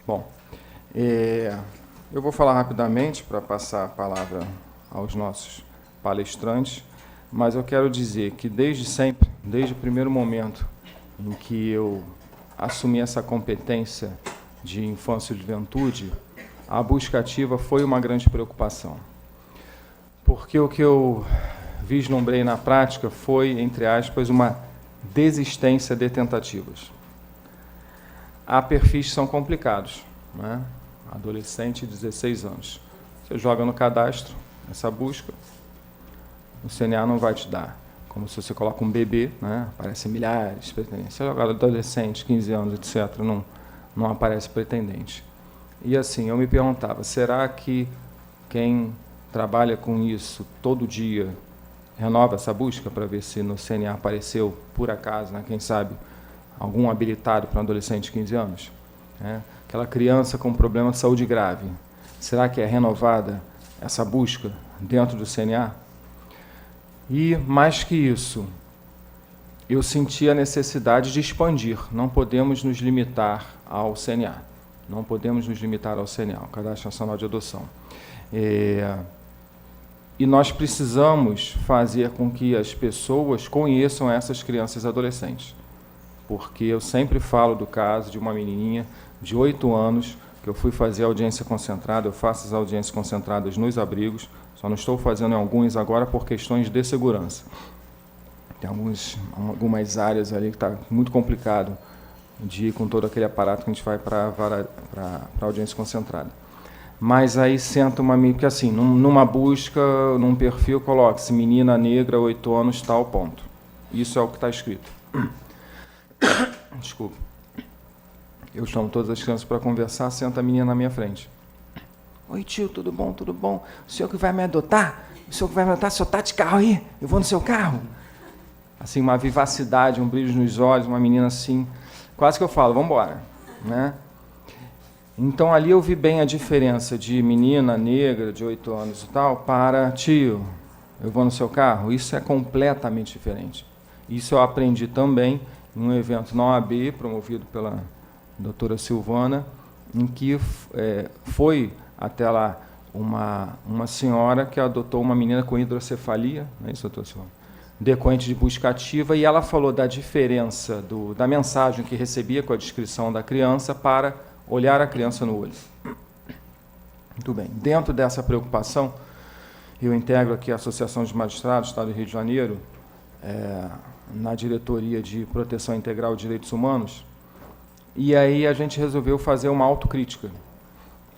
Bom, eu vou falar rapidamente para passar a palavra aos nossos palestrantes, mas eu quero dizer que desde sempre, desde o primeiro momento em que eu assumi essa competência de infância e juventude, a busca ativa foi uma grande preocupação. Porque o que eu vislumbrei na prática foi, entre aspas, uma desistência de tentativas. Há perfis que são complicados, né? Adolescente de 16 anos. Você joga no cadastro essa busca, o CNA não vai te dar. Como se você coloca um bebê, né? Aparecem milhares de pretendentes. Você joga adolescente, 15 anos, etc., não aparece pretendente. E assim, eu me perguntava, será que quem trabalha com isso todo dia renova essa busca para ver se no CNA apareceu, por acaso, né? Quem sabe, algum habilitado para um adolescente de 15 anos? Né? Aquela criança com problema de saúde grave, será que é renovada essa busca dentro do CNA? E, mais que isso, eu senti a necessidade de expandir. Não podemos nos limitar ao CNA. Não podemos nos limitar ao CNA, o Cadastro Nacional de Adoção. E nós precisamos fazer com que as pessoas conheçam essas crianças e adolescentes. Porque eu sempre falo do caso de uma menininha de 8 anos, que eu fui fazer audiência concentrada, eu faço as audiências concentradas nos abrigos, só não estou fazendo em alguns agora por questões de segurança. Tem algumas áreas ali que está muito complicado de ir com todo aquele aparato que a gente vai para a audiência concentrada. Mas aí senta uma menina, porque assim, numa busca, num perfil, coloca-se menina negra, 8 anos, tal ponto. Isso é o que está escrito. Desculpa. Eu chamo todas as crianças para conversar, senta a menina na minha frente. Oi, tio, tudo bom, tudo bom? O senhor que vai me adotar? O senhor que vai me adotar, o senhor está de carro aí? Eu vou no seu carro? Assim, uma vivacidade, um brilho nos olhos, uma menina assim, quase que eu falo, vamos embora, né? Então, ali eu vi bem a diferença de menina negra, de 8 anos e tal, para tio, eu vou no seu carro. Isso é completamente diferente. Isso eu aprendi também em um evento na OAB, promovido pela doutora Silvana, em que foi até lá uma senhora que adotou uma menina com hidrocefalia, não é isso, doutora Silvana? Decorrente de busca ativa, e ela falou da diferença da mensagem que recebia com a descrição da criança para olhar a criança no olho. Muito bem. Dentro dessa preocupação, eu integro aqui a Associação de Magistrados do Estado do Rio de Janeiro, na Diretoria de Proteção Integral de Direitos Humanos, e aí a gente resolveu fazer uma autocrítica,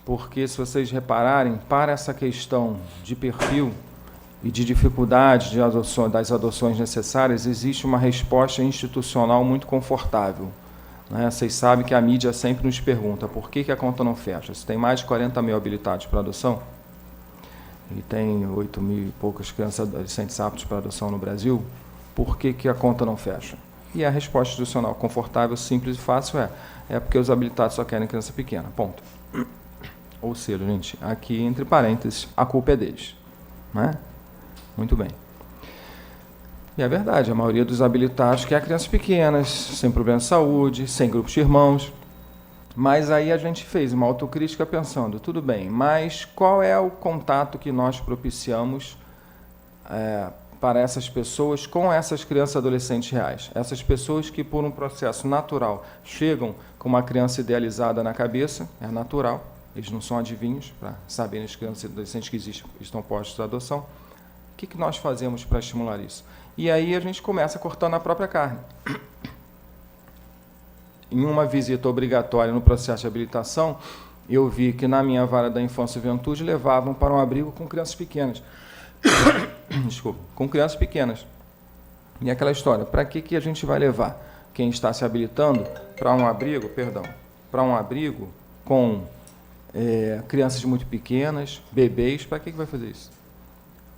porque, se vocês repararem, para essa questão de perfil e de dificuldade das adoções necessárias, existe uma resposta institucional muito confortável. Né? Vocês sabem que a mídia sempre nos pergunta por que a conta não fecha. Se tem mais de 40 mil habilitados para adoção, e tem 8 mil e poucas crianças adolescentes aptos para adoção no Brasil, por que a conta não fecha? E a resposta institucional confortável, simples e fácil é porque os habilitados só querem criança pequena, ponto. Ou seja, gente, aqui entre parênteses, a culpa é deles. Né? Muito bem. E é verdade, a maioria dos habilitados quer crianças pequenas, sem problema de saúde, sem grupos de irmãos. Mas aí a gente fez uma autocrítica pensando, tudo bem, mas qual é o contato que nós propiciamos para essas pessoas com essas crianças e adolescentes reais? Essas pessoas que, por um processo natural, chegam com uma criança idealizada na cabeça, é natural, eles não são adivinhos para saberem as crianças e adolescentes que estão postos à adoção. O que nós fazemos para estimular isso? E aí a gente começa cortando a própria carne. Em uma visita obrigatória no processo de habilitação, eu vi que na minha vara da infância e juventude levavam para um abrigo com crianças pequenas. Desculpa, com crianças pequenas. E aquela história, para que a gente vai levar quem está se habilitando para um abrigo, com crianças muito pequenas, bebês, para que vai fazer isso?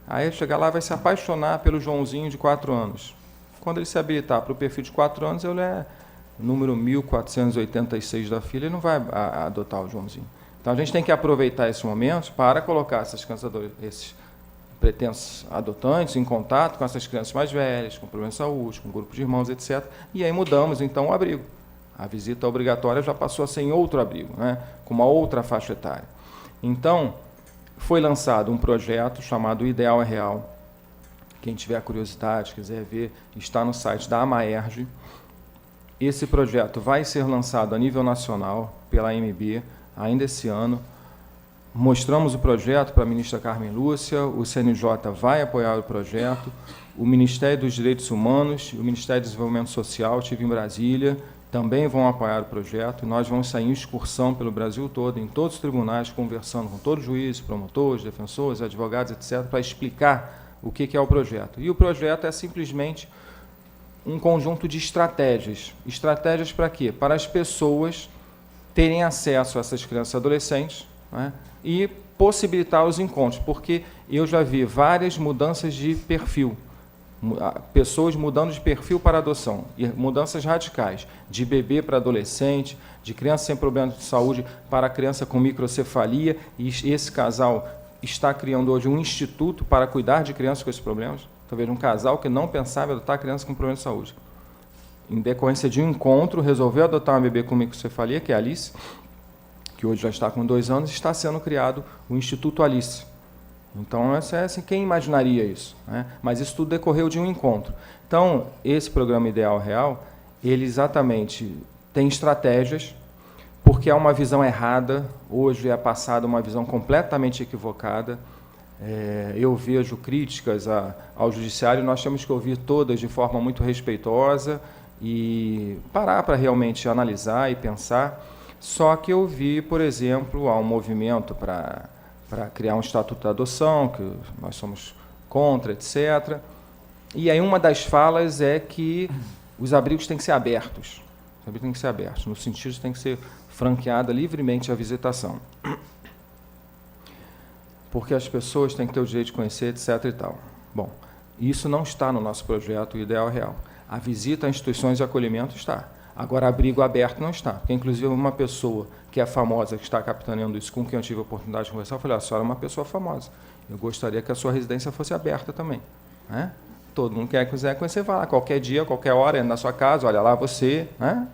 Aí ele chegar lá e vai se apaixonar pelo Joãozinho de 4 anos. Quando ele se habilitar para o perfil de 4 anos, ele é número 1486 da fila, ele não vai adotar o Joãozinho. Então a gente tem que aproveitar esses momentos para colocar esses pretensos adotantes em contato com essas crianças mais velhas, com problemas de saúde, com grupo de irmãos, etc. E aí mudamos, então, o abrigo. A visita obrigatória já passou a ser em outro abrigo, né, com uma outra faixa etária. Então, foi lançado um projeto chamado Ideal é Real. Quem tiver curiosidade, quiser ver, está no site da Amaerj. Esse projeto vai ser lançado a nível nacional pela AMB ainda esse ano. Mostramos o projeto para a ministra Carmen Lúcia, o CNJ vai apoiar o projeto, o Ministério dos Direitos Humanos e o Ministério do Desenvolvimento Social, estive em Brasília, também vão apoiar o projeto. Nós vamos sair em excursão pelo Brasil todo, em todos os tribunais, conversando com todos os juízes, promotores, defensores, advogados, etc., para explicar o que é o projeto. E o projeto é simplesmente um conjunto de estratégias. Estratégias para quê? Para as pessoas terem acesso a essas crianças e adolescentes, né, e possibilitar os encontros, porque eu já vi várias mudanças de perfil, pessoas mudando de perfil para adoção, e mudanças radicais, de bebê para adolescente, de criança sem problemas de saúde para criança com microcefalia, e esse casal está criando hoje um instituto para cuidar de crianças com esses problemas. Talvez um casal que não pensava em adotar criança com problemas de saúde. Em decorrência de um encontro, resolveu adotar uma bebê com microcefalia, que é a Alice, que hoje já está com 2 anos, está sendo criado o Instituto Alice. Então, assim, quem imaginaria isso, né? Mas isso tudo decorreu de um encontro. Então, esse programa Ideal Real, ele exatamente tem estratégias, porque há uma visão errada, hoje é passada uma visão completamente equivocada. Eu vejo críticas ao judiciário, nós temos que ouvir todas de forma muito respeitosa e parar para realmente analisar e pensar. Só que eu vi, por exemplo, há um movimento para criar um estatuto da adoção, que nós somos contra, etc. E aí uma das falas é que os abrigos têm que ser abertos. Os abrigos têm que ser abertos, no sentido de tem que ser franqueada livremente a visitação. Porque as pessoas têm que ter o direito de conhecer, etc. e tal. Bom, isso não está no nosso projeto Ideal Real. A visita a instituições de acolhimento está. Agora, abrigo aberto não está, porque, inclusive, uma pessoa que é famosa, que está capitaneando isso, com quem eu tive a oportunidade de conversar, eu falei, a senhora é uma pessoa famosa, eu gostaria que a sua residência fosse aberta também. Né? Todo mundo que quiser conhecer, vai lá, qualquer dia, qualquer hora, entra na sua casa, olha lá você. Né?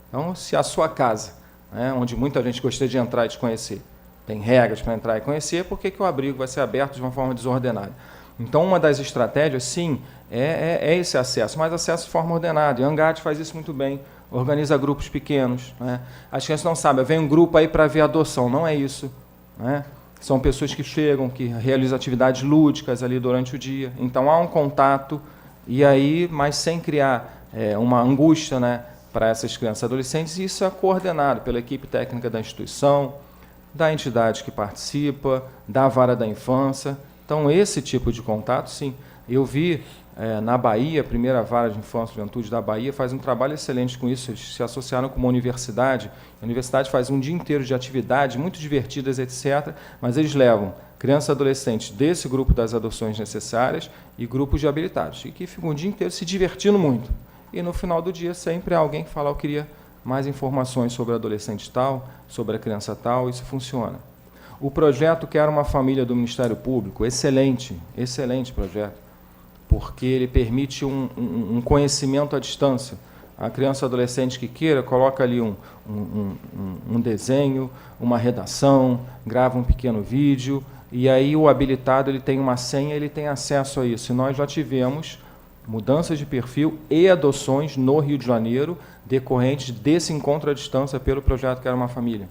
Então, se a sua casa, né, onde muita gente gostaria de entrar e de conhecer, tem regras para entrar e conhecer, por que o abrigo vai ser aberto de uma forma desordenada? Então, uma das estratégias, sim, é esse acesso, mas acesso de forma ordenada. E a Angad faz isso muito bem, organiza grupos pequenos. Né? As crianças não sabem, vem um grupo aí para ver adoção, não é isso. Né? São pessoas que chegam, que realizam atividades lúdicas ali durante o dia. Então, há um contato, e aí, mas sem criar uma angústia, né, para essas crianças e adolescentes, e isso é coordenado pela equipe técnica da instituição, da entidade que participa, da vara da infância. Então, esse tipo de contato, sim. Eu vi na Bahia, a primeira vara de infância e juventude da Bahia faz um trabalho excelente com isso. Eles se associaram com uma universidade. A universidade faz um dia inteiro de atividades muito divertidas, etc. Mas eles levam crianças e adolescentes desse grupo das adoções necessárias e grupos de habilitados, e que ficam o dia inteiro se divertindo muito. E, no final do dia, sempre há alguém que fala, eu queria mais informações sobre adolescente tal, sobre a criança tal, isso funciona. O projeto Quero uma Família do Ministério Público, excelente, excelente projeto, porque ele permite um conhecimento à distância. A criança ou adolescente que queira, coloca ali um desenho, uma redação, grava um pequeno vídeo, e aí o habilitado ele tem uma senha, ele tem acesso a isso. E nós já tivemos mudanças de perfil e adoções no Rio de Janeiro, decorrentes desse encontro à distância pelo projeto Quero uma Família.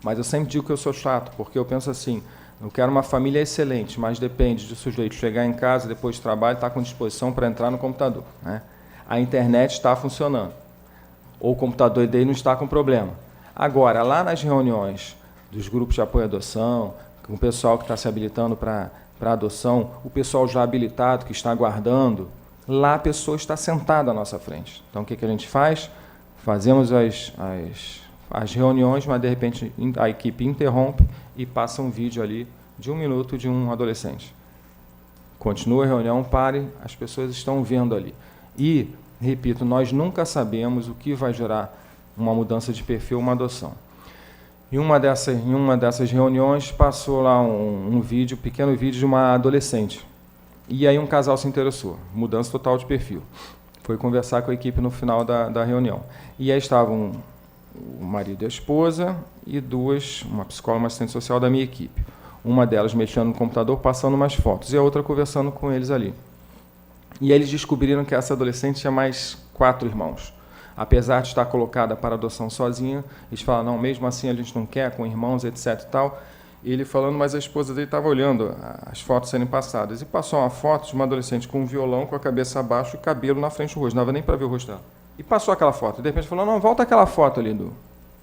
Mas eu sempre digo que eu sou chato, porque eu penso assim, eu quero uma família excelente, mas depende do sujeito chegar em casa, depois do trabalho, estar com disposição para entrar no computador. Né? A internet está funcionando, ou o computador dele não está com problema. Agora, lá nas reuniões dos grupos de apoio à adoção, com o pessoal que está se habilitando para adoção, o pessoal já habilitado que está aguardando, lá a pessoa está sentada à nossa frente. Então, o que a gente faz? as reuniões, mas de repente a equipe interrompe e passa um vídeo ali de 1 minuto de um adolescente. Continua a reunião, pare, as pessoas estão vendo ali. E, repito, nós nunca sabemos o que vai gerar uma mudança de perfil, uma adoção. Em uma dessas reuniões, passou lá um vídeo, pequeno vídeo de uma adolescente. E aí um casal se interessou, mudança total de perfil. Foi conversar com a equipe no final da reunião. E aí estavam o marido e a esposa e uma psicóloga e uma assistente social da minha equipe. Uma delas mexendo no computador, passando umas fotos, e a outra conversando com eles ali. E aí eles descobriram que essa adolescente tinha mais 4 irmãos. Apesar de estar colocada para adoção sozinha, eles falaram, não, mesmo assim a gente não quer, com irmãos, etc. e tal. E ele falando, mas a esposa dele estava olhando as fotos sendo passadas. E passou uma foto de uma adolescente com um violão, com a cabeça abaixo e cabelo na frente do rosto. Não dava nem para ver o rosto dela. E passou aquela foto. E de repente falou, não, volta aquela foto ali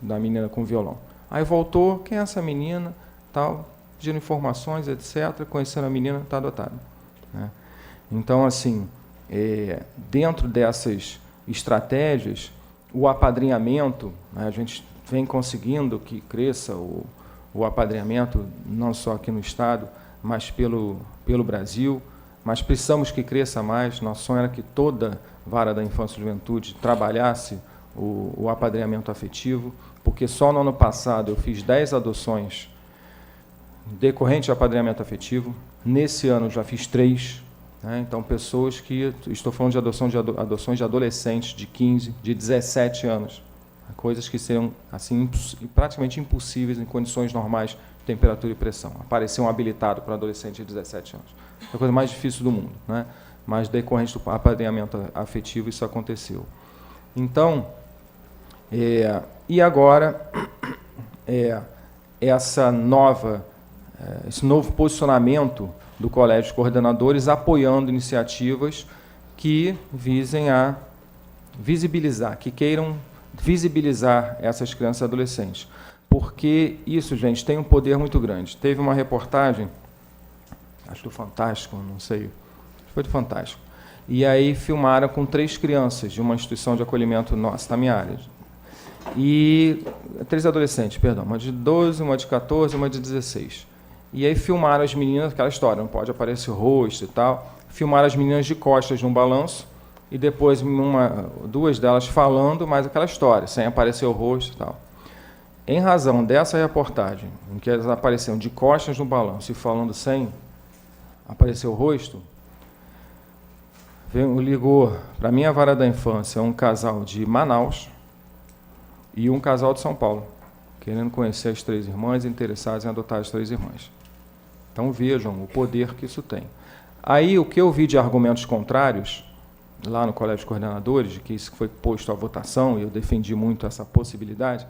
da menina com o violão. Aí voltou, quem é essa menina? Tal, pedindo informações, etc. Conhecendo a menina, está adotada. Né? Então, assim, dentro dessas estratégias, o apadrinhamento, né, a gente vem conseguindo que cresça o apadrinhamento, não só aqui no Estado, mas pelo Brasil, mas precisamos que cresça mais. Nosso sonho era que toda vara da infância e juventude trabalhasse o apadrinhamento afetivo, porque só no ano passado eu fiz 10 adoções decorrente de apadrinhamento afetivo. Nesse ano já fiz 3. Né? Então, pessoas que... Estou falando de adoções de adolescentes de 15, de 17 anos. Coisas que seriam assim, praticamente impossíveis em condições normais de temperatura e pressão. Aparecer um habilitado para um adolescente de 17 anos. É a coisa mais difícil do mundo. Né? Mas, decorrente do apadrinhamento afetivo, isso aconteceu. Então, e agora, esse novo posicionamento do Colégio de Coordenadores, apoiando iniciativas que visem a visibilizar, que queiram visibilizar essas crianças e adolescentes. Porque isso, gente, tem um poder muito grande. Teve uma reportagem, acho do Fantástico, não sei, foi do Fantástico, e aí filmaram com 3 crianças de uma instituição de acolhimento nossa, da minha área. E 3 adolescentes, perdão, uma de 12, uma de 14, uma de 16. E aí filmaram as meninas, aquela história, não pode aparecer o rosto e tal, filmaram as meninas de costas num balanço, e depois 2 delas falando, mas aquela história, sem aparecer o rosto e tal. Em razão dessa reportagem, em que elas apareceram de costas no balanço e falando sem aparecer o rosto, ligou para a minha vara da infância um casal de Manaus e um casal de São Paulo, querendo conhecer as 3 irmãs e interessados em adotar as 3 irmãs. Então, vejam o poder que isso tem. Aí, o que eu vi de argumentos contrários, lá no Colégio de Coordenadores, de que isso foi posto à votação, e eu defendi muito essa possibilidade,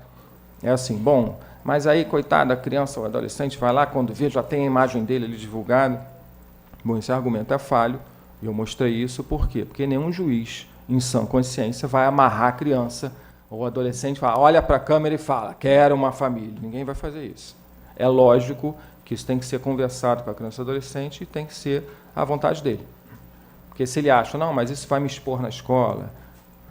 é assim, bom, mas aí, coitada, a criança ou adolescente vai lá, quando vê, já tem a imagem dele ali divulgada. Bom, esse argumento é falho, e eu mostrei isso, por quê? Porque nenhum juiz, em sã consciência, vai amarrar a criança ou adolescente, fala, olha para a câmera e fala, quero uma família. Ninguém vai fazer isso. É lógico que isso tem que ser conversado com a criança e adolescente e tem que ser à vontade dele. Porque se ele acha, não, mas isso vai me expor na escola,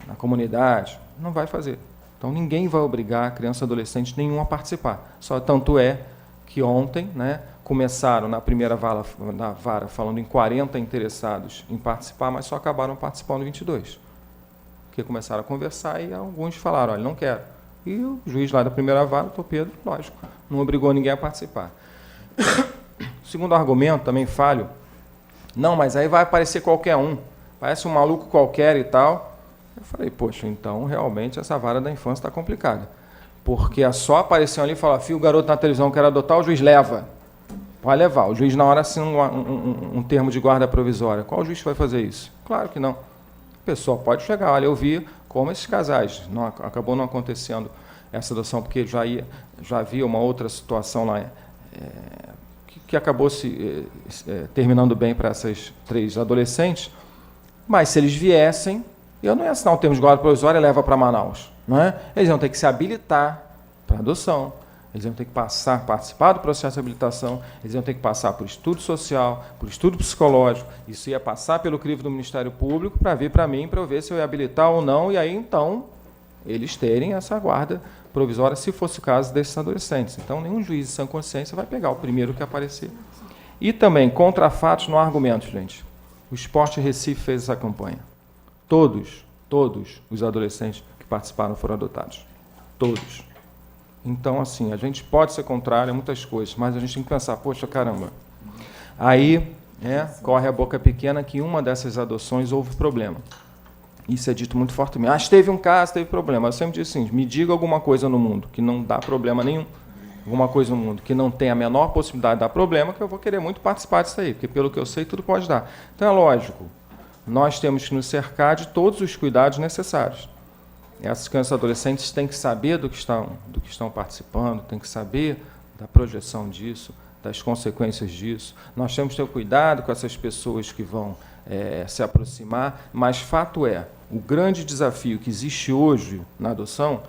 na comunidade, não vai fazer. Então, ninguém vai obrigar a criança e adolescente nenhum a participar. Só tanto é que ontem, né, começaram na primeira vara falando em 40 interessados em participar, mas só acabaram participando 22. Porque começaram a conversar e alguns falaram, olha, não quero. E o juiz lá da primeira vara, o doutor Pedro, lógico, não obrigou ninguém a participar. O segundo argumento, também falho, não, mas aí vai aparecer qualquer um, parece um maluco qualquer e tal. Eu falei, poxa, então realmente essa vara da infância está complicada. Porque é só aparecer ali e falar, filho, o garoto na televisão quer adotar, o juiz leva. Pode levar. O juiz, na hora, assina um termo de guarda provisória. Qual juiz vai fazer isso? Claro que não. A pessoa pode chegar, olha, eu vi como esses casais, acabou não acontecendo essa adoção, porque já havia uma outra situação lá, que acabou terminando bem para essas 3 adolescentes, mas se eles viessem, eu não ia assinar um termo de guarda provisória e leva para Manaus. Não é? Eles iam ter que se habilitar para adoção, eles iam ter que participar do processo de habilitação, eles iam ter que passar por estudo social, por estudo psicológico, isso ia passar pelo crivo do Ministério Público para vir para mim, para eu ver se eu ia habilitar ou não, e aí, então, eles terem essa guarda provisória, se fosse o caso desses adolescentes. Então, nenhum juiz de sã consciência vai pegar o primeiro que aparecer. E também, contra fatos, não há argumentos, gente. O Sport Recife fez essa campanha. Todos os adolescentes que participaram foram adotados. Todos. Então, assim, a gente pode ser contrário a muitas coisas, mas a gente tem que pensar, poxa, caramba. Aí, corre a boca pequena que em uma dessas adoções houve problema. Isso é dito muito fortemente. Teve um caso, teve problema. Eu sempre digo assim, me diga alguma coisa no mundo que não dá problema nenhum, alguma coisa no mundo que não tem a menor possibilidade de dar problema, que eu vou querer muito participar disso aí, porque, pelo que eu sei, tudo pode dar. Então, é lógico, nós temos que nos cercar de todos os cuidados necessários. Essas crianças e adolescentes têm que saber do que estão participando, têm que saber da projeção disso, das consequências disso. Nós temos que ter cuidado com essas pessoas que vão se aproximar, mas fato é, o grande desafio que existe hoje na adoção,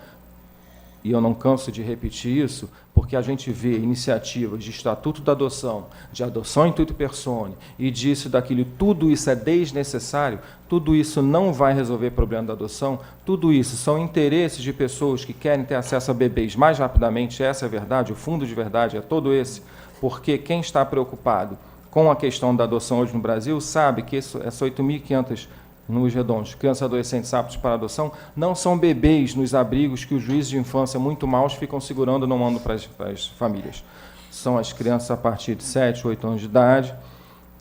e eu não canso de repetir isso, porque a gente vê iniciativas de Estatuto da Adoção, de adoção intuito personae, e disso, daquilo, tudo isso é desnecessário, tudo isso não vai resolver o problema da adoção, tudo isso são interesses de pessoas que querem ter acesso a bebês mais rapidamente, essa é a verdade, o fundo de verdade é todo esse, porque quem está preocupado com a questão da adoção hoje no Brasil sabe que essas 8.500 nos redondos, crianças e adolescentes aptos para adoção, não são bebês nos abrigos que os juízes de infância muito maus ficam segurando e não mandam para as famílias. São as crianças a partir de 7, 8 anos de idade,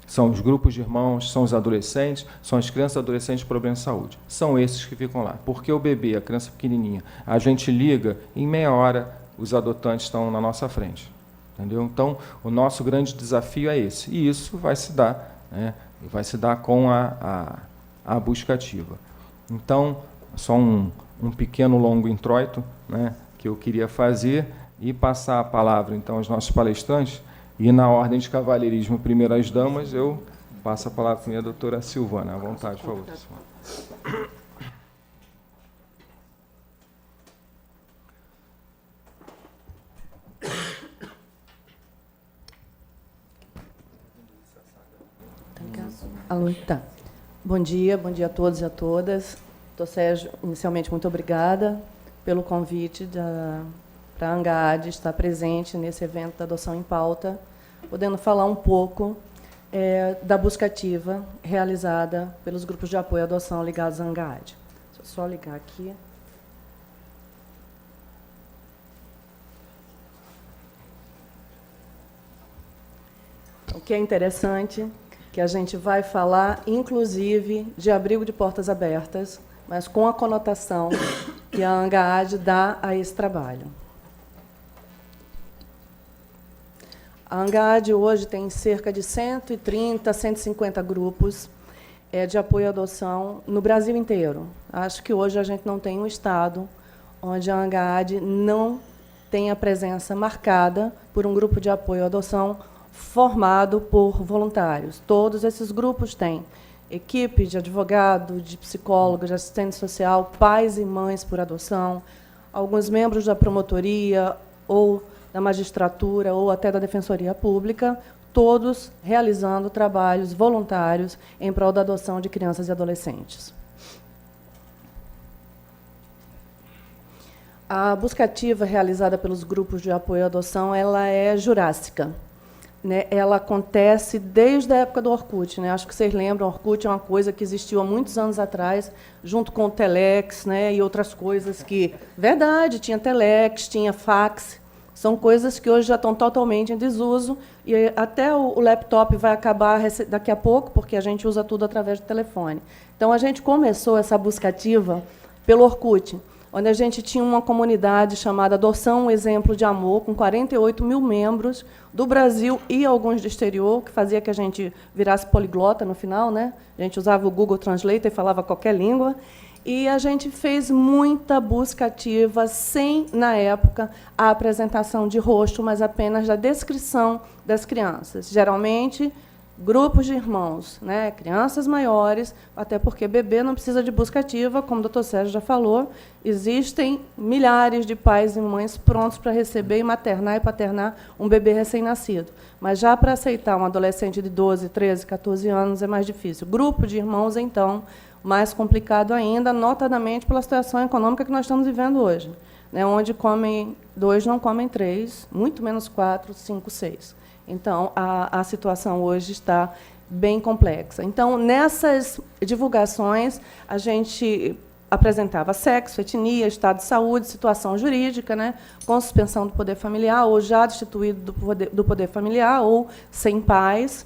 são os grupos de irmãos, são os adolescentes, são as crianças e adolescentes com problemas de saúde. São esses que ficam lá. Porque o bebê, a criança pequenininha, a gente liga, em meia hora os adotantes estão na nossa frente. Entendeu? Então, o nosso grande desafio é esse. E isso vai se dar, vai se dar com a busca ativa. Então, só um pequeno longo introito, que eu queria fazer e passar a palavra então aos nossos palestrantes. E na ordem de cavalheirismo, primeiro as damas, eu passo a palavra para a minha doutora Silvana. À vontade, por favor. Alô, tá. Bom dia a todos e a todas. Doutor Sérgio, inicialmente, muito obrigada pelo convite para a ANGAAD estar presente nesse evento da Adoção em Pauta, podendo falar um pouco da busca ativa realizada pelos grupos de apoio à adoção ligados à ANGAAD. Deixa eu só ligar aqui. O que é interessante que a gente vai falar, inclusive, de abrigo de portas abertas, mas com a conotação que a ANGAAD dá a esse trabalho. A ANGAAD hoje tem cerca de 130, 150 grupos de apoio à adoção no Brasil inteiro. Acho que hoje a gente não tem um estado onde a ANGAAD não tenha presença marcada por um grupo de apoio à adoção formado por voluntários. Todos esses grupos têm equipe de advogado, de psicólogo, de assistente social, pais e mães por adoção, alguns membros da promotoria ou da magistratura ou até da defensoria pública, todos realizando trabalhos voluntários em prol da adoção de crianças e adolescentes. A busca ativa realizada pelos grupos de apoio à adoção, ela é jurássica. Ela acontece desde a época do Orkut. Acho que vocês lembram, o Orkut é uma coisa que existiu há muitos anos atrás, junto com o Telex e outras coisas que... Verdade, tinha Telex, tinha fax, são coisas que hoje já estão totalmente em desuso, e até o laptop vai acabar daqui a pouco, porque a gente usa tudo através do telefone. Então, a gente começou essa busca ativa pelo Orkut, onde a gente tinha uma comunidade chamada Adoção, um Exemplo de Amor, com 48 mil membros do Brasil e alguns do exterior, que fazia que a gente virasse poliglota no final. A gente usava o Google Translator e falava qualquer língua. E a gente fez muita busca ativa, sem, na época, a apresentação de rosto, mas apenas da descrição das crianças. Geralmente, grupos de irmãos, crianças maiores, até porque bebê não precisa de busca ativa, como o doutor Sérgio já falou, existem milhares de pais e mães prontos para receber e maternar e paternar um bebê recém-nascido. Mas já para aceitar um adolescente de 12, 13, 14 anos é mais difícil. Grupo de irmãos, então, mais complicado ainda, notadamente pela situação econômica que nós estamos vivendo hoje. né, onde comem 2, não comem 3, muito menos 4, 5, 6. Então, a situação hoje está bem complexa. Então, nessas divulgações, a gente apresentava sexo, etnia, estado de saúde, situação jurídica, né, com suspensão do poder familiar, ou já destituído do poder familiar, ou sem pais,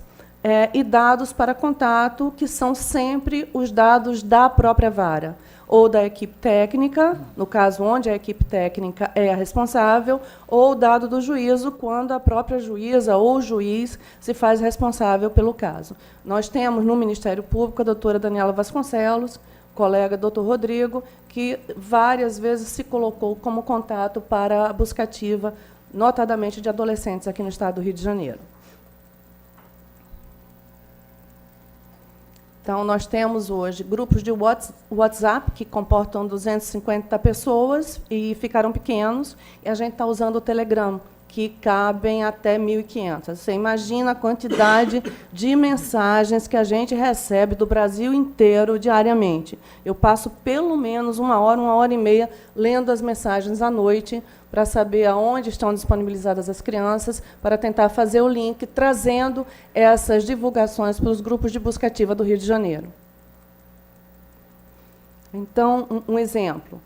e dados para contato, que são sempre os dados da própria vara, ou da equipe técnica, no caso onde a equipe técnica é a responsável, ou dado do juízo, quando a própria juíza ou juiz se faz responsável pelo caso. Nós temos no Ministério Público a doutora Daniela Vasconcelos, colega doutor Rodrigo, que várias vezes se colocou como contato para a busca ativa, notadamente de adolescentes aqui no estado do Rio de Janeiro. Então, nós temos hoje grupos de WhatsApp que comportam 250 pessoas e ficaram pequenos, e a gente está usando o Telegram, que cabem até 1.500. Você imagina a quantidade de mensagens que a gente recebe do Brasil inteiro diariamente. Eu passo pelo menos 1 hora e meia, lendo as mensagens à noite, para saber aonde estão disponibilizadas as crianças, para tentar fazer o link, trazendo essas divulgações para os grupos de busca ativa do Rio de Janeiro. Então, um exemplo.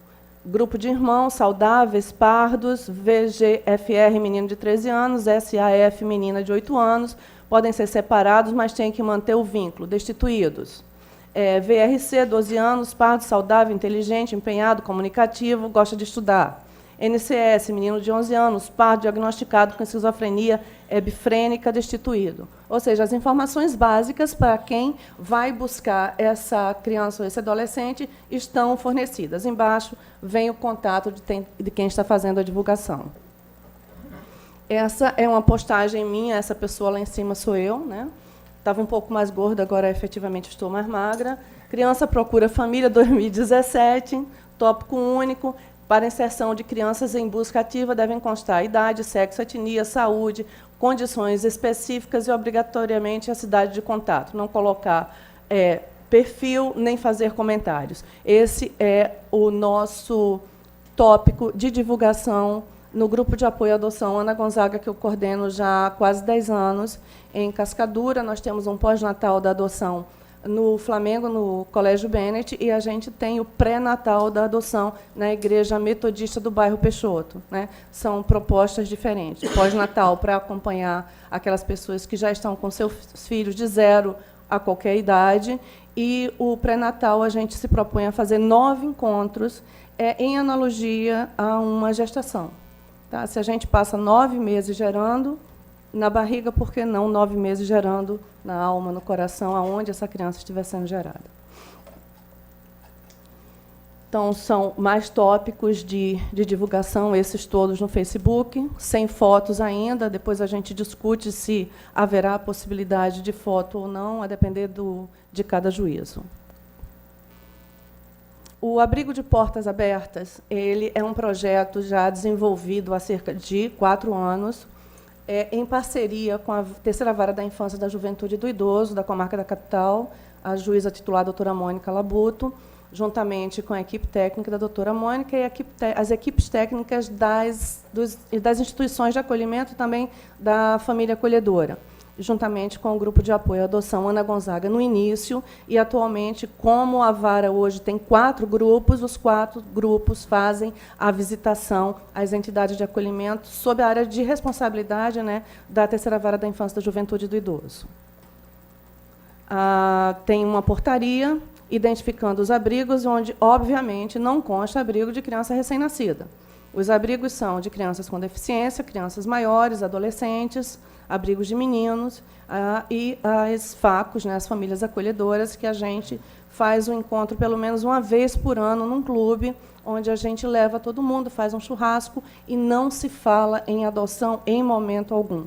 Grupo de irmãos saudáveis, pardos, VGFR, menino de 13 anos, SAF, menina de 8 anos, podem ser separados, mas têm que manter o vínculo, destituídos. VRC, 12 anos, pardo, saudável, inteligente, empenhado, comunicativo, gosta de estudar. NCS, menino de 11 anos, pardo, diagnosticado com esquizofrenia bifrênica, destituído. Ou seja, as informações básicas para quem vai buscar essa criança ou esse adolescente estão fornecidas. Embaixo vem o contato de quem está fazendo a divulgação. Essa é uma postagem minha, essa pessoa lá em cima sou eu, né? Estava um pouco mais gorda, agora efetivamente estou mais magra. Criança procura família 2017, tópico único. Para inserção de crianças em busca ativa, devem constar idade, sexo, etnia, saúde, condições específicas e, obrigatoriamente, a cidade de contato. Não colocar perfil, nem fazer comentários. Esse é o nosso tópico de divulgação no Grupo de Apoio à Adoção Ana Gonzaga, que eu coordeno já há quase 10 anos. Em Cascadura, nós temos um pós-natal da adoção no Flamengo, no Colégio Bennett, e a gente tem o pré-natal da adoção na Igreja Metodista do bairro Peixoto, né? São propostas diferentes. Pós-natal para acompanhar aquelas pessoas que já estão com seus filhos de 0 a qualquer idade, e o pré-natal a gente se propõe a fazer 9 encontros em analogia a uma gestação. Tá? Se a gente passa 9 meses gerando na barriga, por que não 9 meses gerando na alma, no coração, aonde essa criança estiver sendo gerada? Então, são mais tópicos de divulgação, esses todos no Facebook, sem fotos ainda. Depois a gente discute se haverá a possibilidade de foto ou não, a depender de cada juízo. O Abrigo de Portas Abertas, ele é um projeto já desenvolvido há cerca de 4 anos, em parceria com a Terceira Vara da Infância, da Juventude e do Idoso, da Comarca da Capital, a juíza titular, a doutora Mônica Labuto, juntamente com a equipe técnica da doutora Mônica e as equipes técnicas das instituições de acolhimento e também da família acolhedora, juntamente com o Grupo de Apoio à Adoção Ana Gonzaga no início, e atualmente, como a vara hoje tem 4 grupos, os 4 grupos fazem a visitação às entidades de acolhimento sob a área de responsabilidade, né, da Terceira Vara da Infância, da Juventude e do Idoso. Tem uma portaria identificando os abrigos, onde, obviamente, não consta abrigo de criança recém-nascida. Os abrigos são de crianças com deficiência, crianças maiores, adolescentes, abrigos de meninos, e as FACOS, né, as famílias acolhedoras, que a gente faz um encontro pelo menos uma vez por ano num clube, onde a gente leva todo mundo, faz um churrasco e não se fala em adoção em momento algum.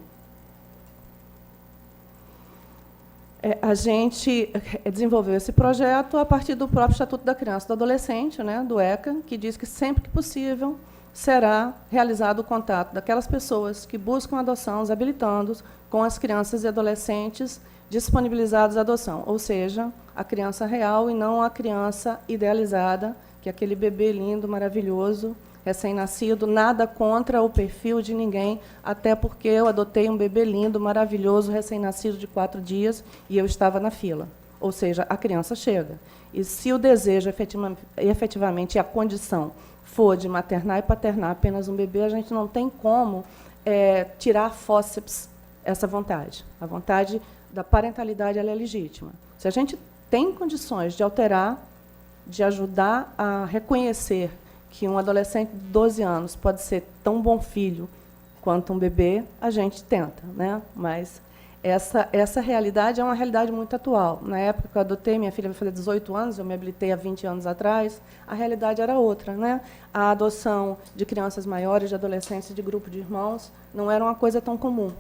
A gente desenvolveu esse projeto a partir do próprio Estatuto da Criança e do Adolescente, né, do ECA, que diz que, sempre que possível, será realizado o contato daquelas pessoas que buscam adoção, os habilitandos, com as crianças e adolescentes disponibilizados à adoção, ou seja, a criança real e não a criança idealizada, que é aquele bebê lindo, maravilhoso, recém-nascido, nada contra o perfil de ninguém, até porque eu adotei um bebê lindo, maravilhoso, recém-nascido de 4 dias, e eu estava na fila. Ou seja, a criança chega. E se o desejo efetivamente e a condição for de maternar e paternar apenas um bebê, a gente não tem como tirar fórceps essa vontade. A vontade da parentalidade ela é legítima. Se a gente tem condições de alterar, de ajudar a reconhecer que um adolescente de 12 anos pode ser tão bom filho quanto um bebê, a gente tenta, né? Mas essa realidade é uma realidade muito atual. Na época que eu adotei, minha filha vai fazer 18 anos, eu me habilitei há 20 anos atrás, a realidade era outra, né? A adoção de crianças maiores, de adolescentes, de grupo de irmãos, não era uma coisa tão comum.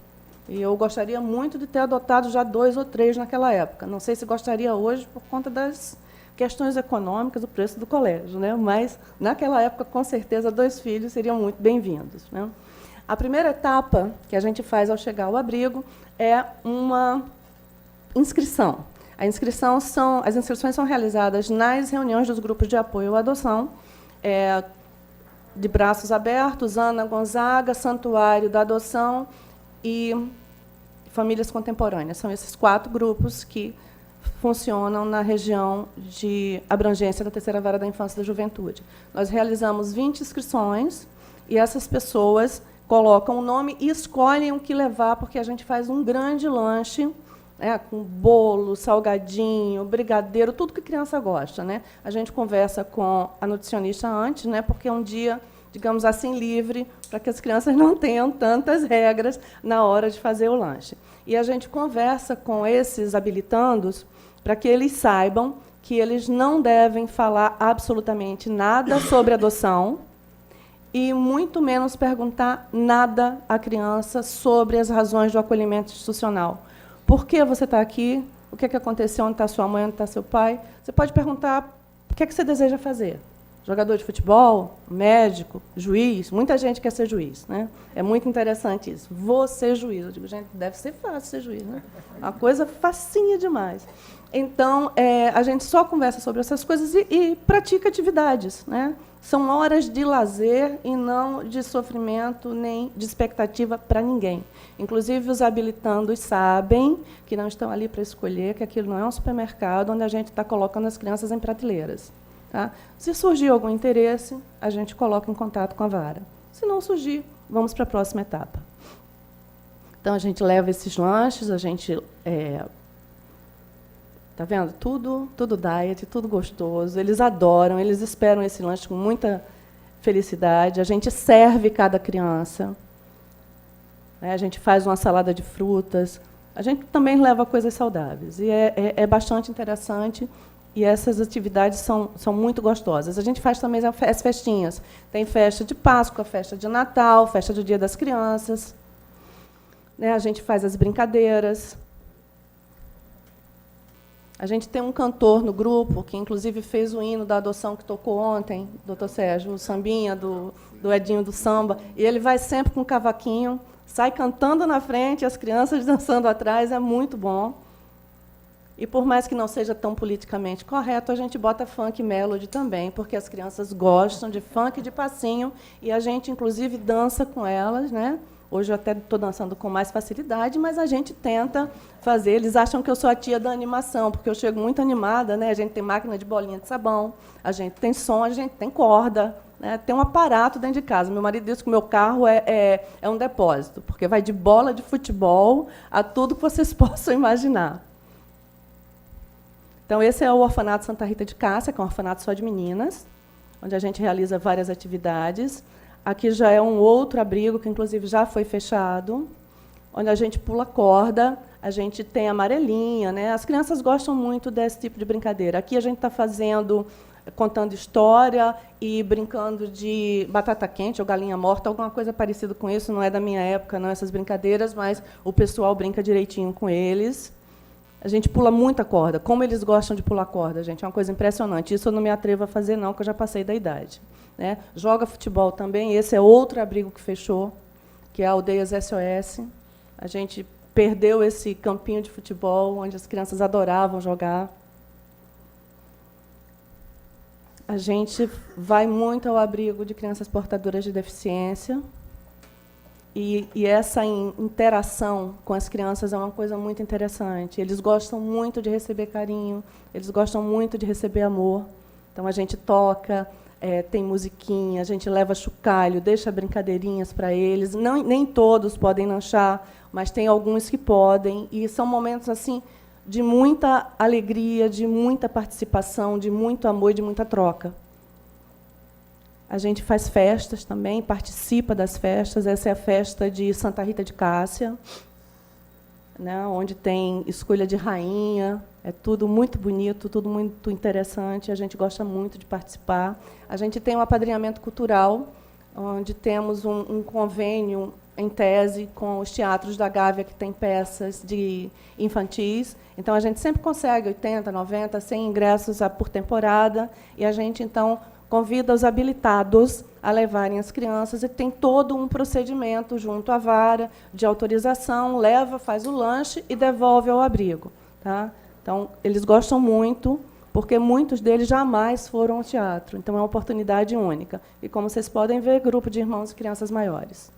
E eu gostaria muito de ter adotado já 2 ou 3 naquela época. Não sei se gostaria hoje por conta das questões econômicas, do preço do colégio, né? Mas, naquela época, com certeza, 2 filhos seriam muito bem-vindos, né? A primeira etapa que a gente faz ao chegar ao abrigo é uma inscrição. As inscrições são realizadas nas reuniões dos grupos de apoio à adoção, de Braços Abertos, Ana Gonzaga, Santuário da Adoção e Famílias Contemporâneas. São esses 4 grupos que funcionam na região de abrangência da Terceira Vara da Infância e da Juventude. Nós realizamos 20 inscrições e essas pessoas colocam o nome e escolhem o que levar, porque a gente faz um grande lanche, né, com bolo, salgadinho, brigadeiro, tudo que criança gosta, né? A gente conversa com a nutricionista antes, né, porque é um dia, digamos assim, livre, para que as crianças não tenham tantas regras na hora de fazer o lanche. E a gente conversa com esses habilitandos para que eles saibam que eles não devem falar absolutamente nada sobre adoção e muito menos perguntar nada à criança sobre as razões do acolhimento institucional. Por que você está aqui? O que aconteceu? Onde está sua mãe? Onde está seu pai? Você pode perguntar o que você deseja fazer. Jogador de futebol, médico, juiz. Muita gente quer ser juiz, né? É muito interessante isso. Vou ser juiz. Eu digo, gente, deve ser fácil ser juiz, né? Uma coisa facinha demais. Então, a gente só conversa sobre essas coisas e pratica atividades, né? São horas de lazer e não de sofrimento nem de expectativa para ninguém. Inclusive, os habilitandos sabem que não estão ali para escolher, que aquilo não é um supermercado onde a gente está colocando as crianças em prateleiras. Tá? Se surgir algum interesse, a gente coloca em contato com a vara. Se não surgir, vamos para a próxima etapa. Então, a gente leva esses lanches, a gente... Tá vendo? Tudo diet, tudo gostoso. Eles adoram, eles esperam esse lanche com muita felicidade. A gente serve cada criança. Né? A gente faz uma salada de frutas. A gente também leva coisas saudáveis. E é bastante interessante. E essas atividades são muito gostosas. A gente faz também as festinhas. Tem festa de Páscoa, festa de Natal, festa do Dia das Crianças. Né? A gente faz as brincadeiras. A gente tem um cantor no grupo, que, inclusive, fez o hino da adoção que tocou ontem, doutor Sérgio, o sambinha do Edinho do Samba. E ele vai sempre com um cavaquinho, sai cantando na frente, as crianças dançando atrás, é muito bom. E, por mais que não seja tão politicamente correto, a gente bota funk melody também, porque as crianças gostam de funk e de passinho, e a gente, inclusive, dança com elas, né? Hoje eu até estou dançando com mais facilidade, mas a gente tenta fazer. Eles acham que eu sou a tia da animação, porque eu chego muito animada, né? A gente tem máquina de bolinha de sabão, a gente tem som, a gente tem corda, né? Tem um aparato dentro de casa. Meu marido disse que o meu carro é um depósito, porque vai de bola de futebol a tudo que vocês possam imaginar. Então, esse é o Orfanato Santa Rita de Cássia, que é um orfanato só de meninas, onde a gente realiza várias atividades. Aqui já é um outro abrigo, que, inclusive, já foi fechado, onde a gente pula corda, a gente tem amarelinha, né? As crianças gostam muito desse tipo de brincadeira. Aqui a gente está contando história e brincando de batata quente ou galinha morta, alguma coisa parecida com isso. Não é da minha época, não, essas brincadeiras, mas o pessoal brinca direitinho com eles. A gente pula muita corda. Como eles gostam de pular corda, gente, é uma coisa impressionante. Isso eu não me atrevo a fazer, não, porque eu já passei da idade. Né? Joga futebol também. Esse é outro abrigo que fechou, que é a Aldeias SOS. A gente perdeu esse campinho de futebol, onde as crianças adoravam jogar. A gente vai muito ao abrigo de crianças portadoras de deficiência. E essa interação com as crianças é uma coisa muito interessante. Eles gostam muito de receber carinho, eles gostam muito de receber amor. Então, a gente toca, tem musiquinha, a gente leva chocalho, deixa brincadeirinhas para eles. Não, nem todos podem lanchar, mas tem alguns que podem. E são momentos assim de muita alegria, de muita participação, de muito amor e de muita troca. A gente faz festas também, participa das festas. Essa é a festa de Santa Rita de Cássia, né, onde tem escolha de rainha. É tudo muito bonito, tudo muito interessante. A gente gosta muito de participar. A gente tem um apadrinhamento cultural, onde temos um convênio em tese com os teatros da Gávea, que tem peças de infantis. Então, a gente sempre consegue 80, 90, 100 ingressos por temporada. E a gente, então, convida os habilitados a levarem as crianças e tem todo um procedimento junto à vara de autorização, leva, faz o lanche e devolve ao abrigo. Tá? Então, eles gostam muito, porque muitos deles jamais foram ao teatro. Então, é uma oportunidade única. E, como vocês podem ver, grupo de irmãos e crianças maiores.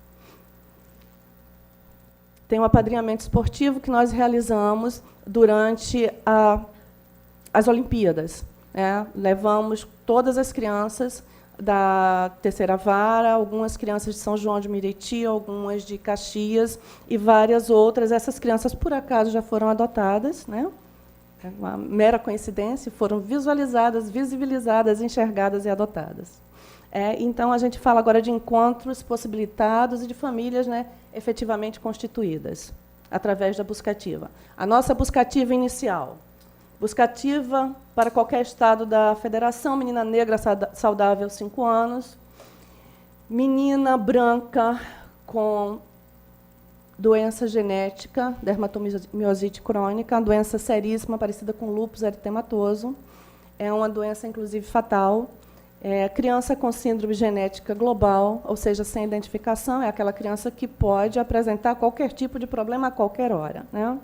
Tem um apadrinhamento esportivo que nós realizamos durante as Olimpíadas. Levamos todas as crianças da Terceira Vara, algumas crianças de São João de Meriti, algumas de Caxias e várias outras. Essas crianças, por acaso, já foram adotadas, né? É uma mera coincidência, foram visualizadas, visibilizadas, enxergadas e adotadas. Então, a gente fala agora de encontros possibilitados e de famílias, né, efetivamente constituídas, através da buscativa. A nossa buscativa inicial. Buscativa para qualquer estado da federação, menina negra saudável, 5 anos, menina branca com doença genética, dermatomiosite crônica, doença seríssima, parecida com lúpus eritematoso, é uma doença, inclusive, fatal. Criança com síndrome genética global, ou seja, sem identificação, é aquela criança que pode apresentar qualquer tipo de problema a qualquer hora, né?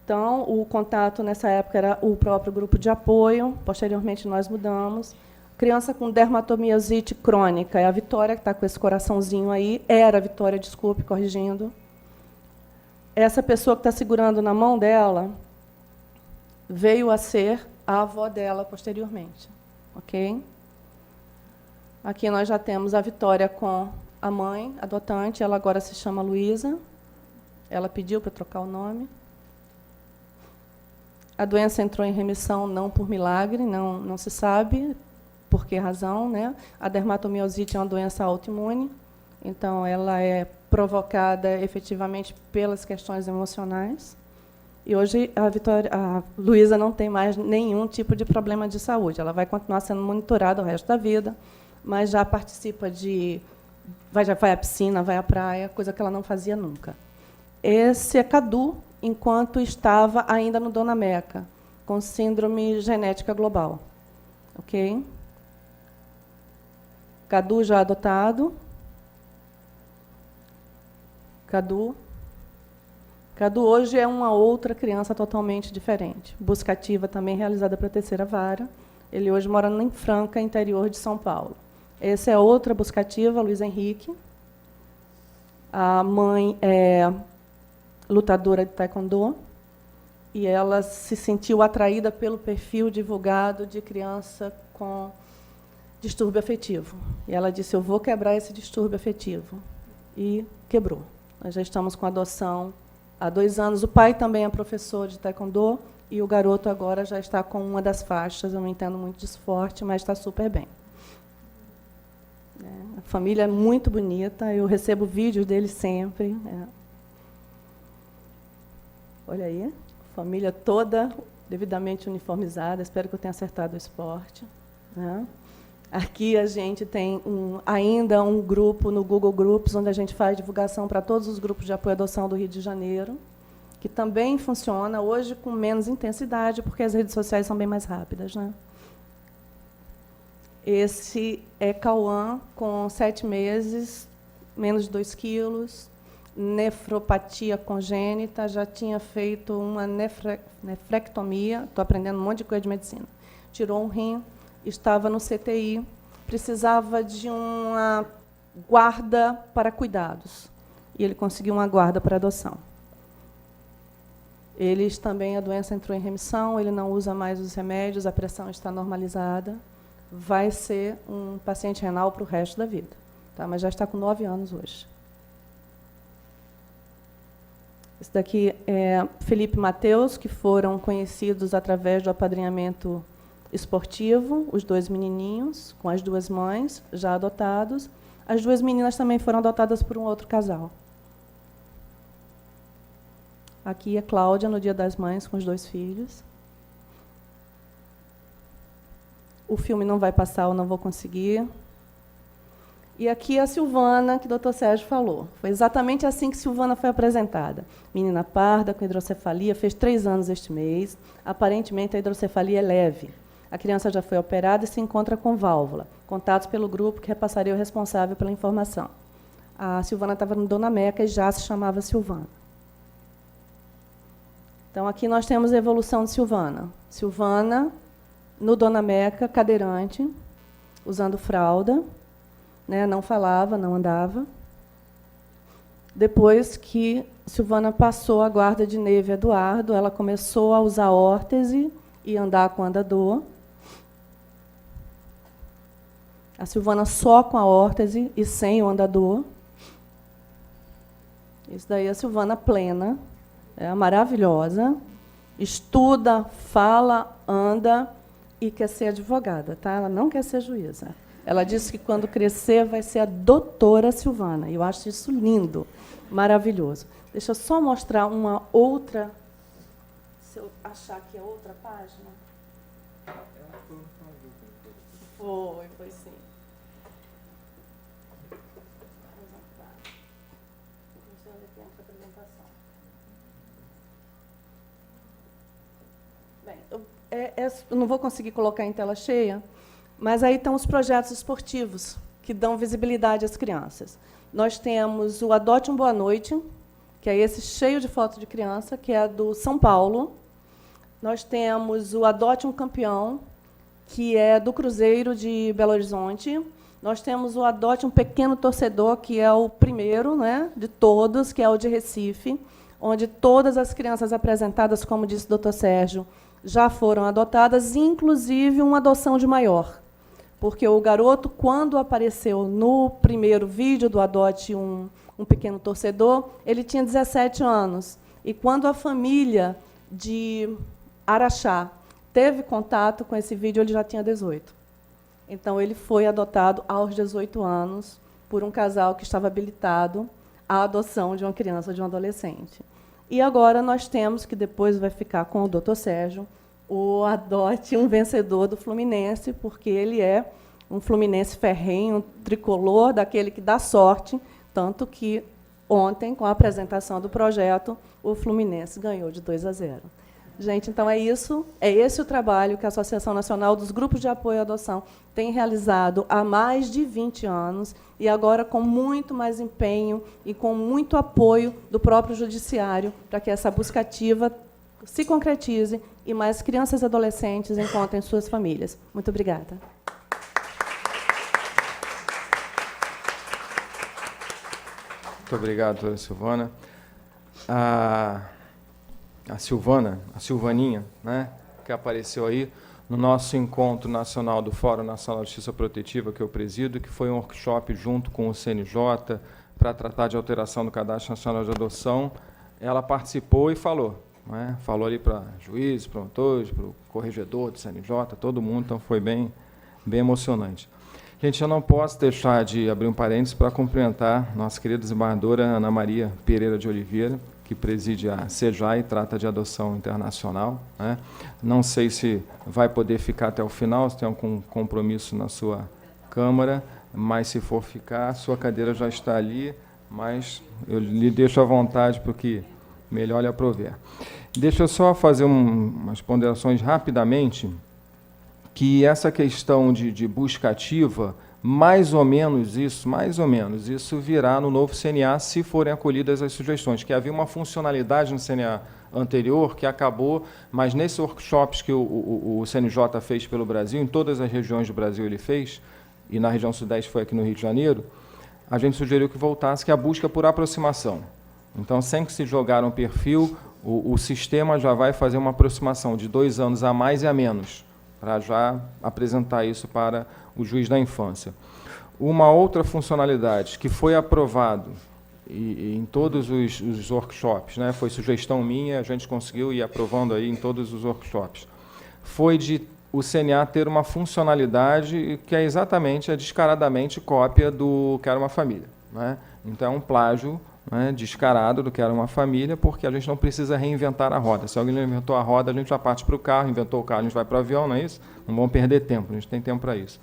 Então, o contato, nessa época, era o próprio grupo de apoio. Posteriormente, nós mudamos. Criança com dermatomiosite crônica, é a Vitória, que está com esse coraçãozinho aí. Era a Vitória, desculpe, corrigindo. Essa pessoa que está segurando na mão dela veio a ser a avó dela, posteriormente. Ok? Aqui nós já temos a Vitória com a mãe adotante. Ela agora se chama Luísa. Ela pediu para trocar o nome. A doença entrou em remissão não por milagre, não se sabe por que razão, né? A dermatomiosite é uma doença autoimune, então ela é provocada efetivamente pelas questões emocionais. E hoje a Luísa não tem mais nenhum tipo de problema de saúde. Ela vai continuar sendo monitorada o resto da vida, mas já participa já vai à piscina, vai à praia, coisa que ela não fazia nunca. Esse é Cadu, enquanto estava ainda no Dona Meca, com síndrome genética global. Ok? Cadu já adotado. Cadu hoje é uma outra criança totalmente diferente. Buscativa também realizada para a Terceira Vara. Ele hoje mora em Franca, interior de São Paulo. Essa é outra buscativa, Luiz Henrique. A mãe é lutadora de taekwondo, e ela se sentiu atraída pelo perfil divulgado de criança com distúrbio afetivo. E ela disse, eu vou quebrar esse distúrbio afetivo. E quebrou. Nós já estamos com adoção há 2 anos. O pai também é professor de taekwondo, e o garoto agora já está com uma das faixas. Eu não entendo muito de esporte, mas está super bem. A família é muito bonita, eu recebo vídeos dele sempre. Olha aí, família toda devidamente uniformizada. Espero que eu tenha acertado o esporte. Né? Aqui a gente tem ainda um grupo no Google Groups, onde a gente faz divulgação para todos os grupos de apoio à adoção do Rio de Janeiro, que também funciona hoje com menos intensidade, porque as redes sociais são bem mais rápidas. Né? Esse é Cauã, com 7 meses, menos de 2 quilos, nefropatia congênita, já tinha feito uma nefrectomia, estou aprendendo um monte de coisa de medicina. Tirou um rim, estava no CTI, precisava de uma guarda para cuidados. E ele conseguiu uma guarda para adoção. Eles também, a doença entrou em remissão, ele não usa mais os remédios, a pressão está normalizada. Vai ser um paciente renal para o resto da vida. Tá? Mas já está com 9 anos hoje. Esse daqui é Felipe e Mateus, que foram conhecidos através do apadrinhamento esportivo, os 2 menininhos, com as 2 mães, já adotados. As 2 meninas também foram adotadas por um outro casal. Aqui é Cláudia, no Dia das Mães, com os 2 filhos. O filme não vai passar, eu não vou conseguir. E aqui é a Silvana, que o doutor Sérgio falou. Foi exatamente assim que Silvana foi apresentada. Menina parda, com hidrocefalia, fez 3 anos este mês. Aparentemente, a hidrocefalia é leve. A criança já foi operada e se encontra com válvula. Contatos pelo grupo, que repassaria o responsável pela informação. A Silvana estava no Dona Meca e já se chamava Silvana. Então, aqui nós temos a evolução de Silvana. Silvana, no Dona Meca, cadeirante, usando fralda, né, não falava, não andava. Depois que Silvana passou a guarda de Neve Eduardo, ela começou a usar órtese e andar com andador. A Silvana só com a órtese e sem o andador. Isso daí é a Silvana plena, é maravilhosa, estuda, fala, anda e quer ser advogada, tá? Ela não quer ser juíza. Ela disse que quando crescer vai ser a doutora Silvana. E eu acho isso lindo, maravilhoso. Deixa eu só mostrar uma outra, se eu achar que é outra página. Foi sim. Eu não vou conseguir colocar em tela cheia, mas aí estão os projetos esportivos que dão visibilidade às crianças. Nós temos o Adote um Boa Noite, que é esse cheio de fotos de criança, que é do São Paulo. Nós temos o Adote um Campeão, que é do Cruzeiro de Belo Horizonte. Nós temos o Adote um Pequeno Torcedor, que é o primeiro, né, de todos, que é o de Recife, onde todas as crianças apresentadas, como disse o doutor Sérgio, já foram adotadas, inclusive uma adoção de maior. Porque o garoto, quando apareceu no primeiro vídeo do Adote um Pequeno Torcedor, ele tinha 17 anos. E quando a família de Araxá teve contato com esse vídeo, ele já tinha 18. Então, ele foi adotado aos 18 anos por um casal que estava habilitado à adoção de uma criança ou de um adolescente. E agora nós temos, que depois vai ficar com o doutor Sérgio, o Adote um Vencedor do Fluminense, porque ele é um fluminense ferrenho, um tricolor, daquele que dá sorte, tanto que ontem, com a apresentação do projeto, o Fluminense ganhou de 2-0. Gente, então é isso, é esse o trabalho que a Associação Nacional dos Grupos de Apoio à Adoção tem realizado há mais de 20 anos, e agora com muito mais empenho e com muito apoio do próprio Judiciário, para que essa busca ativa se concretize e mais crianças e adolescentes encontrem suas famílias. Muito obrigada. Muito obrigado, doutora Silvana. A Silvana, a Silvaninha, né, que apareceu aí no nosso encontro nacional do Fórum Nacional de Justiça Protetiva, que eu presido, que foi um workshop junto com o CNJ para tratar de alteração do Cadastro Nacional de Adoção. Ela participou e falou, né, falou ali para juízes, promotores, para o corregedor do CNJ, todo mundo, então foi bem emocionante. Gente, eu não posso deixar de abrir um parênteses para cumprimentar nossa querida desembargadora Ana Maria Pereira de Oliveira, que preside a CEJAI, trata de adoção internacional, né? Não sei se vai poder ficar até o final, se tem algum compromisso na sua Câmara, mas se for ficar, a sua cadeira já está ali, mas eu lhe deixo à vontade para o que melhor lhe aprover. Deixa eu só fazer umas ponderações rapidamente, que essa questão de busca ativa, mais ou menos isso virá no novo CNA, se forem acolhidas as sugestões, que havia uma funcionalidade no CNA anterior, que acabou, mas nesses workshops que o CNJ fez pelo Brasil, em todas as regiões do Brasil ele fez, e na região sudeste foi aqui no Rio de Janeiro, a gente sugeriu que voltasse, que é a busca por aproximação. Então, sempre que se jogar um perfil, o sistema já vai fazer uma aproximação de 2 anos a mais e a menos, para já apresentar isso para o juiz da infância. Uma outra funcionalidade que foi aprovado em todos os workshops, né, foi sugestão minha, a gente conseguiu ir aprovando aí em todos os workshops, foi de o CNA ter uma funcionalidade que é exatamente, descaradamente cópia do Quero uma Família, né? Então é um plágio, né, descarado do Quero uma Família, porque a gente não precisa reinventar a roda. Se alguém inventou a roda, a gente já parte para o carro, inventou o carro, a gente vai para o avião, não é isso? Não vamos perder tempo, a gente tem tempo para isso.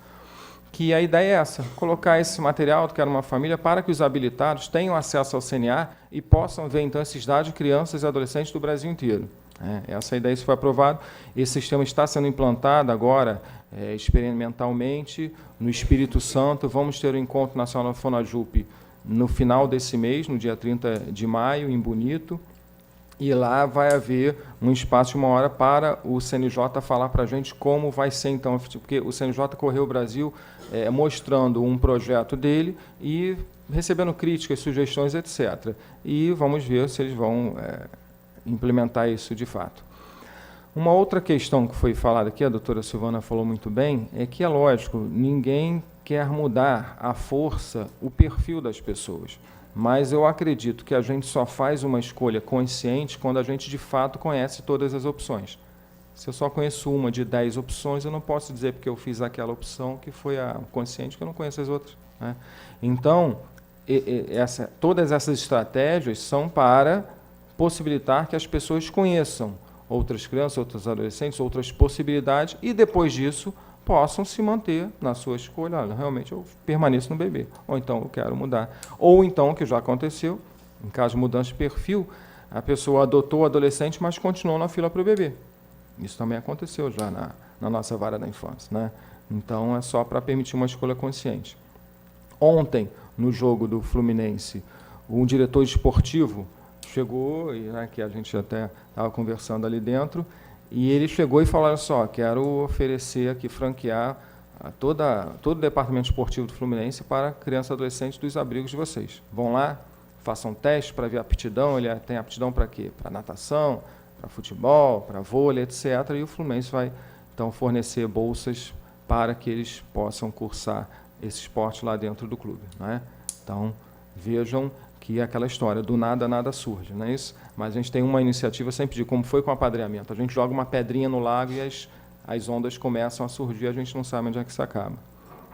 Que a ideia é essa, colocar esse material do Quero uma Família para que os habilitados tenham acesso ao CNA e possam ver, então, esses dados de crianças e adolescentes do Brasil inteiro. Essa ideia, isso foi aprovado. Esse sistema está sendo implantado agora, experimentalmente, no Espírito Santo. Vamos ter o Encontro Nacional Fonajup no final desse mês, no dia 30 de maio, em Bonito. E lá vai haver um espaço de 1 hora para o CNJ falar para a gente como vai ser, então, porque o CNJ correu o Brasil mostrando um projeto dele e recebendo críticas, sugestões, etc. E vamos ver se eles vão implementar isso de fato. Uma outra questão que foi falada aqui, a doutora Silvana falou muito bem, é que, é lógico, ninguém quer mudar à força o perfil das pessoas. Mas eu acredito que a gente só faz uma escolha consciente quando a gente, de fato, conhece todas as opções. Se eu só conheço uma de 10 opções, eu não posso dizer porque eu fiz aquela opção que foi a consciente, que eu não conheço as outras, né? Então, todas essas estratégias são para possibilitar que as pessoas conheçam outras crianças, outros adolescentes, outras possibilidades, e, depois disso, possam se manter na sua escolha. Olha, realmente eu permaneço no bebê, ou então eu quero mudar. Ou então, o que já aconteceu, em caso de mudança de perfil, a pessoa adotou o adolescente, mas continuou na fila para o bebê. Isso também aconteceu já na nossa vara da infância, né? Então, é só para permitir uma escolha consciente. Ontem, no jogo do Fluminense, um diretor esportivo chegou, e, né, que a gente até estava conversando ali dentro, e ele chegou e falou, olha só, quero oferecer aqui, franquear todo o departamento esportivo do Fluminense para crianças e adolescentes dos abrigos de vocês. Vão lá, façam teste para ver a aptidão, ele tem aptidão para quê? Para natação, para futebol, para vôlei, etc. E o Fluminense vai, então, fornecer bolsas para que eles possam cursar esse esporte lá dentro do clube, né? Então, vejam que é aquela história, do nada, nada surge, não é isso? Mas a gente tem uma iniciativa, sempre digo, como foi com o apadrinhamento. A gente joga uma pedrinha no lago e as ondas começam a surgir, a gente não sabe onde é que isso acaba.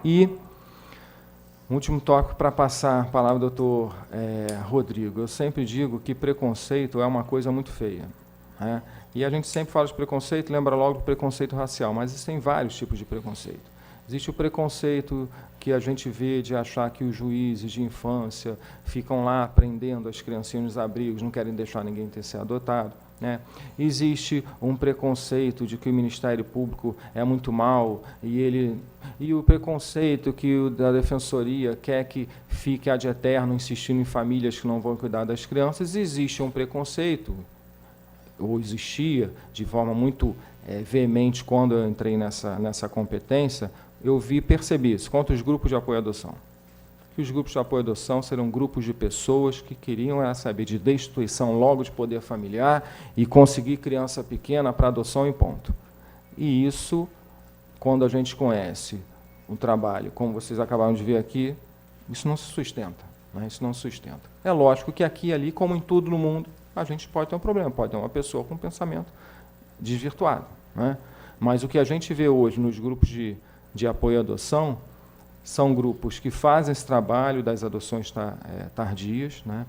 E, último toque para passar a palavra ao doutor Rodrigo. Eu sempre digo que preconceito é uma coisa muito feia, né? E a gente sempre fala de preconceito, lembra logo do preconceito racial, mas existem vários tipos de preconceito. Existe o preconceito que a gente vê de achar que os juízes de infância ficam lá prendendo as criancinhas nos abrigos, não querem deixar ninguém ter ser adotado, né? Existe um preconceito de que o Ministério Público é muito mau e o preconceito que o da Defensoria quer que fique ad eterno insistindo em famílias que não vão cuidar das crianças. Existe um preconceito, ou existia, de forma muito veemente quando eu entrei nessa competência, eu percebi isso, contra os grupos de apoio à adoção. Que os grupos de apoio à adoção serão grupos de pessoas que queriam saber de destituição logo de poder familiar e conseguir criança pequena para adoção e ponto. E isso, quando a gente conhece o trabalho, como vocês acabaram de ver aqui, isso não se sustenta, né? Isso não se sustenta. É lógico que aqui e ali, como em tudo no mundo, a gente pode ter um problema, pode ter uma pessoa com um pensamento desvirtuado, né? Mas o que a gente vê hoje nos grupos de apoio à adoção são grupos que fazem esse trabalho das adoções tardias, né?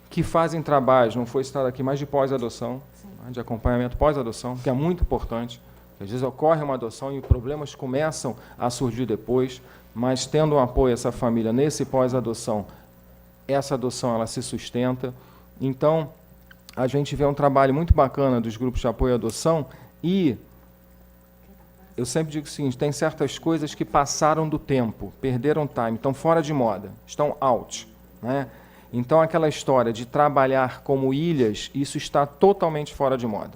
Que fazem trabalhos, não foi citado aqui, mas de pós-adoção, né? De acompanhamento pós-adoção, que é muito importante. Às vezes ocorre uma adoção e problemas começam a surgir depois, mas tendo um apoio a essa família nesse pós-adoção, essa adoção ela se sustenta. Então, a gente vê um trabalho muito bacana dos grupos de apoio à adoção e eu sempre digo o seguinte, tem certas coisas que passaram do tempo, perderam time, estão fora de moda, estão out, né? Então, aquela história de trabalhar como ilhas, isso está totalmente fora de moda.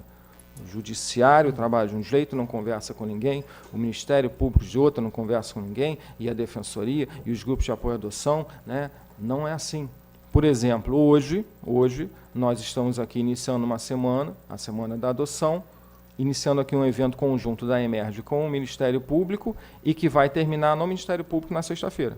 O judiciário trabalha de um jeito, não conversa com ninguém, o Ministério Público de outro, não conversa com ninguém, e a Defensoria, e os grupos de apoio à adoção, né? Não é assim. Por exemplo, hoje nós estamos aqui iniciando uma semana, a Semana da Adoção, iniciando aqui um evento conjunto da Emerge com o Ministério Público e que vai terminar no Ministério Público na sexta-feira.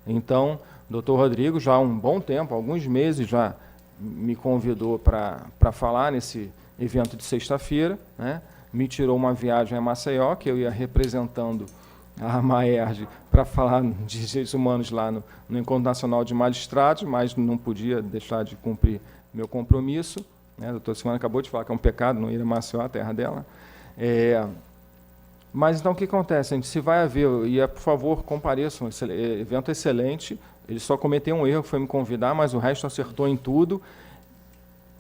Então, doutor Rodrigo, já há um bom tempo, alguns meses, já me convidou para falar nesse evento de sexta-feira, né? Me tirou uma viagem a Maceió, que eu ia representando a Maerge para falar de direitos humanos lá no Encontro Nacional de Magistrados, mas não podia deixar de cumprir meu compromisso. Né? A doutora Simone acabou de falar que é um pecado não ir a Maceió, a terra dela. Mas então o que acontece? A gente, se vai haver, e por favor, compareçam, evento excelente, ele só cometeu um erro, foi me convidar, mas o resto acertou em tudo.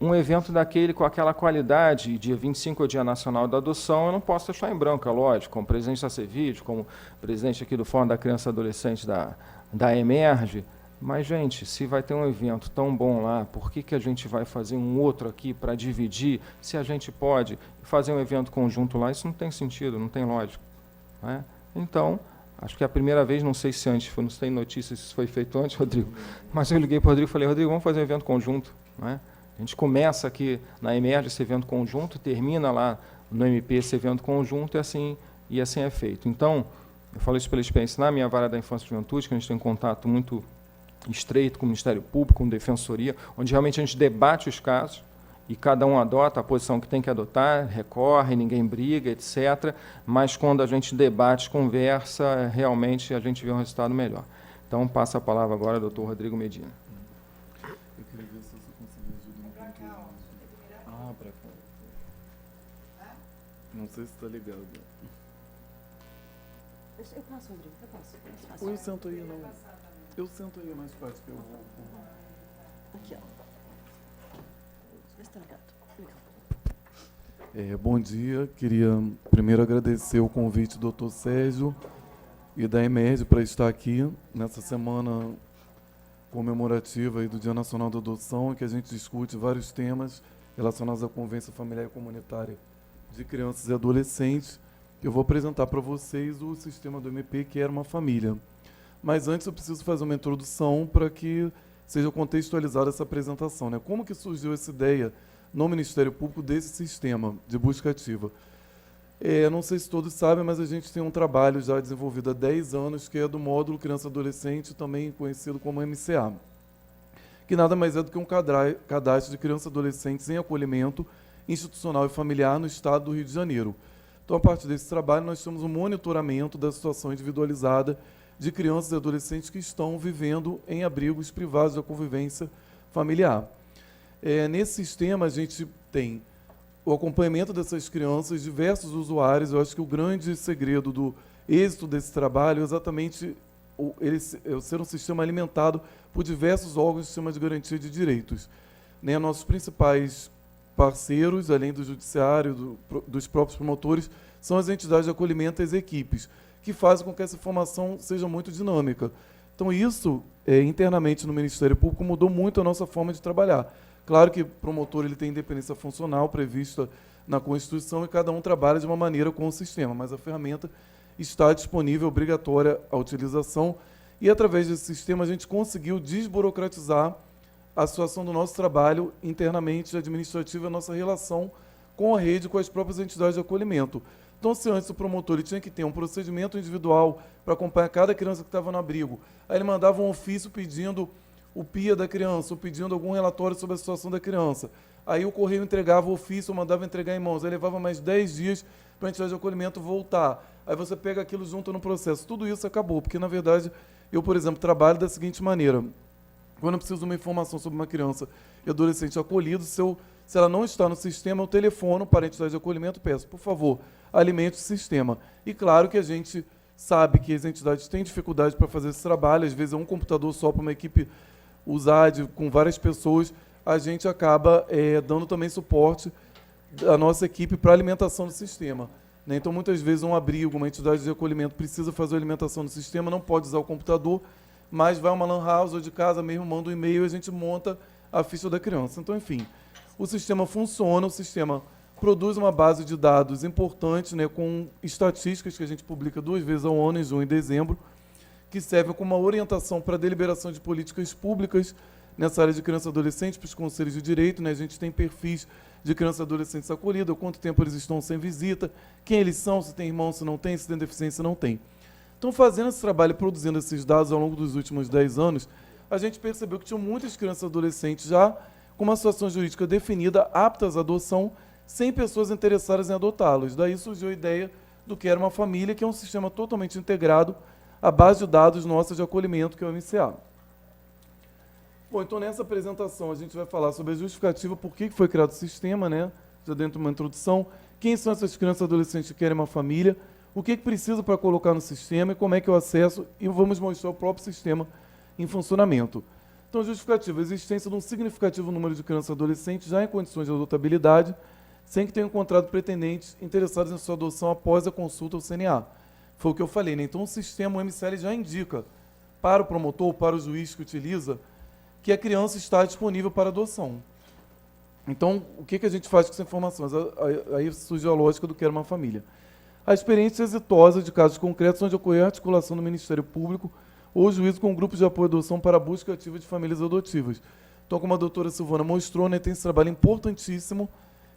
Um evento daquele com aquela qualidade, dia 25 é o Dia Nacional da Adoção, eu não posso deixar em branco, é lógico, como presidente da CEVID, como presidente aqui do Fórum da Criança e Adolescente da Emerge. Mas, gente, se vai ter um evento tão bom lá, por que a gente vai fazer um outro aqui para dividir? Se a gente pode fazer um evento conjunto lá, isso não tem sentido, não tem lógica. Né? Então, acho que é a primeira vez, não sei se antes, não tem notícia se isso foi feito antes, Rodrigo, mas eu liguei para o Rodrigo e falei, Rodrigo, vamos fazer um evento conjunto. Né? A gente começa aqui na Emerge esse evento conjunto, termina lá no MP esse evento conjunto e assim é feito. Então, eu falo isso pela experiência na minha vara da infância e juventude, que a gente tem um contato muito estreito com o Ministério Público, com a Defensoria, onde realmente a gente debate os casos e cada um adota a posição que tem que adotar, recorre, ninguém briga, etc. Mas quando a gente debate, conversa, realmente a gente vê um resultado melhor. Então, passa a palavra agora ao doutor Rodrigo Medina. Eu queria ver se você conseguir ajudar um pouquinho. Ah, pra cá. Não sei se está ligado. Eu passo, Rodrigo, eu passo. Ou eu sento aí, não. Eu sento aí mais fácil que eu vou. Aqui, ó. Vê se tá ligado. Bom dia. Queria primeiro agradecer o convite do Dr. Sérgio e da Emerge para estar aqui nessa semana comemorativa aí do Dia Nacional da Adoção, em que a gente discute vários temas relacionados à convivência familiar e comunitária de crianças e adolescentes. Eu vou apresentar para vocês o sistema do MP, que era uma família. Mas antes eu preciso fazer uma introdução para que seja contextualizada essa apresentação. Né? Como que surgiu essa ideia no Ministério Público desse sistema de busca ativa? Não sei se todos sabem, mas a gente tem um trabalho já desenvolvido há 10 anos, que é do módulo Criança e Adolescente, também conhecido como MCA, que nada mais é do que um cadastro de crianças e adolescentes em acolhimento institucional e familiar no estado do Rio de Janeiro. Então, a partir desse trabalho, nós temos um monitoramento da situação individualizada de crianças e adolescentes que estão vivendo em abrigos privados da convivência familiar. Nesse sistema, a gente tem o acompanhamento dessas crianças, diversos usuários. Eu acho que o grande segredo do êxito desse trabalho é exatamente ele ser um sistema alimentado por diversos órgãos do sistema de garantia de direitos. Né? Nossos principais parceiros, além do judiciário, dos próprios promotores, são as entidades de acolhimento e as equipes, que fazem com que essa formação seja muito dinâmica. Então, isso, internamente no Ministério Público, mudou muito a nossa forma de trabalhar. Claro que o promotor ele tem independência funcional prevista na Constituição e cada um trabalha de uma maneira com o sistema, mas a ferramenta está disponível, obrigatória a utilização, e através desse sistema a gente conseguiu desburocratizar a situação do nosso trabalho internamente administrativo, a nossa relação com a rede, com as próprias entidades de acolhimento. Então, se antes o promotor ele tinha que ter um procedimento individual para acompanhar cada criança que estava no abrigo, aí ele mandava um ofício pedindo o PIA da criança, ou pedindo algum relatório sobre a situação da criança. Aí o correio entregava o ofício, ou mandava entregar em mãos. Aí levava mais 10 dias para a entidade de acolhimento voltar. Aí você pega aquilo junto no processo. Tudo isso acabou, porque, na verdade, eu, por exemplo, trabalho da seguinte maneira. Quando eu preciso de uma informação sobre uma criança e adolescente acolhido, se ela não está no sistema, eu telefono para a entidade de acolhimento e peço, por favor, alimente o sistema. E claro que a gente sabe que as entidades têm dificuldade para fazer esse trabalho, às vezes é um computador só para uma equipe usar com várias pessoas, a gente acaba dando também suporte à nossa equipe para a alimentação do sistema. Né? Então, muitas vezes, um abrigo, uma entidade de acolhimento precisa fazer a alimentação do sistema, não pode usar o computador, mas vai a uma lan house ou de casa mesmo, manda um e-mail e a gente monta a ficha da criança. Então, enfim, o sistema funciona, o sistema produz uma base de dados importante, né, com estatísticas que a gente publica 2 vezes ao ano, em junho e dezembro, que servem como uma orientação para a deliberação de políticas públicas nessa área de criança e adolescente, para os conselhos de direito, né? A gente tem perfis de crianças e adolescentes acolhidos, quanto tempo eles estão sem visita, quem eles são, se tem irmão, se não tem, se tem deficiência, não tem. Então, fazendo esse trabalho e produzindo esses dados ao longo dos últimos 10 anos, a gente percebeu que tinham muitas crianças e adolescentes já com uma situação jurídica definida, aptas à adoção, sem pessoas interessadas em adotá-los. Daí surgiu a ideia do que era uma família, que é um sistema totalmente integrado à base de dados nossa de acolhimento, que é o MCA. Bom, então nessa apresentação a gente vai falar sobre a justificativa, por que foi criado o sistema, né? Já dentro de uma introdução, quem são essas crianças e adolescentes que querem uma família, o que precisa para colocar no sistema e como é que é o acesso, e vamos mostrar o próprio sistema em funcionamento. Então, justificativa, a existência de um significativo número de crianças e adolescentes já em condições de adotabilidade, sem que tenham encontrado pretendentes interessados em sua adoção após a consulta ao CNA. Foi o que eu falei, né? Então, o sistema, o MCL, já indica para o promotor, para o juiz que utiliza, que a criança está disponível para adoção. Então, o que a gente faz com essa informação? Aí surge a lógica do que era uma família. A experiência exitosa de casos concretos onde ocorreu a articulação do Ministério Público ou juízo com grupos de apoio à adoção para a busca ativa de famílias adotivas. Então, como a doutora Silvana mostrou, né, tem esse trabalho importantíssimo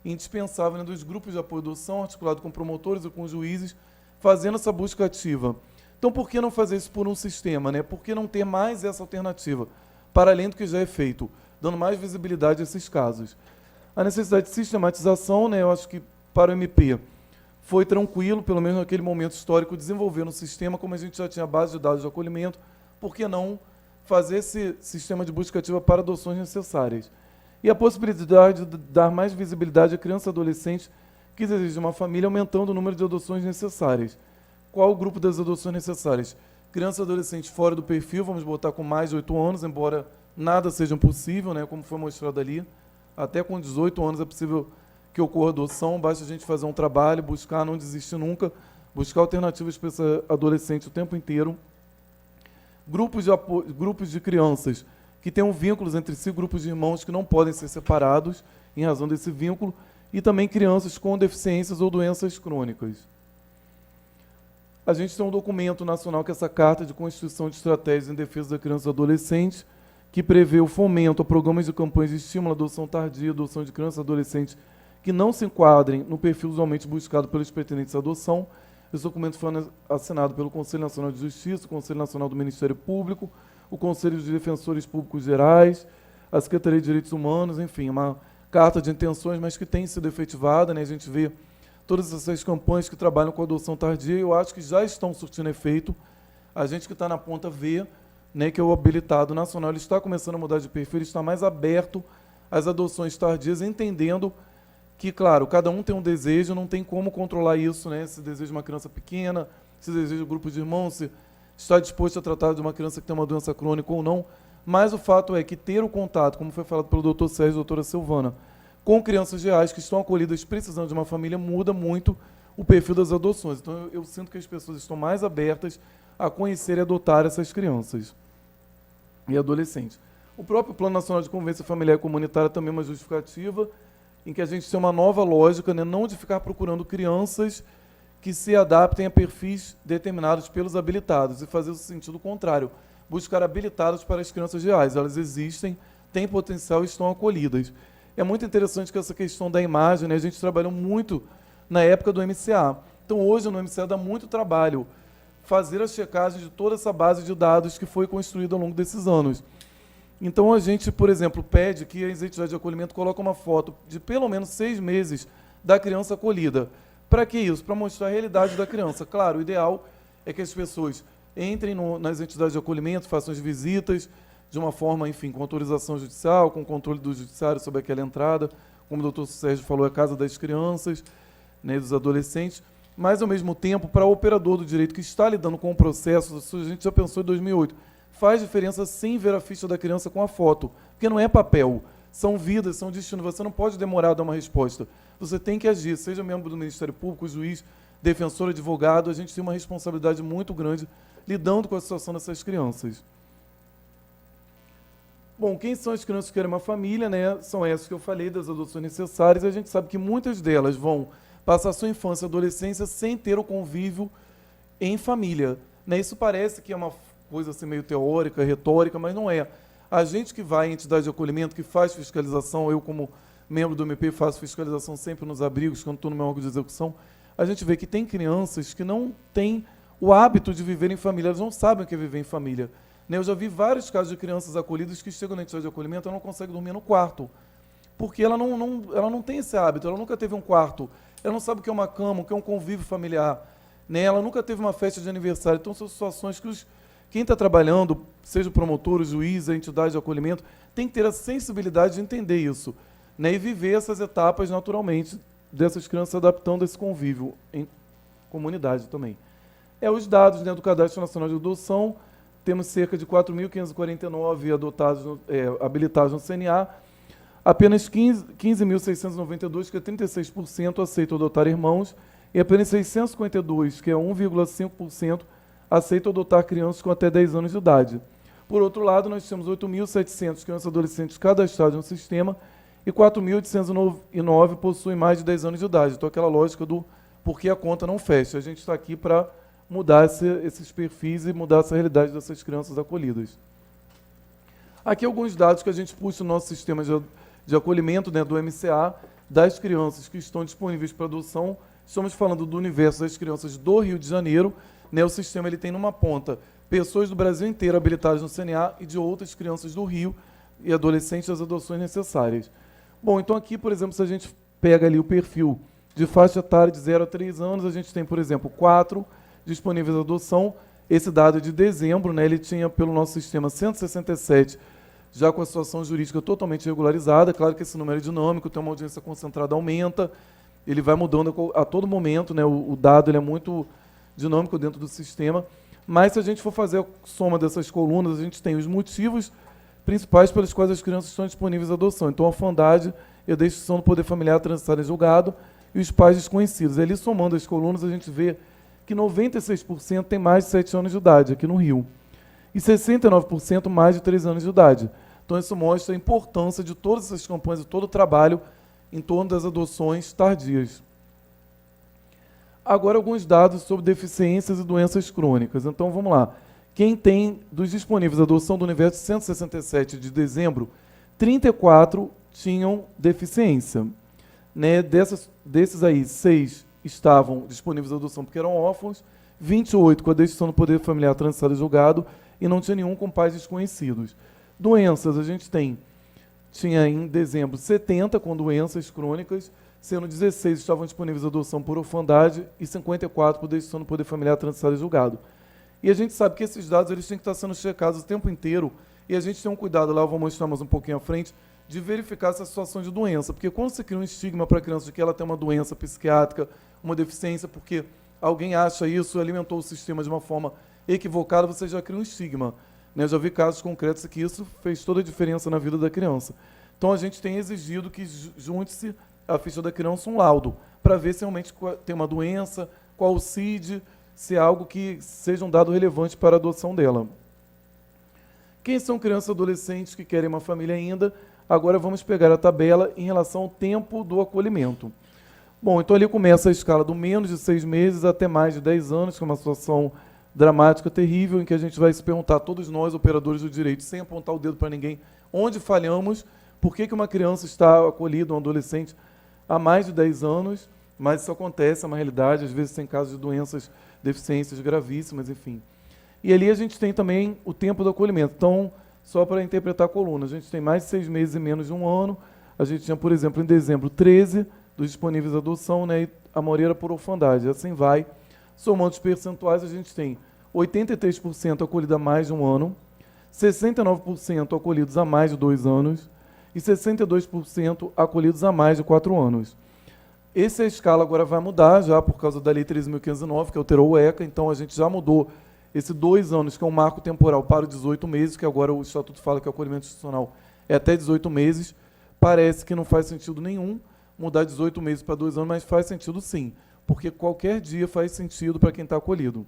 e indispensável, né, dos grupos de apoio à adoção, articulado com promotores e com juízes, fazendo essa busca ativa. Então, por que não fazer isso por um sistema, né? Por que não ter mais essa alternativa, para além do que já é feito, dando mais visibilidade a esses casos? A necessidade de sistematização, né, eu acho que para o MP foi tranquilo, pelo menos naquele momento histórico, desenvolver um sistema, como a gente já tinha base de dados de acolhimento, por que não fazer esse sistema de busca ativa para adoções necessárias? E a possibilidade de dar mais visibilidade a criança e adolescente que desejam uma família, aumentando o número de adoções necessárias. Qual o grupo das adoções necessárias? Criança e adolescente fora do perfil, vamos botar com mais de 8 anos, embora nada seja impossível, né, como foi mostrado ali. Até com 18 anos é possível que ocorra adoção, basta a gente fazer um trabalho, buscar, não desistir nunca, buscar alternativas para esse adolescente o tempo inteiro. Grupos de crianças que tenham vínculos entre si, grupos de irmãos que não podem ser separados em razão desse vínculo, e também crianças com deficiências ou doenças crônicas. A gente tem um documento nacional, que é essa Carta de Constituição de Estratégias em Defesa da Criança e do Adolescente, que prevê o fomento a programas de campanhas de estímulo à adoção tardia, adoção de crianças e adolescentes que não se enquadrem no perfil usualmente buscado pelos pretendentes à adoção. Esse documento foi assinado pelo Conselho Nacional de Justiça, o Conselho Nacional do Ministério Público, o Conselho de Defensores Públicos Gerais, a Secretaria de Direitos Humanos, enfim, uma carta de intenções, mas que tem sido efetivada, né? A gente vê todas essas campanhas que trabalham com a adoção tardia, e eu acho que já estão surtindo efeito. A gente que está na ponta vê, né, que é o habilitado nacional, ele está começando a mudar de perfil, ele está mais aberto às adoções tardias, entendendo que, claro, cada um tem um desejo, não tem como controlar isso, né? Se deseja uma criança pequena, se deseja um grupo de irmãos, se está disposto a tratar de uma criança que tem uma doença crônica ou não. Mas o fato é que ter o contato, como foi falado pelo doutor Sérgio e doutora Silvana, com crianças reais que estão acolhidas precisando de uma família, muda muito o perfil das adoções. Então, eu sinto que as pessoas estão mais abertas a conhecer e adotar essas crianças e adolescentes. O próprio Plano Nacional de Convivência Familiar e Comunitária também é uma justificativa, em que a gente tem uma nova lógica, né, não de ficar procurando crianças que se adaptem a perfis determinados pelos habilitados, e fazer o sentido contrário, buscar habilitados para as crianças reais. Elas existem, têm potencial e estão acolhidas. É muito interessante que essa questão da imagem, né, a gente trabalhou muito na época do MCA. Então, hoje, no MCA, dá muito trabalho fazer a checagem de toda essa base de dados que foi construída ao longo desses anos. Então, a gente, por exemplo, pede que a entidade de acolhimento coloque uma foto de pelo menos 6 meses da criança acolhida. Para que isso? Para mostrar a realidade da criança. Claro, o ideal é que as pessoas entrem nas entidades de acolhimento, façam as visitas de uma forma, enfim, com autorização judicial, com controle do judiciário sobre aquela entrada. Como o doutor Sérgio falou, é a casa das crianças, né, dos adolescentes. Mas, ao mesmo tempo, para o operador do direito que está lidando com o processo, a gente já pensou em 2008, faz diferença sim ver a ficha da criança com a foto, porque não é papel, são vidas, são destinos. Você não pode demorar a dar uma resposta. Você tem que agir, seja membro do Ministério Público, juiz, defensor, advogado. A gente tem uma responsabilidade muito grande lidando com a situação dessas crianças. Bom, quem são as crianças que querem uma família, né? São essas que eu falei, das adoções necessárias. A gente sabe que muitas delas vão passar sua infância e adolescência sem ter o convívio em família, né? Isso parece que é uma coisa assim, meio teórica, retórica, mas não é. A gente que vai em entidade de acolhimento, que faz fiscalização, eu como membro do MP faço fiscalização sempre nos abrigos, quando estou no meu órgão de execução, a gente vê que tem crianças que não têm o hábito de viver em família, elas não sabem o que é viver em família. Né? Eu já vi vários casos de crianças acolhidas que chegam na entidade de acolhimento e não conseguem dormir no quarto, porque ela não tem esse hábito, ela nunca teve um quarto, ela não sabe o que é uma cama, o que é um convívio familiar, né? Ela nunca teve uma festa de aniversário. Então, são situações que quem está trabalhando, seja o promotor, o juiz, a entidade de acolhimento, tem que ter a sensibilidade de entender isso, né? E viver essas etapas naturalmente dessas crianças se adaptando a esse convívio em comunidade também. Os dados, né, do Cadastro Nacional de Adoção, temos cerca de 4.549 adotados, habilitados no CNA, apenas 15.692, que é 36%, aceitam adotar irmãos, e apenas 652, que é 1,5%, aceitam adotar crianças com até 10 anos de idade. Por outro lado, nós temos 8.700 crianças e adolescentes cadastrados no sistema e 4.809 possuem mais de 10 anos de idade. Então, aquela lógica do porquê a conta não fecha. A gente está aqui para mudar esses perfis e mudar essa realidade dessas crianças acolhidas. Aqui alguns dados que a gente puxa no nosso sistema de acolhimento, né, do MCA, das crianças que estão disponíveis para adoção. Estamos falando do universo das crianças do Rio de Janeiro. Né, o sistema ele tem numa ponta pessoas do Brasil inteiro habilitadas no CNA e de outras crianças do Rio e adolescentes das adoções necessárias. Bom, então aqui, por exemplo, se a gente pega ali o perfil de faixa etária de 0 a 3 anos, a gente tem, por exemplo, 4 disponíveis à adoção. Esse dado é de dezembro, né, ele tinha pelo nosso sistema 167, já com a situação jurídica totalmente regularizada. Claro que esse número é dinâmico, tem uma audiência concentrada, aumenta, ele vai mudando a todo momento, né, o dado ele é muito dinâmico dentro do sistema, mas se a gente for fazer a soma dessas colunas, a gente tem os motivos principais pelos quais as crianças estão disponíveis à adoção. Então, a orfandade e a destituição do poder familiar transitada em julgado e os pais desconhecidos. Ali, somando as colunas, a gente vê que 96% tem mais de 7 anos de idade aqui no Rio e 69% mais de 3 anos de idade. Então, isso mostra a importância de todas essas campanhas e todo o trabalho em torno das adoções tardias. Agora, alguns dados sobre deficiências e doenças crônicas. Então, vamos lá. Quem tem, dos disponíveis à adoção do universo 167 de dezembro, 34 tinham deficiência. Né? Desses aí, 6 estavam disponíveis à adoção porque eram órfãos, 28 com a destituição do poder familiar transitada em julgado e não tinha nenhum com pais desconhecidos. Doenças, a gente tinha em dezembro 70 com doenças crônicas, sendo 16 estavam disponíveis à adoção por orfandade e 54 por destituição do poder familiar transitada em julgado. E a gente sabe que esses dados eles têm que estar sendo checados o tempo inteiro e a gente tem um cuidado lá, eu vou mostrar mais um pouquinho à frente, de verificar essa situação de doença, porque quando você cria um estigma para a criança de que ela tem uma doença psiquiátrica, uma deficiência, porque alguém acha isso, alimentou o sistema de uma forma equivocada, você já cria um estigma. Né? Eu já vi casos concretos que isso fez toda a diferença na vida da criança. Então a gente tem exigido que junte-se a ficha da criança um laudo, para ver se realmente tem uma doença, qual o CID, se é algo que seja um dado relevante para a adoção dela. Quem são crianças e adolescentes que querem uma família ainda? Agora vamos pegar a tabela em relação ao tempo do acolhimento. Bom, então ali começa a escala do menos de 6 meses até mais de 10 anos, que é uma situação dramática, terrível, em que a gente vai se perguntar, todos nós, operadores do direito, sem apontar o dedo para ninguém, onde falhamos, por que uma criança está acolhida, um adolescente, há mais de 10 anos, mas isso acontece, é uma realidade, às vezes tem casos de doenças, deficiências gravíssimas, enfim. E ali a gente tem também o tempo do acolhimento. Então, só para interpretar a coluna, a gente tem mais de 6 meses e menos de 1 ano, a gente tinha, por exemplo, em dezembro, 13 dos disponíveis à adoção, né, e a maioria era por orfandade, assim vai. Somando os percentuais, a gente tem 83% acolhidos há mais de 1 ano, 69% acolhidos há mais de 2 anos e 62% acolhidos há mais de 4 anos. Essa escala agora vai mudar, já por causa da Lei 13.509, que alterou o ECA, então a gente já mudou esse 2 anos, que é um marco temporal, para 18 meses, que agora o Estatuto fala que o acolhimento institucional é até 18 meses. Parece que não faz sentido nenhum mudar 18 meses para 2 anos, mas faz sentido sim, porque qualquer dia faz sentido para quem está acolhido.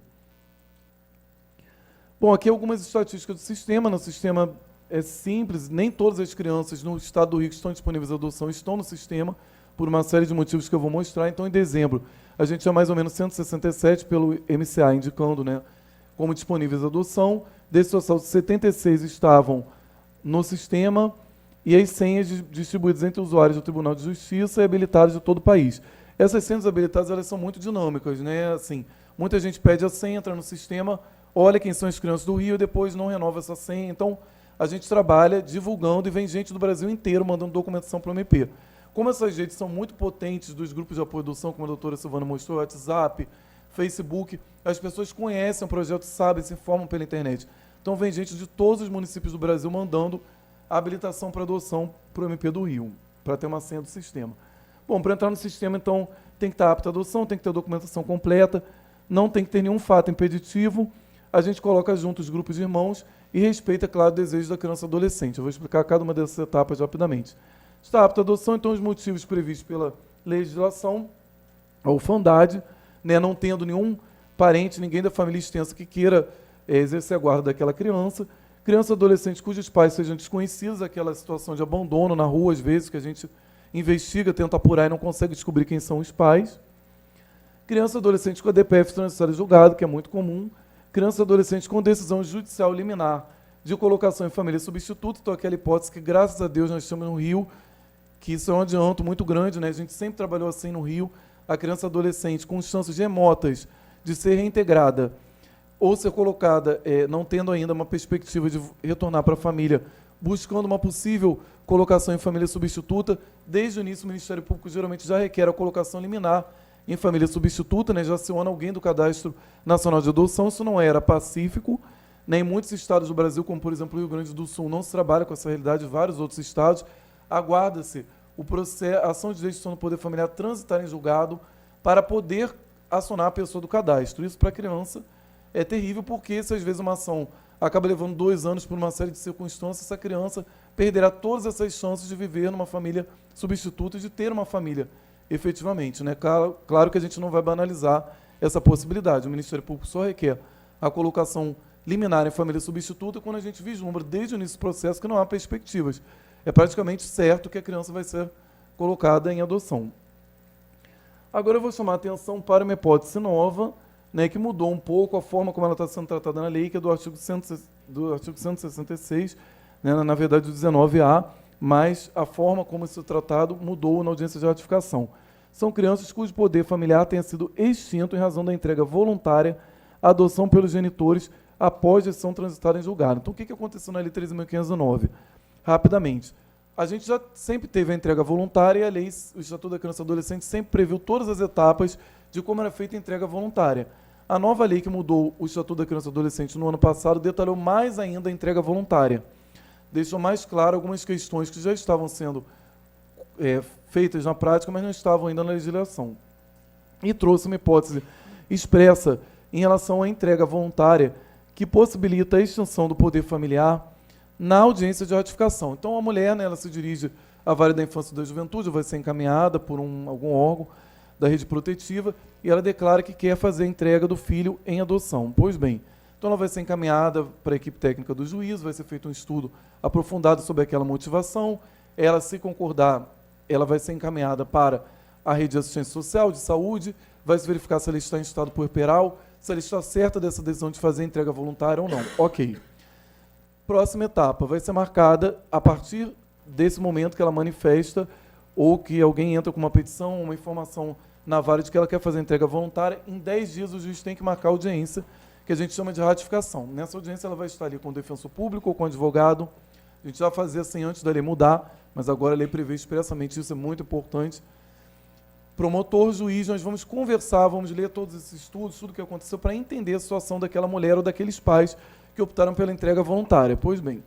Bom, aqui algumas estatísticas do sistema. No sistema é simples, nem todas as crianças no estado do Rio que estão disponíveis à adoção estão no sistema, por uma série de motivos que eu vou mostrar. Então, em dezembro, a gente tinha mais ou menos 167 pelo MCA, indicando, né, como disponíveis à adoção. Desse total, 76 estavam no sistema e as senhas distribuídas entre usuários do Tribunal de Justiça e habilitados de todo o país. Essas senhas habilitadas, elas são muito dinâmicas, né? Assim, muita gente pede a senha, entra no sistema, olha quem são as crianças do Rio e depois não renova essa senha. Então, a gente trabalha divulgando e vem gente do Brasil inteiro mandando documentação para o MP. Como essas redes são muito potentes dos grupos de apoio à adoção, como a doutora Silvana mostrou, WhatsApp, Facebook, as pessoas conhecem o projeto, sabem, se informam pela internet. Então, vem gente de todos os municípios do Brasil mandando a habilitação para adoção para o MP do Rio, para ter uma senha do sistema. Bom, para entrar no sistema, então, tem que estar apto à adoção, tem que ter a documentação completa, não tem que ter nenhum fato impeditivo. A gente coloca junto os grupos de irmãos e respeita, claro, o desejo da criança e adolescente. Eu vou explicar cada uma dessas etapas rapidamente. Está apto à adoção, então, os motivos previstos pela legislação, a orfandade, né, não tendo nenhum parente, ninguém da família extensa que queira exercer a guarda daquela criança. Criança e adolescente cujos pais sejam desconhecidos, aquela situação de abandono na rua, às vezes, que a gente investiga, tenta apurar e não consegue descobrir quem são os pais. Criança e adolescente com a DPF transitória julgado, que é muito comum. Criança e adolescente com decisão judicial liminar de colocação em família substituta, então aquela hipótese que, graças a Deus, nós temos no Rio, que isso é um adianto muito grande, né? A gente sempre trabalhou assim no Rio, a criança e adolescente com chances remotas de ser reintegrada ou ser colocada, não tendo ainda uma perspectiva de retornar para a família, buscando uma possível colocação em família substituta. Desde o início, o Ministério Público geralmente já requer a colocação liminar em família substituta, né? Já aciona alguém do Cadastro Nacional de Adoção. Isso não era pacífico, né? Em muitos estados do Brasil, como por exemplo o Rio Grande do Sul, não se trabalha com essa realidade, vários outros estados. Aguarda-se o processo, a ação de gestão do poder familiar transitar em julgado para poder acionar a pessoa do cadastro. Isso para a criança é terrível, porque se às vezes uma ação acaba levando 2 anos por uma série de circunstâncias, essa criança perderá todas essas chances de viver numa família substituta e de ter uma família efetivamente, né? Claro que a gente não vai banalizar essa possibilidade. O Ministério Público só requer a colocação liminar em família substituta quando a gente vislumbra desde o início do processo que não há perspectivas. É praticamente certo que a criança vai ser colocada em adoção. Agora eu vou chamar a atenção para uma hipótese nova, né, que mudou um pouco a forma como ela está sendo tratada na lei, que é do artigo 166, né, na verdade do 19A, mas a forma como isso é tratado mudou na audiência de ratificação. São crianças cujo poder familiar tenha sido extinto em razão da entrega voluntária à adoção pelos genitores após a decisão transitada em julgado. Então, o que aconteceu na Lei 13.509? Rapidamente. A gente já sempre teve a entrega voluntária e a lei, o Estatuto da Criança e Adolescente, sempre previu todas as etapas de como era feita a entrega voluntária. A nova lei que mudou o Estatuto da Criança e Adolescente no ano passado detalhou mais ainda a entrega voluntária. Deixou mais claro algumas questões que já estavam sendo feitas na prática, mas não estavam ainda na legislação. E trouxe uma hipótese expressa em relação à entrega voluntária, que possibilita a extinção do poder familiar na audiência de ratificação. Então, a mulher, né, ela se dirige à Vara da Infância e da Juventude, vai ser encaminhada por algum órgão da rede protetiva, e ela declara que quer fazer a entrega do filho em adoção. Pois bem, então ela vai ser encaminhada para a equipe técnica do juiz, vai ser feito um estudo aprofundado sobre aquela motivação. Ela, se concordar, ela vai ser encaminhada para a rede de assistência social, de saúde, vai se verificar se ela está em estado puerperal, se ela está certa dessa decisão de fazer a entrega voluntária ou não. Ok. Próxima etapa vai ser marcada a partir desse momento que ela manifesta ou que alguém entra com uma petição, uma informação na vara de que ela quer fazer a entrega voluntária. Em 10 dias o juiz tem que marcar a audiência, que a gente chama de ratificação. Nessa audiência ela vai estar ali com o defensor público ou com o advogado. A gente já fazia assim antes da lei mudar, mas agora a lei prevê expressamente isso, é muito importante. Promotor, juiz, nós vamos conversar, vamos ler todos esses estudos, tudo o que aconteceu, para entender a situação daquela mulher ou daqueles pais que optaram pela entrega voluntária. Pois bem,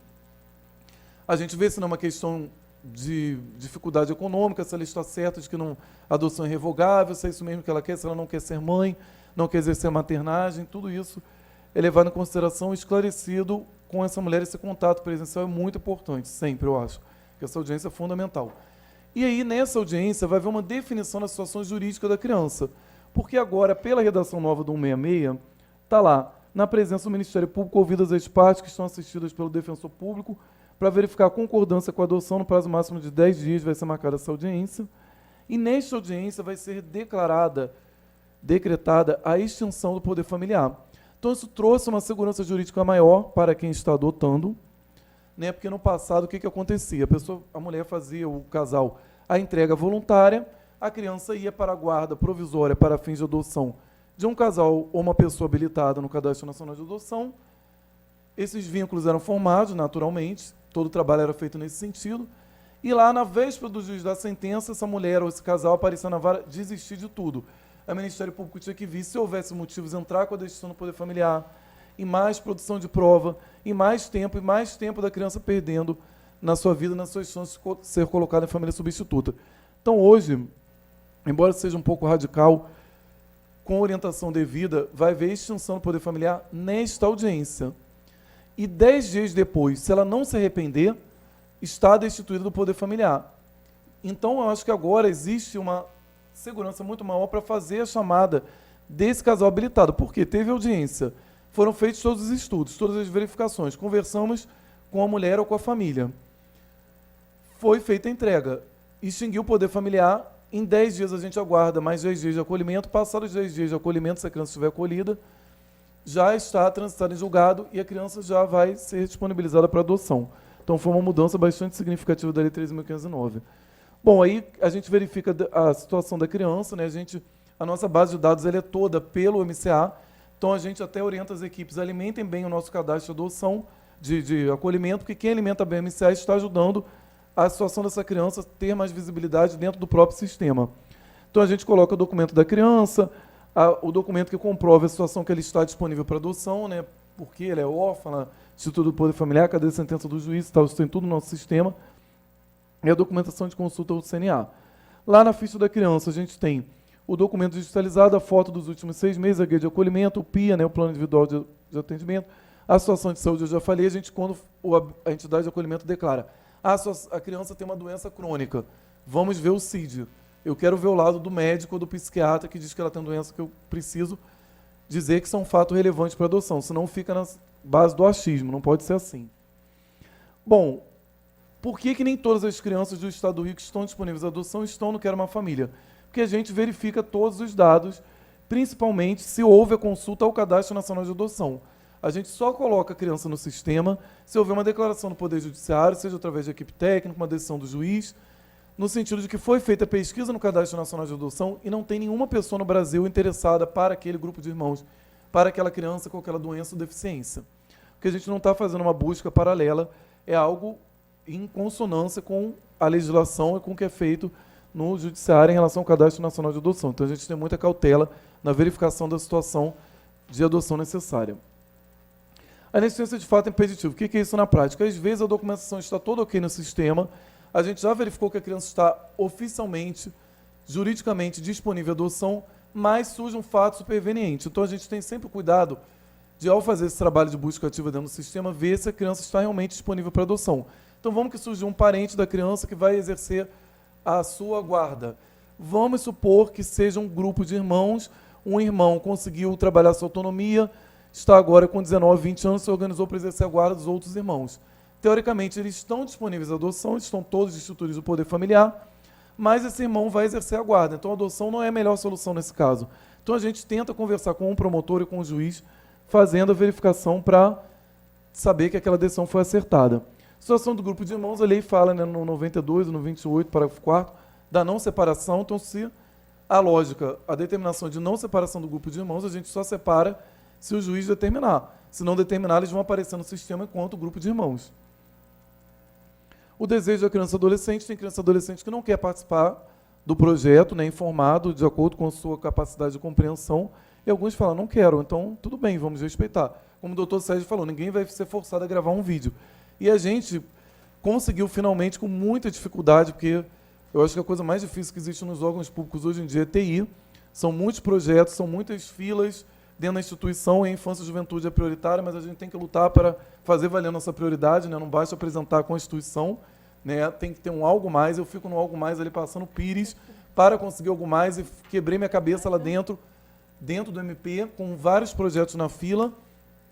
a gente vê se não é uma questão de dificuldade econômica, se ela está certa de que a adoção é revogável, se é isso mesmo que ela quer, se ela não quer ser mãe, não quer exercer a maternagem, tudo isso é levado em consideração e esclarecido com essa mulher. Esse contato presencial é muito importante, sempre, eu acho, que essa audiência é fundamental. E aí, nessa audiência, vai haver uma definição da situação jurídica da criança, porque agora, pela redação nova do 166, está lá, na presença do Ministério Público, ouvidas as partes que estão assistidas pelo defensor público, para verificar a concordância com a adoção no prazo máximo de 10 dias, vai ser marcada essa audiência. E nesta audiência vai ser decretada a extinção do poder familiar. Então, isso trouxe uma segurança jurídica maior para quem está adotando, né? Porque no passado, o que acontecia? A mulher fazia, o casal, a entrega voluntária, a criança ia para a guarda provisória para fins de adoção de um casal ou uma pessoa habilitada no Cadastro Nacional de Adoção. Esses vínculos eram formados naturalmente, todo o trabalho era feito nesse sentido, e lá na véspera do juiz da sentença, essa mulher ou esse casal aparecia na vara desistir de tudo. O Ministério Público tinha que vir, se houvesse motivos, entrar com a decisão do poder familiar, e mais produção de prova, e mais tempo da criança perdendo na sua vida, nas suas chances de ser colocada em família substituta. Então, hoje, embora seja um pouco radical, com orientação devida, vai haver extinção do poder familiar nesta audiência. E 10 dias depois, se ela não se arrepender, está destituída do poder familiar. Então, eu acho que agora existe uma segurança muito maior para fazer a chamada desse casal habilitado. Porque teve audiência, foram feitos todos os estudos, todas as verificações, conversamos com a mulher ou com a família. Foi feita a entrega, extinguiu o poder familiar, em 10 dias a gente aguarda mais 10 dias de acolhimento, passados os 10 dias de acolhimento, se a criança estiver acolhida, já está transitado em julgado e a criança já vai ser disponibilizada para adoção. Então, foi uma mudança bastante significativa da Lei 13.509. Bom, aí a gente verifica a situação da criança, né? A nossa base de dados ela é toda pelo MCA, então a gente até orienta as equipes, alimentem bem o nosso cadastro de adoção, de acolhimento, porque quem alimenta bem o MCA está ajudando a situação dessa criança ter mais visibilidade dentro do próprio sistema. Então, a gente coloca o documento da criança, o documento que comprova a situação que ele está disponível para adoção, né? Porque ele é órfã, Instituto do Poder Familiar, cadê a sentença do juiz, tal, isso tem tudo no nosso sistema, e a documentação de consulta ao CNA. Lá na ficha da criança, a gente tem o documento digitalizado, a foto dos últimos 6 meses, a guia de acolhimento, o PIA, né, o Plano Individual de Atendimento, a situação de saúde, eu já falei, quando a entidade de acolhimento declara, a criança tem uma doença crônica, vamos ver o CID. Eu quero ver o lado do médico ou do psiquiatra que diz que ela tem doença que eu preciso dizer que são fatos relevantes para adoção, senão fica na base do achismo, não pode ser assim. Bom, por que nem todas as crianças do Estado do Rio que estão disponíveis à adoção estão no Quero Uma Família? Porque a gente verifica todos os dados, principalmente se houve a consulta ao Cadastro Nacional de Adoção. A gente só coloca a criança no sistema se houver uma declaração do Poder Judiciário, seja através de equipe técnica, uma decisão do juiz, no sentido de que foi feita a pesquisa no Cadastro Nacional de Adoção e não tem nenhuma pessoa no Brasil interessada para aquele grupo de irmãos, para aquela criança com aquela doença ou deficiência. Porque a gente não está fazendo uma busca paralela, é algo em consonância com a legislação e com o que é feito no Judiciário em relação ao Cadastro Nacional de Adoção. Então, a gente tem muita cautela na verificação da situação de adoção necessária. A inexistência de fato impeditivo. O que é isso na prática? Às vezes, a documentação está toda ok no sistema, a gente já verificou que a criança está oficialmente, juridicamente disponível à adoção, mas surge um fato superveniente. Então, a gente tem sempre o cuidado de, ao fazer esse trabalho de busca ativa dentro do sistema, ver se a criança está realmente disponível para adoção. Então, vamos que surgiu um parente da criança que vai exercer a sua guarda. Vamos supor que seja um grupo de irmãos, um irmão conseguiu trabalhar sua autonomia, está agora com 19, 20 anos, se organizou para exercer a guarda dos outros irmãos. Teoricamente, eles estão disponíveis à adoção, eles estão todos instituídos do poder familiar, mas esse irmão vai exercer a guarda. Então, a adoção não é a melhor solução nesse caso. Então, a gente tenta conversar com o promotor e com o juiz, fazendo a verificação para saber que aquela decisão foi acertada. Situação do grupo de irmãos, a lei fala, né, no 92, no 28, parágrafo 4º, da não separação. Então, se a lógica, a determinação de não separação do grupo de irmãos, a gente só separa se o juiz determinar. Se não determinar, eles vão aparecer no sistema enquanto grupo de irmãos. O desejo da criança e adolescente, tem criança e adolescente que não quer participar do projeto, né, informado, de acordo com a sua capacidade de compreensão, e alguns falam, não quero, então tudo bem, vamos respeitar. Como o doutor Sérgio falou, ninguém vai ser forçado a gravar um vídeo. E a gente conseguiu finalmente, com muita dificuldade, porque eu acho que a coisa mais difícil que existe nos órgãos públicos hoje em dia é TI, são muitos projetos, são muitas filas dentro da instituição, e a infância e a juventude é prioritária, mas a gente tem que lutar para fazer valer a nossa prioridade, né? Não basta apresentar a Constituição, né? Tem que ter um algo mais, eu fico no algo mais ali passando pires para conseguir algo mais e quebrei minha cabeça lá dentro do MP, com vários projetos na fila,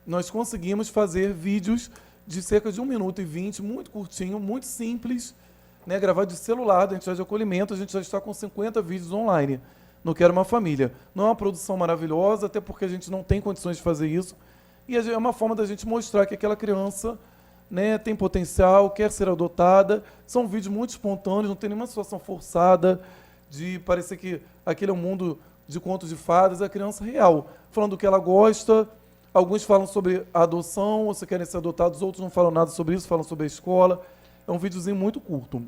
nós conseguimos fazer vídeos de cerca de 1 minuto e 20, muito curtinho, muito simples, né, gravado de celular, da entidade de acolhimento. A gente já está com 50 vídeos online no Quero Uma Família. Não é uma produção maravilhosa, até porque a gente não tem condições de fazer isso, e é uma forma da gente mostrar que aquela criança, né, tem potencial, quer ser adotada. São vídeos muito espontâneos, não tem nenhuma situação forçada de parecer que aquele é um mundo de contos de fadas. É a criança real, falando do que ela gosta. Alguns falam sobre a adoção, ou se querem ser adotados, outros não falam nada sobre isso, falam sobre a escola. É um videozinho muito curto.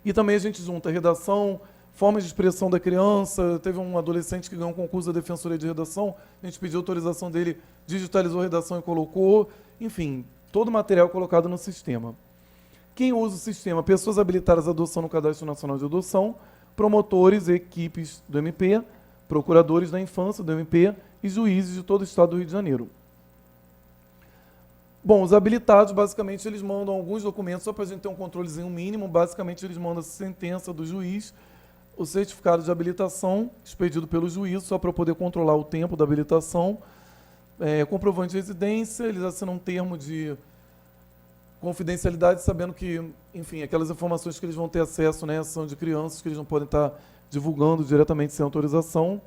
E também a gente junta redação, formas de expressão da criança. Teve um adolescente que ganhou um concurso da Defensoria de Redação, a gente pediu autorização dele, digitalizou a redação e colocou. Enfim, todo o material colocado no sistema. Quem usa o sistema? Pessoas habilitadas à adoção no Cadastro Nacional de Adoção, promotores e equipes do MP, procuradores da infância do MP e juízes de todo o estado do Rio de Janeiro. Bom, os habilitados, basicamente, eles mandam alguns documentos, só para a gente ter um controlezinho mínimo. Basicamente, eles mandam a sentença do juiz, o certificado de habilitação, expedido pelo juiz, só para poder controlar o tempo da habilitação, comprovante de residência. Eles assinam um termo de confidencialidade, sabendo que, enfim, aquelas informações que eles vão ter acesso, né, são de crianças, que eles não podem estar divulgando diretamente sem autorização.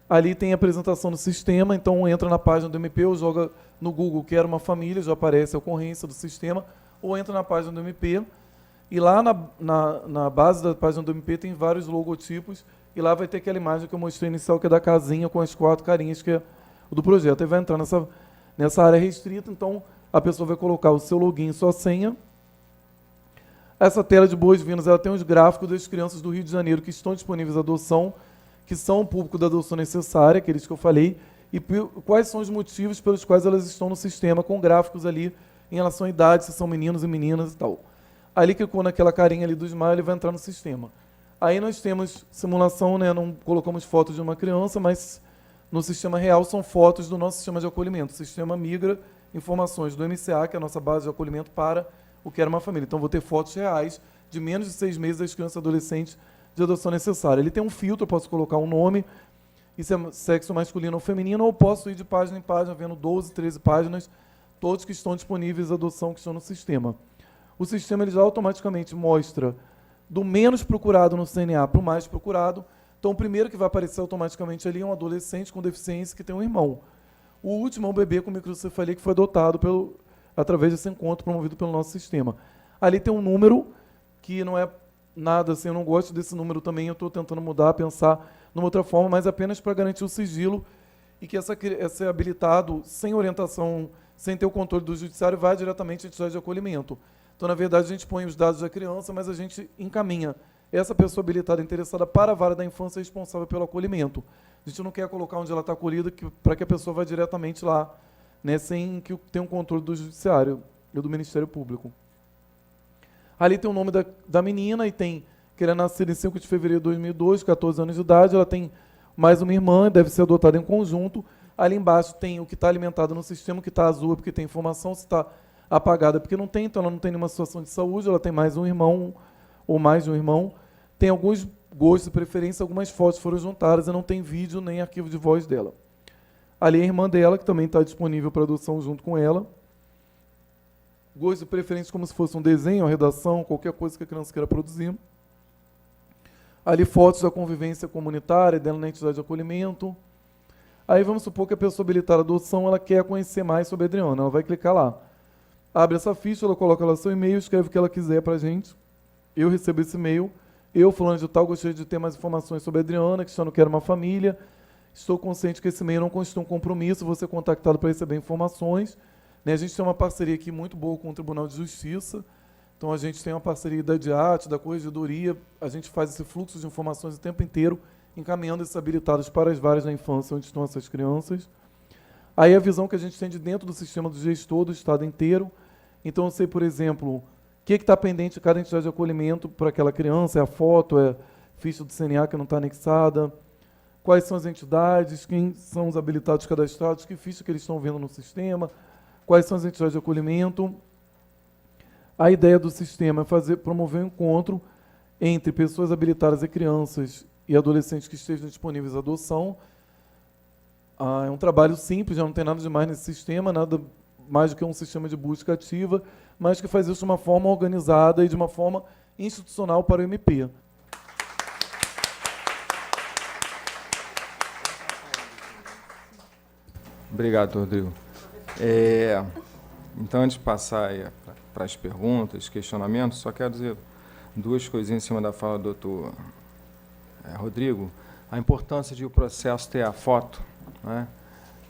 Ali tem a apresentação do sistema, então entra na página do MP ou joga no Google Quero Uma Família, já aparece a ocorrência do sistema, ou entra na página do MP, e lá na base da página do MP tem vários logotipos, e lá vai ter aquela imagem que eu mostrei inicial, que é da casinha com as 4 carinhas, que é o do projeto. E vai entrar nessa área restrita, então a pessoa vai colocar o seu login e sua senha. Essa tela de boas-vindas, ela tem os gráficos das crianças do Rio de Janeiro que estão disponíveis à adoção, que são o público da adoção necessária, aqueles que eu falei, e quais são os motivos pelos quais elas estão no sistema, com gráficos ali em relação à idade, se são meninos e meninas e tal. Ali clicou naquela carinha ali do smile, ele vai entrar no sistema. Aí nós temos simulação, né, não colocamos fotos de uma criança, mas no sistema real são fotos do nosso sistema de acolhimento. O sistema migra informações do MCA, que é a nossa base de acolhimento, para o Quero Uma Família. Então vou ter fotos reais de menos de 6 meses das crianças e adolescentes de adoção necessária. Ele tem um filtro, eu posso colocar um nome, e se é sexo masculino ou feminino, ou posso ir de página em página, vendo 12, 13 páginas, todos que estão disponíveis à adoção, que estão no sistema. O sistema ele já automaticamente mostra do menos procurado no CNA para o mais procurado. Então, o primeiro que vai aparecer automaticamente ali é um adolescente com deficiência que tem um irmão. O último é um bebê com microcefalia que foi adotado através desse encontro promovido pelo nosso sistema. Ali tem um número que não é nada assim, eu não gosto desse número também, eu estou tentando mudar, pensar numa outra forma, mas apenas para garantir o sigilo e que esse habilitado, sem orientação, sem ter o controle do judiciário, vai diretamente à entidade de acolhimento. Então, na verdade, a gente põe os dados da criança, mas a gente encaminha essa pessoa habilitada interessada para a vara da infância responsável pelo acolhimento. A gente não quer colocar onde ela está acolhida para que a pessoa vá diretamente lá, né, sem que tenha um controle do judiciário e do Ministério Público. Ali tem o nome da menina e tem que ela é nascida em 5 de fevereiro de 2002, 14 anos de idade. Ela tem mais uma irmã, deve ser adotada em conjunto. Ali embaixo tem o que está alimentado no sistema, o que está azul é porque tem informação, se está apagada é porque não tem, então ela não tem nenhuma situação de saúde, ela tem mais um irmão ou mais de um irmão. Tem alguns gostos e preferências, algumas fotos foram juntadas e não tem vídeo nem arquivo de voz dela. Ali é a irmã dela, que também está disponível para adoção junto com ela. Gostos e preferências como se fosse um desenho, uma redação, qualquer coisa que a criança queira produzir. Ali fotos da convivência comunitária, dela na entidade de acolhimento. Aí vamos supor que a pessoa habilitada à adoção, ela quer conhecer mais sobre a Adriana, ela vai clicar lá. Abre essa ficha, ela coloca lá seu e-mail, escreve o que ela quiser para a gente. Eu recebo esse e-mail. Eu, fulano de tal, gostaria de ter mais informações sobre a Adriana, que está no Quero Uma Família. Estou consciente que esse e-mail não constitui um compromisso, vou ser contactado para receber informações. A gente tem uma parceria aqui muito boa com o Tribunal de Justiça. Então, a gente tem uma parceria da DIAT, da Corregedoria. A gente faz esse fluxo de informações o tempo inteiro, encaminhando esses habilitados para as varas da infância, onde estão essas crianças. Aí, a visão que a gente tem de dentro do sistema do gestor do Estado inteiro. Então, eu sei, por exemplo, o que está pendente de cada entidade de acolhimento para aquela criança, é a foto, é a ficha do CNA que não está anexada, quais são as entidades, quem são os habilitados cadastrados, que ficha que eles estão vendo no sistema, quais são as entidades de acolhimento. A ideia do sistema é promover um encontro entre pessoas habilitadas e crianças e adolescentes que estejam disponíveis à adoção. É um trabalho simples, já não tem nada demais nesse sistema, nada mais do que um sistema de busca ativa, mas que faz isso de uma forma organizada e de uma forma institucional para o MP. Obrigado, Rodrigo. Então, antes de passar para as perguntas, questionamentos, só quero dizer duas coisinhas em cima da fala do doutor Rodrigo. A importância de o processo ter a foto, né?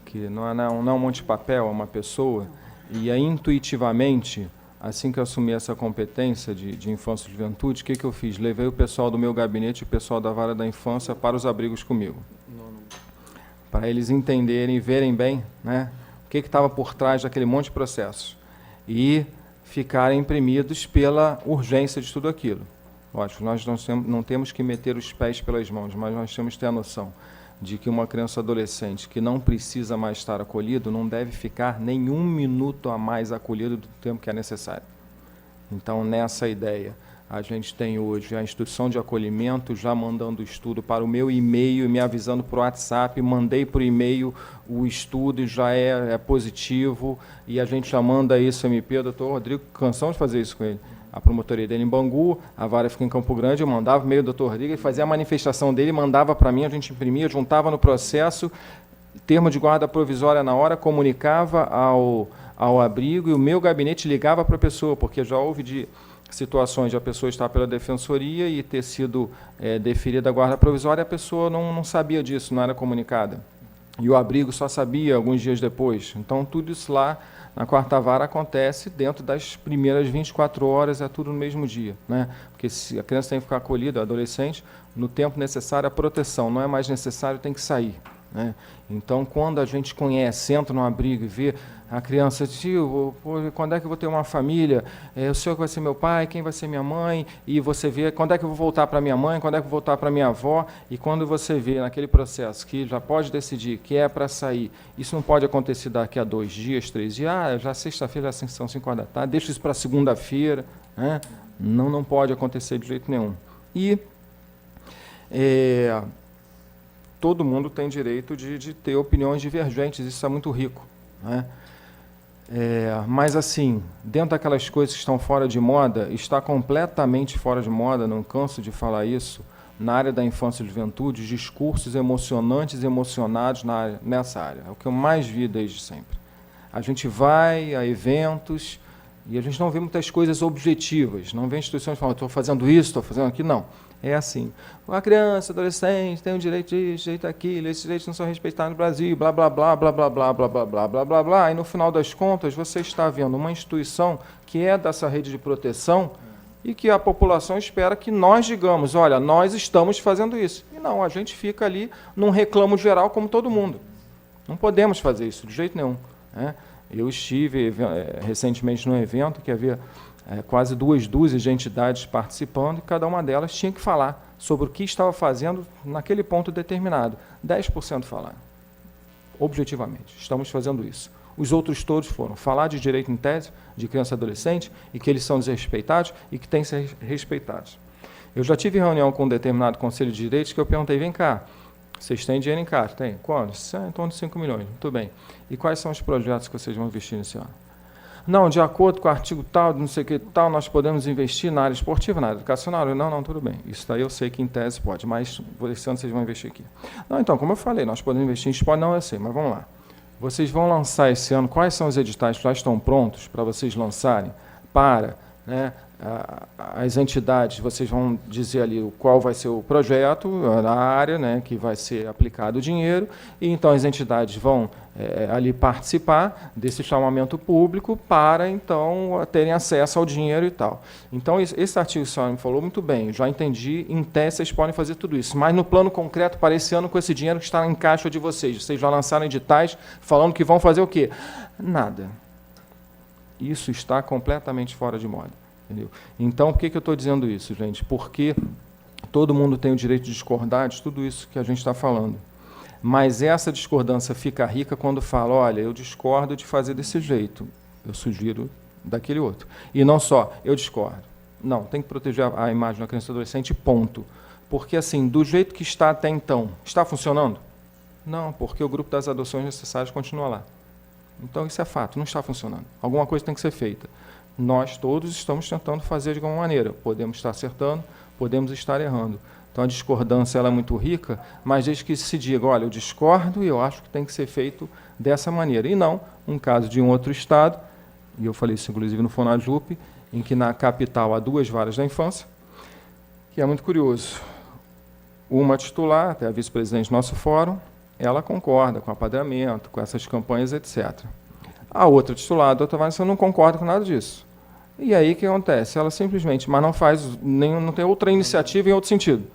Que não é um monte de papel, é uma pessoa, e aí, intuitivamente, assim que eu assumi essa competência de infância e juventude, o que eu fiz? Levei o pessoal do meu gabinete e o pessoal da vara da infância para os abrigos comigo. Para eles entenderem e verem bem, né, o que estava por trás daquele monte de processos. E ficarem imprimidos pela urgência de tudo aquilo. Lógico, nós não temos que meter os pés pelas mãos, mas nós temos que ter a noção de que uma criança ou adolescente que não precisa mais estar acolhido não deve ficar nenhum minuto a mais acolhido do tempo que é necessário. Então, nessa ideia, a gente tem hoje a instituição de acolhimento já mandando o estudo para o meu e-mail e me avisando por WhatsApp, mandei por e-mail o estudo e já é positivo, e a gente já manda isso ao MP, o doutor Rodrigo, cansamos de fazer isso com ele. A promotoria dele em Bangu, a vara fica em Campo Grande, eu mandava o e-mail do doutor Rodrigo, ele fazia a manifestação dele, mandava para mim, a gente imprimia, juntava no processo, termo de guarda provisória na hora, comunicava ao abrigo, e o meu gabinete ligava para a pessoa, porque já houve de situações de a pessoa estar pela defensoria e ter sido deferida a guarda provisória, a pessoa não sabia disso, não era comunicada. E o abrigo só sabia alguns dias depois. Então, tudo isso lá na quarta vara acontece dentro das primeiras 24 horas, é tudo no mesmo dia, né? Porque se a criança tem que ficar acolhida, adolescente, no tempo necessário a proteção, não é mais necessário, tem que sair, né? Então, quando a gente conhece, entra no abrigo e vê a criança, tio, quando é que eu vou ter uma família? O senhor que vai ser meu pai, quem vai ser minha mãe? E você vê quando é que eu vou voltar para minha mãe, quando é que eu vou voltar para minha avó? E quando você vê naquele processo que já pode decidir que é para sair, isso não pode acontecer daqui a 2 dias, 3 dias, já sexta-feira, já são 5 horas da tarde, deixa isso para segunda-feira, né? Não pode acontecer de jeito nenhum. E todo mundo tem direito de ter opiniões divergentes, isso é muito rico, né? Mas, assim, dentro daquelas coisas que estão fora de moda, está completamente fora de moda, não canso de falar isso, na área da infância e juventude, discursos emocionantes e emocionados nessa área. É o que eu mais vi desde sempre. A gente vai a eventos e a gente não vê muitas coisas objetivas, não vê instituições falando, estou fazendo isso, estou fazendo aquilo, não. É assim, a criança, adolescente, tem o direito disso, direito daquilo, esses direitos não são respeitados no Brasil, blá, blá, blá, blá, blá, blá, blá, blá, blá, blá, blá, blá, e no final das contas você está vendo uma instituição que é dessa rede de proteção e que a população espera que nós digamos, olha, nós estamos fazendo isso. E não, a gente fica ali num reclamo geral como todo mundo. Não podemos fazer isso de jeito nenhum, né? Eu estive recentemente num evento que havia quase 2 dúzias de entidades participando, e cada uma delas tinha que falar sobre o que estava fazendo naquele ponto determinado. 10% falaram, objetivamente, estamos fazendo isso. Os outros todos foram falar de direito em tese, de criança e adolescente, e que eles são desrespeitados e que têm que ser respeitados. Eu já tive reunião com um determinado conselho de direitos que eu perguntei, vem cá, vocês têm dinheiro em caixa? Tem. Quanto? Em torno de 5 milhões. Muito bem. E quais são os projetos que vocês vão investir nesse ano? Não, de acordo com o artigo tal, não sei o que tal, nós podemos investir na área esportiva, na área educacional. Não, tudo bem. Isso daí eu sei que em tese pode, mas esse ano vocês vão investir aqui. Não, então, como eu falei, nós podemos investir em esporte, não, eu sei, mas vamos lá. Vocês vão lançar esse ano, quais são os editais que já estão prontos para vocês lançarem para, né, as entidades, vocês vão dizer ali qual vai ser o projeto, na área, né, que vai ser aplicado o dinheiro, e então as entidades vão ali participar desse chamamento público para, então, terem acesso ao dinheiro e tal. Então, esse artigo que a senhora me falou, muito bem, já entendi, em tese vocês podem fazer tudo isso, mas no plano concreto, para esse ano, com esse dinheiro que está em caixa de vocês já lançaram editais falando que vão fazer o quê? Nada. Isso está completamente fora de moda. Entendeu? Então, por que eu estou dizendo isso, gente? Porque todo mundo tem o direito de discordar de tudo isso que a gente está falando. Mas essa discordância fica rica quando fala, olha, eu discordo de fazer desse jeito, eu sugiro daquele outro. E não só, eu discordo. Não, tem que proteger a imagem da criança e adolescente, ponto. Porque, assim, do jeito que está até então, está funcionando? Não, porque o grupo das adoções necessárias continua lá. Então, isso é fato, não está funcionando. Alguma coisa tem que ser feita. Nós todos estamos tentando fazer de alguma maneira. Podemos estar acertando, podemos estar errando. Então, a discordância ela é muito rica, mas desde que se diga, olha, eu discordo e eu acho que tem que ser feito dessa maneira. E não um caso de um outro estado, e eu falei isso inclusive no Fonajup, em que na capital há 2 varas da infância, que é muito curioso. Uma titular, até a vice-presidente do nosso fórum, ela concorda com o apadrinhamento, com essas campanhas, etc. A outra titular, a doutora Vanessa, não concorda com nada disso. E aí o que acontece? Ela simplesmente, mas não faz, não tem outra iniciativa em outro sentido.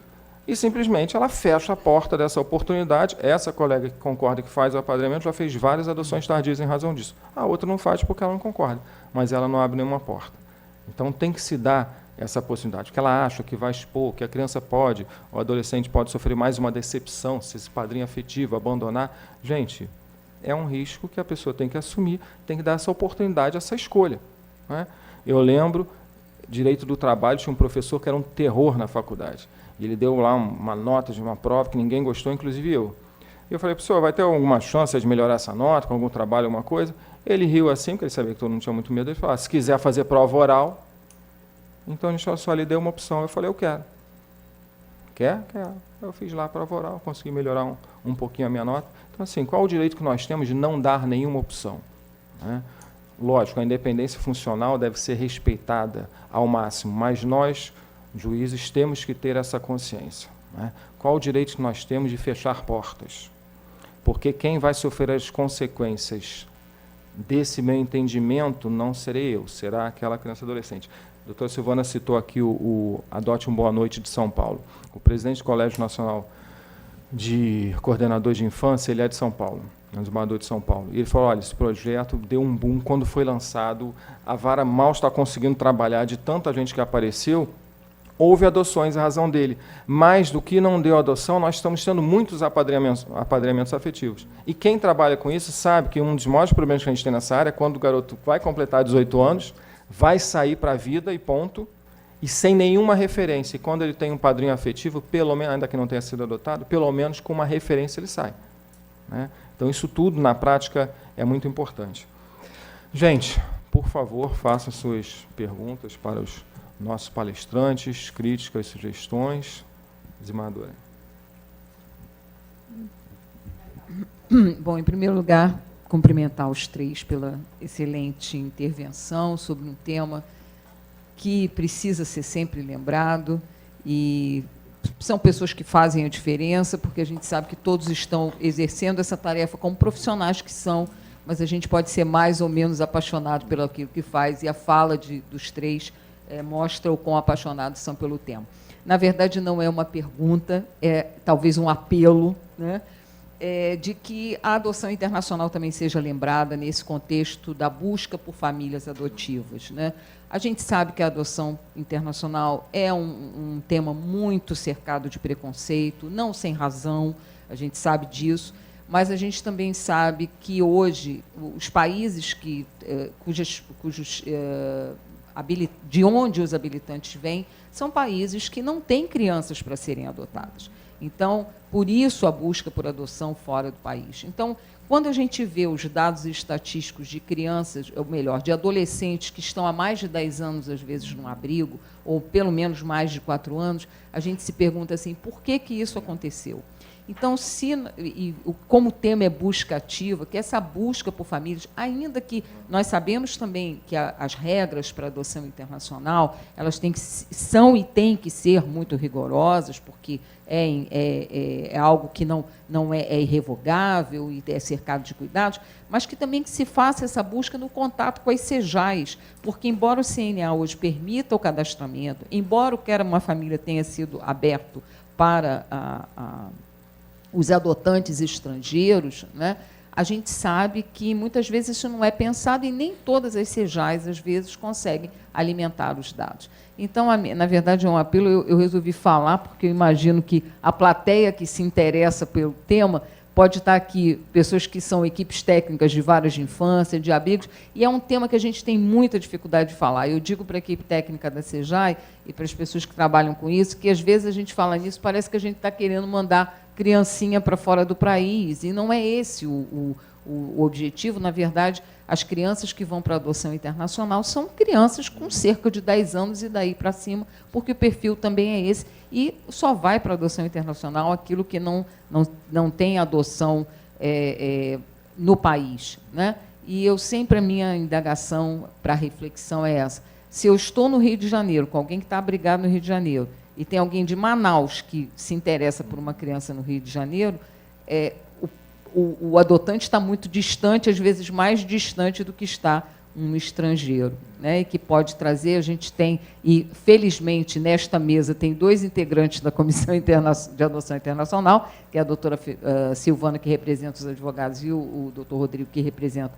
E simplesmente ela fecha a porta dessa oportunidade. Essa colega que concorda que faz o apadrinhamento já fez várias adoções tardias em razão disso. A outra não faz porque ela não concorda, mas ela não abre nenhuma porta. Então tem que se dar essa possibilidade, porque ela acha que vai expor, que a criança pode, o adolescente pode sofrer mais uma decepção, se esse padrinho afetivo abandonar. Gente, é um risco que a pessoa tem que assumir, tem que dar essa oportunidade, essa escolha, né? Eu lembro, direito do trabalho, tinha um professor que era um terror na faculdade. E ele deu lá uma nota de uma prova que ninguém gostou, inclusive eu. E eu falei, professor, vai ter alguma chance de melhorar essa nota, com algum trabalho, alguma coisa? Ele riu assim, porque ele sabia que todo mundo tinha muito medo. Ele falou, se quiser fazer prova oral, então a gente só lhe deu uma opção. Eu falei, eu quero. Quer? Quero. Eu fiz lá a prova oral, consegui melhorar um pouquinho a minha nota. Então, assim, qual o direito que nós temos de não dar nenhuma opção, né? Lógico, a independência funcional deve ser respeitada ao máximo, mas nós, juízes, temos que ter essa consciência, né? Qual o direito que nós temos de fechar portas? Porque quem vai sofrer as consequências desse meu entendimento não serei eu, será aquela criança adolescente. A doutora Silvana citou aqui o Adote um Boa Noite de São Paulo. O presidente do Colégio Nacional de Coordenadores de Infância, ele é de São Paulo, é um desembargador de São Paulo. E ele falou, olha, esse projeto deu um boom quando foi lançado, a vara mal está conseguindo trabalhar, de tanta gente que apareceu, houve adoções, a razão dele. Mais do que não deu adoção, nós estamos tendo muitos apadrinhamentos afetivos. E quem trabalha com isso sabe que um dos maiores problemas que a gente tem nessa área é quando o garoto vai completar 18 anos, vai sair para a vida e ponto, e sem nenhuma referência. E quando ele tem um padrinho afetivo, pelo menos, ainda que não tenha sido adotado, pelo menos com uma referência ele sai, né? Então, isso tudo, na prática, é muito importante. Gente, por favor, façam suas perguntas para os nossos palestrantes, críticas, sugestões. Desembargadora. Bom, em primeiro lugar, cumprimentar os 3 pela excelente intervenção sobre um tema que precisa ser sempre lembrado, e são pessoas que fazem a diferença, porque a gente sabe que todos estão exercendo essa tarefa como profissionais que são, mas a gente pode ser mais ou menos apaixonado pelo aquilo que faz, e a fala dos 3 mostra o quão apaixonados são pelo tema. Na verdade, não é uma pergunta, é talvez um apelo, né? De que a adoção internacional também seja lembrada nesse contexto da busca por famílias adotivas, né? A gente sabe que a adoção internacional é um tema muito cercado de preconceito, não sem razão, a gente sabe disso, mas a gente também sabe que hoje os países de onde os habilitantes vêm são países que não têm crianças para serem adotadas. Então, por isso a busca por adoção fora do país. Então, quando a gente vê os dados estatísticos de crianças, ou melhor, de adolescentes que estão há mais de 10 anos, às vezes, num abrigo, ou pelo menos mais de 4 anos, a gente se pergunta assim, por que isso aconteceu? Então, como o tema é busca ativa, que essa busca por famílias, ainda que nós sabemos também que as regras para a adoção internacional, elas são e têm que ser muito rigorosas, porque é algo que não é irrevogável e é cercado de cuidados, mas que também se faça essa busca no contato com as CEJAs, porque, embora o CNA hoje permita o cadastramento, embora o Quero Uma Família tenha sido aberto para os adotantes estrangeiros, né, a gente sabe que muitas vezes isso não é pensado e nem todas as CEJAs, às vezes, conseguem alimentar os dados. Então, na verdade, é um apelo, eu resolvi falar, porque eu imagino que a plateia que se interessa pelo tema pode estar aqui, pessoas que são equipes técnicas de varas de infância, de abrigos, e é um tema que a gente tem muita dificuldade de falar. Eu digo para a equipe técnica da CEJAI e para as pessoas que trabalham com isso, que às vezes a gente fala nisso, parece que a gente está querendo mandar criancinha para fora do país, e não é esse o o objetivo, na verdade, as crianças que vão para a adoção internacional são crianças com cerca de 10 anos e daí para cima, porque o perfil também é esse, e só vai para a adoção internacional aquilo que não tem adoção no país, né? E eu sempre, a minha indagação para reflexão é essa. Se eu estou no Rio de Janeiro, com alguém que está abrigado no Rio de Janeiro, e tem alguém de Manaus que se interessa por uma criança no Rio de Janeiro, o adotante está muito distante, às vezes mais distante do que está um estrangeiro, né? E que pode trazer, a gente tem, e felizmente nesta mesa tem 2 integrantes da Comissão de Adoção Internacional, que é a doutora Silvana, que representa os advogados, e o doutor Rodrigo, que representa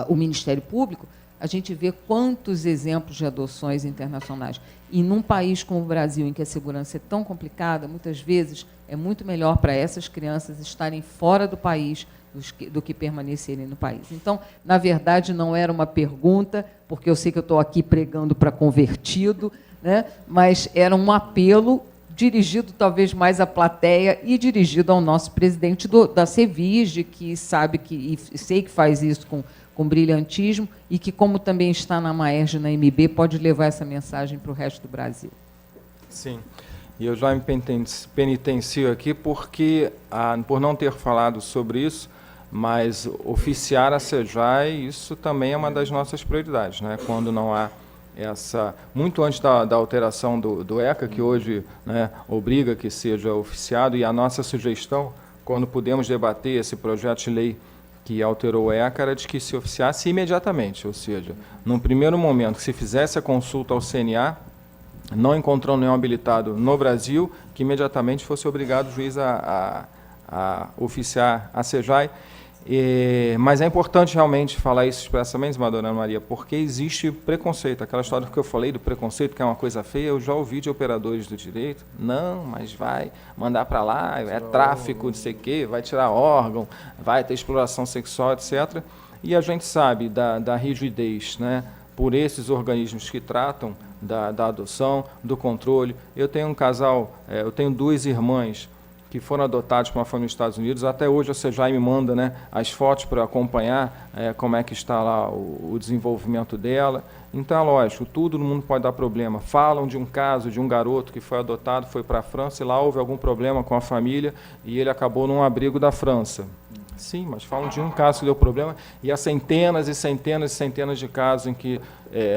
o Ministério Público. A gente vê quantos exemplos de adoções internacionais. E num país como o Brasil, em que a segurança é tão complicada, muitas vezes é muito melhor para essas crianças estarem fora do país do que permanecerem no país. Então, na verdade, não era uma pergunta, porque eu sei que eu estou aqui pregando para convertido, né? Mas era um apelo dirigido talvez mais à plateia e dirigido ao nosso presidente da Cevige, que sabe e sei que faz isso com brilhantismo, e que, como também está na Maerj e na MB, pode levar essa mensagem para o resto do Brasil. Sim. E eu já me penitencio aqui porque, por não ter falado sobre isso, mas oficiar a SEJAI, isso também é uma das nossas prioridades, né? Quando não há muito antes da alteração do ECA, que hoje, né, obriga que seja oficiado, e a nossa sugestão, quando pudemos debater esse projeto de lei que alterou o ECA, era de que se oficiasse imediatamente, ou seja, num primeiro momento, que se fizesse a consulta ao CNA, não encontrando nenhum habilitado no Brasil, que imediatamente fosse obrigado o juiz a oficiar a SEJAI. Mas é importante realmente falar isso expressamente, Dona Maria, porque existe preconceito. Aquela história que eu falei do preconceito, que é uma coisa feia, eu já ouvi de operadores do direito. Não, mas vai mandar para lá, é tráfico, não sei o quê, vai tirar órgão, vai ter exploração sexual, etc. E a gente sabe da rigidez, né, por esses organismos que tratam da adoção, do controle. Eu tenho um casal, eu tenho 2 irmãs que foram adotados por uma família nos Estados Unidos. Até hoje a SEJAI me manda, né, as fotos para acompanhar como é que está lá o desenvolvimento dela. Então, é lógico, tudo no mundo pode dar problema. Falam de um caso de um garoto que foi adotado, foi para a França, e lá houve algum problema com a família, e ele acabou num abrigo da França. Sim, mas falam de um caso que deu problema, e há centenas e centenas e centenas de casos em que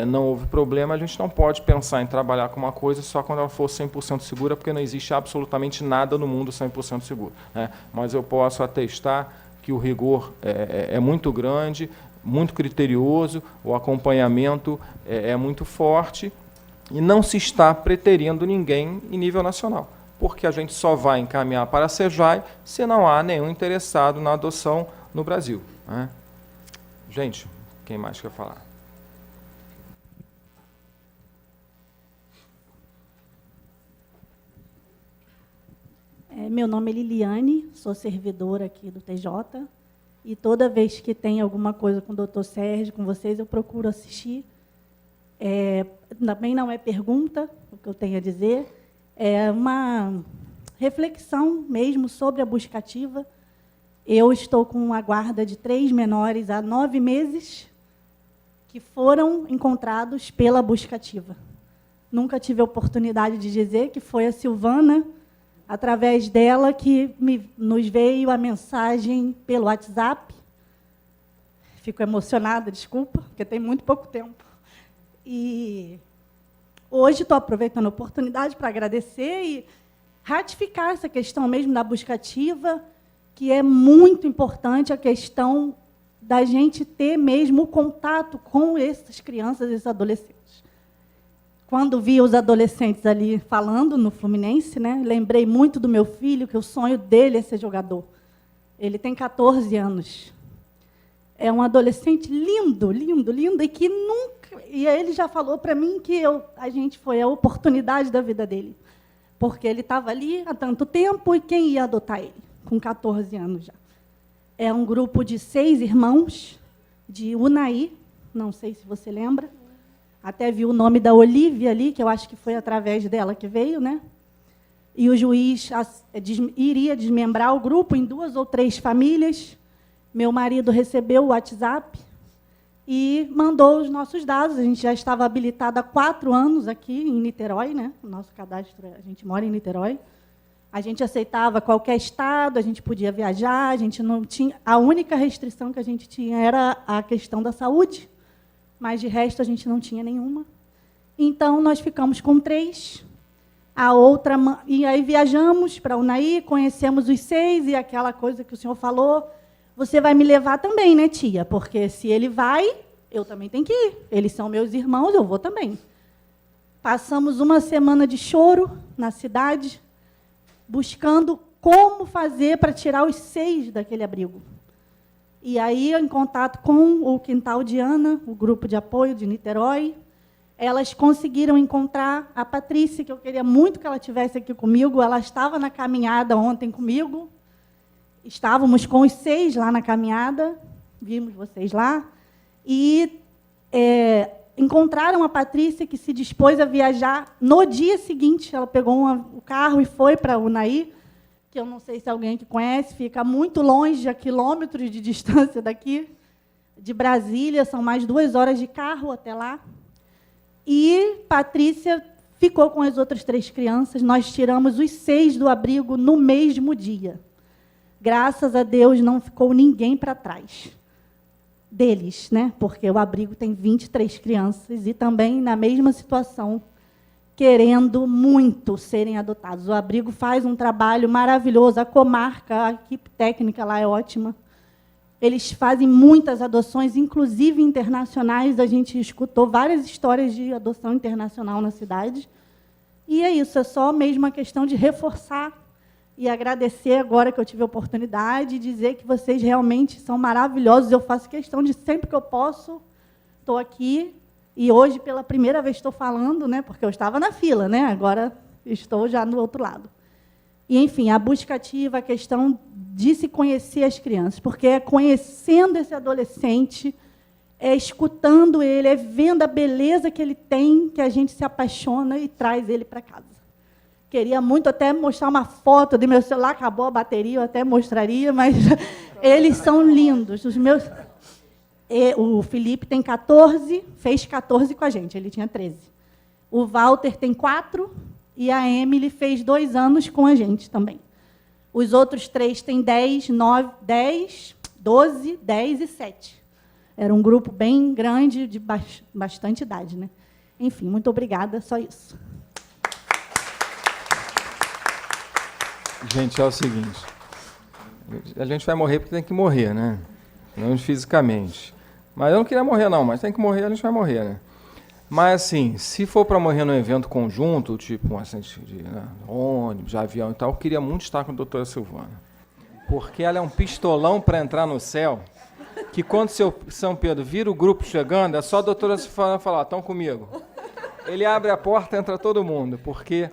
não houve problema. A gente não pode pensar em trabalhar com uma coisa só quando ela for 100% segura, porque não existe absolutamente nada no mundo 100% seguro, né? Mas eu posso atestar que o rigor é muito grande, muito criterioso, o acompanhamento é muito forte, e não se está preterindo ninguém em nível nacional, porque a gente só vai encaminhar para a SEJAI se não há nenhum interessado na adoção no Brasil, né? Gente, quem mais quer falar? Meu nome é Liliane, sou servidora aqui do TJ, e toda vez que tem alguma coisa com o doutor Sérgio, com vocês, eu procuro assistir. Também não é pergunta o que eu tenho a dizer, é uma reflexão mesmo sobre a busca ativa. Eu estou com uma guarda de 3 menores há 9 meses que foram encontrados pela busca ativa. Nunca tive a oportunidade de dizer que foi a Silvana, através dela, que nos veio a mensagem pelo WhatsApp. Fico emocionada, desculpa, porque tem muito pouco tempo. E hoje estou aproveitando a oportunidade para agradecer e ratificar essa questão mesmo da busca ativa, que é muito importante, a questão da gente ter mesmo o contato com essas crianças e esses adolescentes. Quando vi os adolescentes ali falando no Fluminense, né, lembrei muito do meu filho, que o sonho dele é ser jogador. Ele tem 14 anos. É um adolescente lindo, lindo, lindo, e que nunca... E ele já falou para mim que a gente foi a oportunidade da vida dele, porque ele estava ali há tanto tempo, e quem ia adotar ele? Com 14 anos já. É um grupo de 6 irmãos, de Unai, não sei se você lembra. Até vi o nome da Olivia ali, que eu acho que foi através dela que veio, né? e o juiz iria desmembrar o grupo em 2 ou 3 famílias. Meu marido recebeu o WhatsApp e mandou os nossos dados. A gente já estava habilitado há 4 anos aqui em Niterói, né? O nosso cadastro, a gente mora em Niterói. A gente aceitava qualquer estado, a gente podia viajar, a gente não tinha. A única restrição que a gente tinha era a questão da saúde, mas de resto a gente não tinha nenhuma. Então nós ficamos com 3. A outra, e aí viajamos para Unai, conhecemos os 6, e aquela coisa que o senhor falou, você vai me levar também, né, tia? Porque se ele vai, eu também tenho que ir. Eles são meus irmãos, eu vou também. Passamos uma semana de choro na cidade, buscando como fazer para tirar os 6 daquele abrigo. E aí, em contato com o Quintal de Ana, o grupo de apoio de Niterói, elas conseguiram encontrar a Patrícia, que eu queria muito que ela estivesse aqui comigo. Ela estava na caminhada ontem comigo. Estávamos com os 6 lá na caminhada, vimos vocês lá. E encontraram a Patrícia, que se dispôs a viajar no dia seguinte. Ela pegou o carro e foi para Unai, que eu não sei se alguém que conhece, fica muito longe, a quilômetros de distância daqui, de Brasília, são mais 2 horas de carro até lá. E Patrícia ficou com as outras 3 crianças. Nós tiramos os 6 do abrigo no mesmo dia. Graças a Deus, não ficou ninguém para trás deles, né? Porque o abrigo tem 23 crianças e também na mesma situação, querendo muito serem adotados. O abrigo faz um trabalho maravilhoso, a comarca, a equipe técnica lá é ótima. Eles fazem muitas adoções, inclusive internacionais. A gente escutou várias histórias de adoção internacional na cidade. E é isso, é só mesmo a questão de reforçar e agradecer agora que eu tive a oportunidade, e dizer que vocês realmente são maravilhosos. Eu faço questão de, sempre que eu posso, estou aqui. E hoje, pela primeira vez, estou falando, né, porque eu estava na fila, né, agora estou já no outro lado. E, enfim, a busca ativa, a questão de se conhecer as crianças, porque é conhecendo esse adolescente, é escutando ele, é vendo a beleza que ele tem, que a gente se apaixona e traz ele para casa. Queria muito até mostrar uma foto de meu celular, acabou a bateria, eu até mostraria, mas eles são lindos. Os meus... O Felipe tem 14, fez 14 com a gente, ele tinha 13. O Walter tem 4 e a Emily fez 2 anos com a gente também. Os outros 3 têm 10, 9, 10, 12, 10 e 7. Era um grupo bem grande, de bastante idade, né? Enfim, muito obrigada, só isso. Gente, é o seguinte, a gente vai morrer porque tem que morrer, né? Não fisicamente. Mas eu não queria morrer, não, mas tem que morrer, a gente vai morrer, né? Mas, assim, se for para morrer num evento conjunto, tipo um acidente de ônibus, de avião e tal, eu queria muito estar com a doutora Silvana. Porque ela é um pistolão para entrar no céu, que quando seu São Pedro vira o grupo chegando, é só a doutora Silvana falar, estão comigo. Ele abre a porta, entra todo mundo, porque